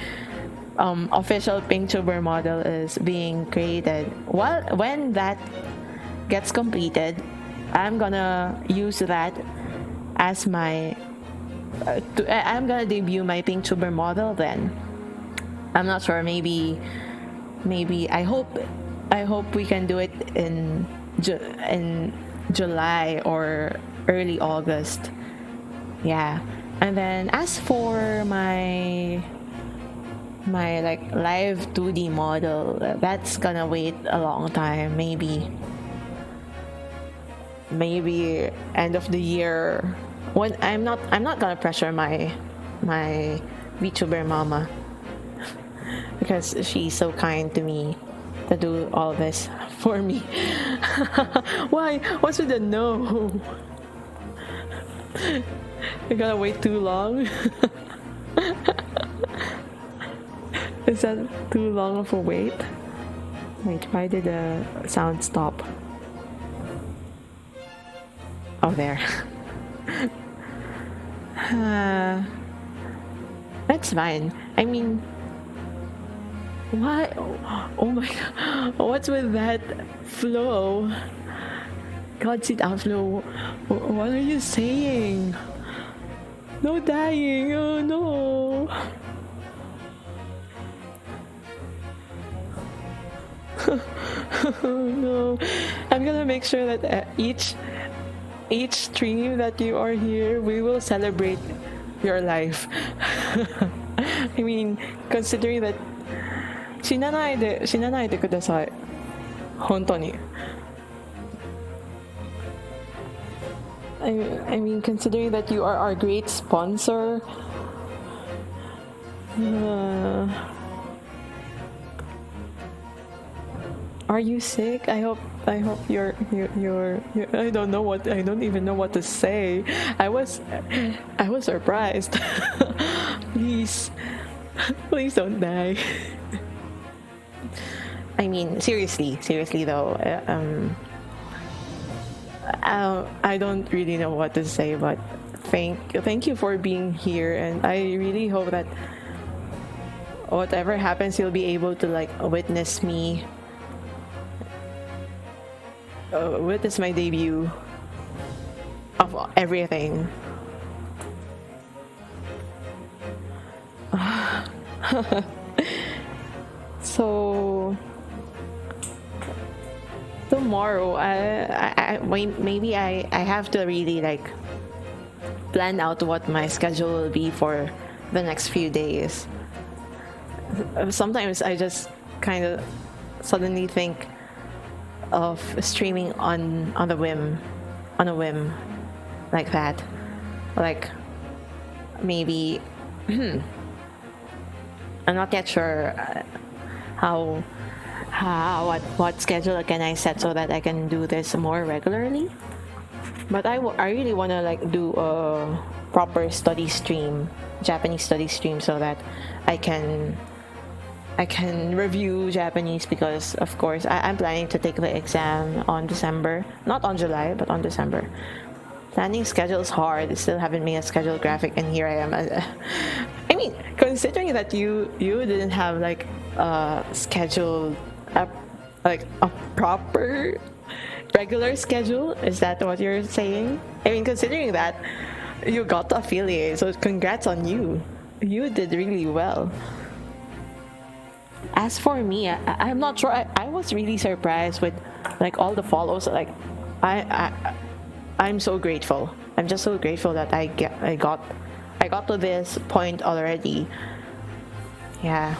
official PNGtuber model is being created. When that gets completed, I'm gonna use that as my I'm gonna debut my PNGtuber model then. I'm not sure, maybe I hope we can do it in July or early August. Yeah. And then as for my like live 2D model, that's gonna wait a long time. Maybe end of the year. When I'm not gonna pressure my VTuber Mama because she's so kind to me to do all this for me. Why? What's with the no? I gotta wait too long. Is that too long of a wait? Wait, why did the sound stop? Oh, there. That's fine. I mean, why? Oh my god. What's with that flow? God, sit down, flow. What are you saying? No dying. Oh no. Oh no. I'm gonna make sure that each stream that you are here, we will celebrate your life. I mean, considering that 死なないでください。本当に。I mean, considering that you are our great sponsor. Are you sick? I hope you're I don't even know what to say. I was surprised. Please don't die. I mean, seriously though, I don't really know what to say, but thank you for being here, and I really hope that whatever happens, you'll be able to like witness me. Witness my debut of everything. So tomorrow, maybe I have to really like plan out what my schedule will be for the next few days. Sometimes I just kind of suddenly think of streaming on a whim, like that. Like maybe I'm not yet sure how what schedule can I set so that I can do this more regularly. But I really want to like do a proper study stream, Japanese study stream, so that I can review Japanese, because of course I'm planning to take the exam on December, not on July, but on December. Planning schedule is hard. I still haven't made a schedule graphic, and here I am. I mean, considering that you didn't have like a schedule, like a proper regular schedule, is that what you're saying? I mean, considering that you got the affiliate, so congrats on you. You did really well. As for me, I'm not sure. I was really surprised with like all the follows. Like I'm so grateful. I'm just so grateful that I got to this point already. Yeah.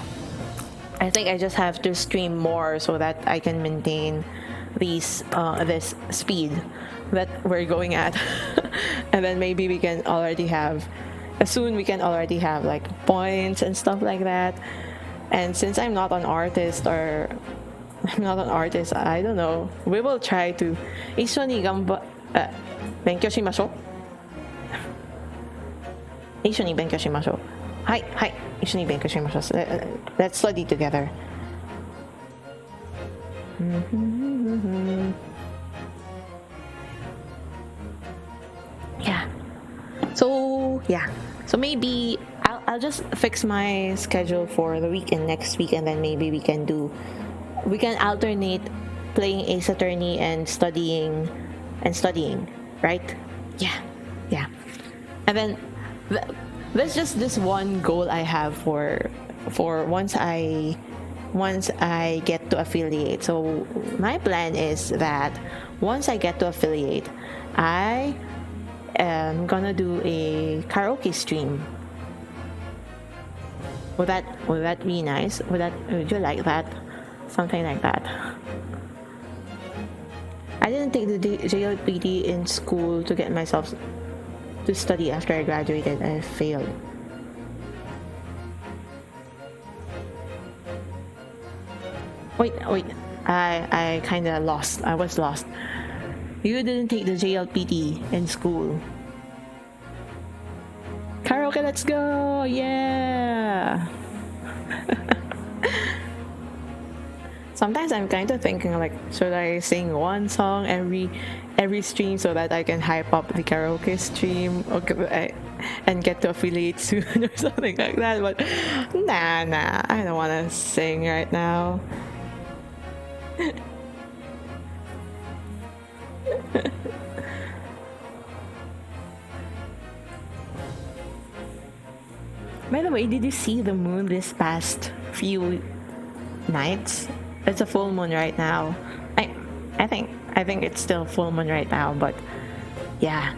I think I just have to stream more so that I can maintain this speed that we're going at. And then maybe we can already have like points and stuff like that. And since I'm not an artist, I don't know. We will try to 一緒に勉強しましょう。一緒に勉強しましょう。はいはい、一緒に勉強しましょう。Let's study together. Yeah. So maybe I'll just fix my schedule for the weekend next week, and then maybe we can alternate playing Ace Attorney and studying, right? Yeah. And then there's just this one goal I have for once I get to affiliate. So my plan is that once I get to affiliate, I am gonna do a karaoke stream. Would that be nice? Would you like that? Something like that. I didn't take the JLPT in school to get myself to study after I graduated. I failed. Wait. I kinda lost. I was lost. You didn't take the JLPT in school. Karaoke, let's go! Yeah! Sometimes I'm kind of thinking like, should I sing one song every stream so that I can hype up the karaoke stream, and get to affiliate soon or something like that? But nah, I don't want to sing right now. By the way, did you see the moon this past few nights? It's a full moon right now. I think it's still full moon right now, but yeah,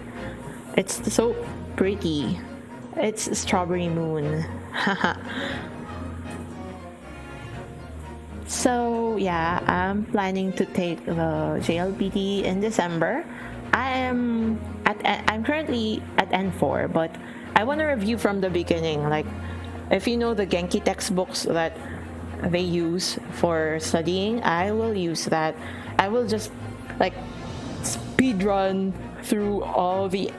it's so pretty. It's strawberry moon. So yeah, I'm planning to take the JLPT in December. I'm currently at N4, but I want to review from the beginning. Like, if you know the Genki textbooks that they use for studying, I will use that. I will just like speed run through all the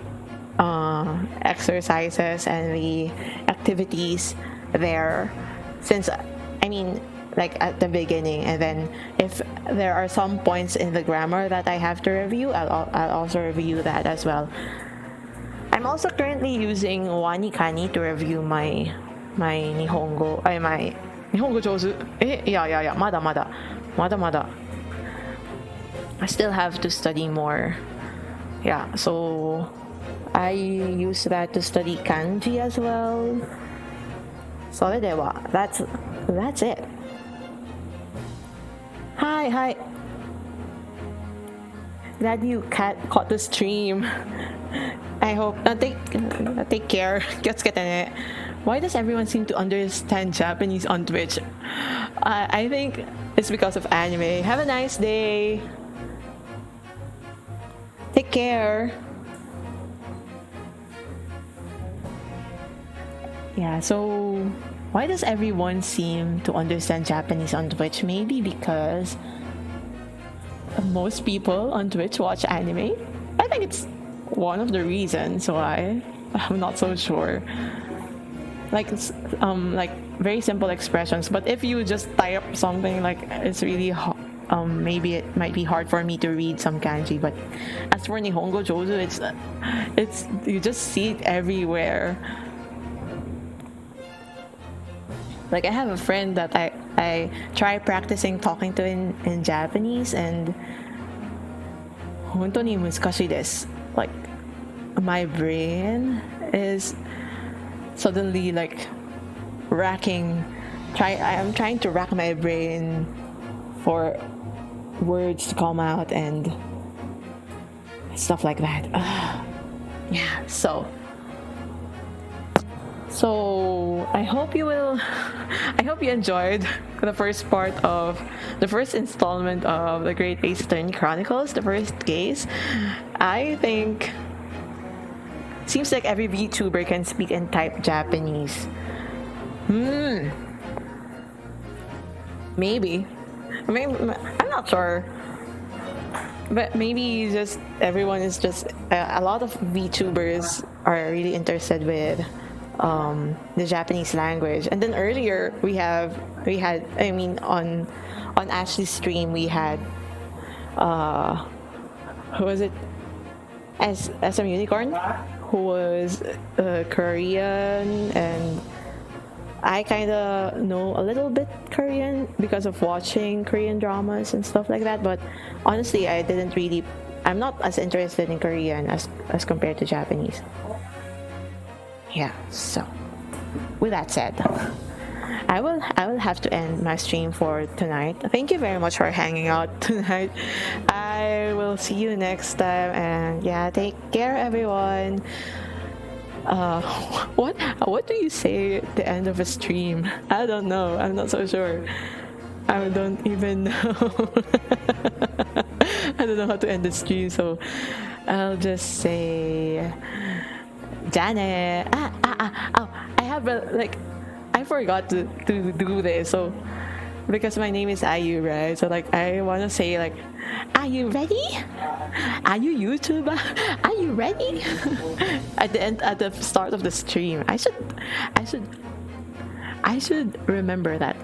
exercises and the activities there, since I mean, like at the beginning, and then if there are some points in the grammar that I have to review, I'll also review that as well. I'm also currently using Wanikani to review my Nihongo. My Nihongo 上手。いや、まだまだ。I still have to study more. Yeah, so I use that to study kanji as well. Solidewa. That's it. Hi. Glad you caught the stream. I hope. Take care. Why does everyone seem to understand Japanese on Twitch? I think it's because of anime. Have a nice day. Take care. Yeah, so why does everyone seem to understand Japanese on Twitch? Maybe because most people on Twitch watch anime. I think it's one of the reasons why. I'm not so sure. Like very simple expressions, but if you just type something, like, it's really maybe it might be hard for me to read some kanji. But as for Nihongo Jozu, it's you just see it everywhere. Like, I have a friend that I try practicing talking to in Japanese, and 本当に難しいです. Like, my brain is suddenly like I'm trying to rack my brain for words to come out and stuff like that. Yeah, so I hope you enjoyed the first installment of the Great Ace Attorney Chronicles, the first case. I think seems like every VTuber can speak and type Japanese. Maybe. I mean, I'm not sure. But maybe just everyone is just a lot of VTubers are really interested with the Japanese language. And then earlier we had I mean on Ashley's stream we had who was it? As a unicorn, who was Korean, and I kind of know a little bit Korean because of watching Korean dramas and stuff like that. But honestly, I'm not as interested in Korean as compared to Japanese. Yeah, so with that said, I will have to end my stream for tonight. Thank you very much for hanging out tonight. I will see you next time, and yeah, take care, everyone. What do you say at the end of a stream? I don't know. I'm not so sure. I don't even know. I don't know how to end the stream, so I'll just say Jane. Oh, I forgot to do this. So because my name is Ayu, right? So like I wanna say like, are you ready? Are you YouTuber? Are you ready? at the start of the stream. I should remember that.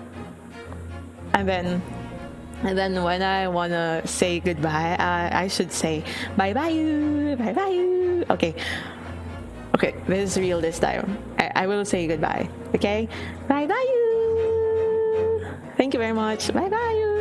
And then when I wanna say goodbye, I should say bye bye you. Okay, this is real this time. I will say goodbye. Okay, bye bye you. Thank you very much. Bye bye you.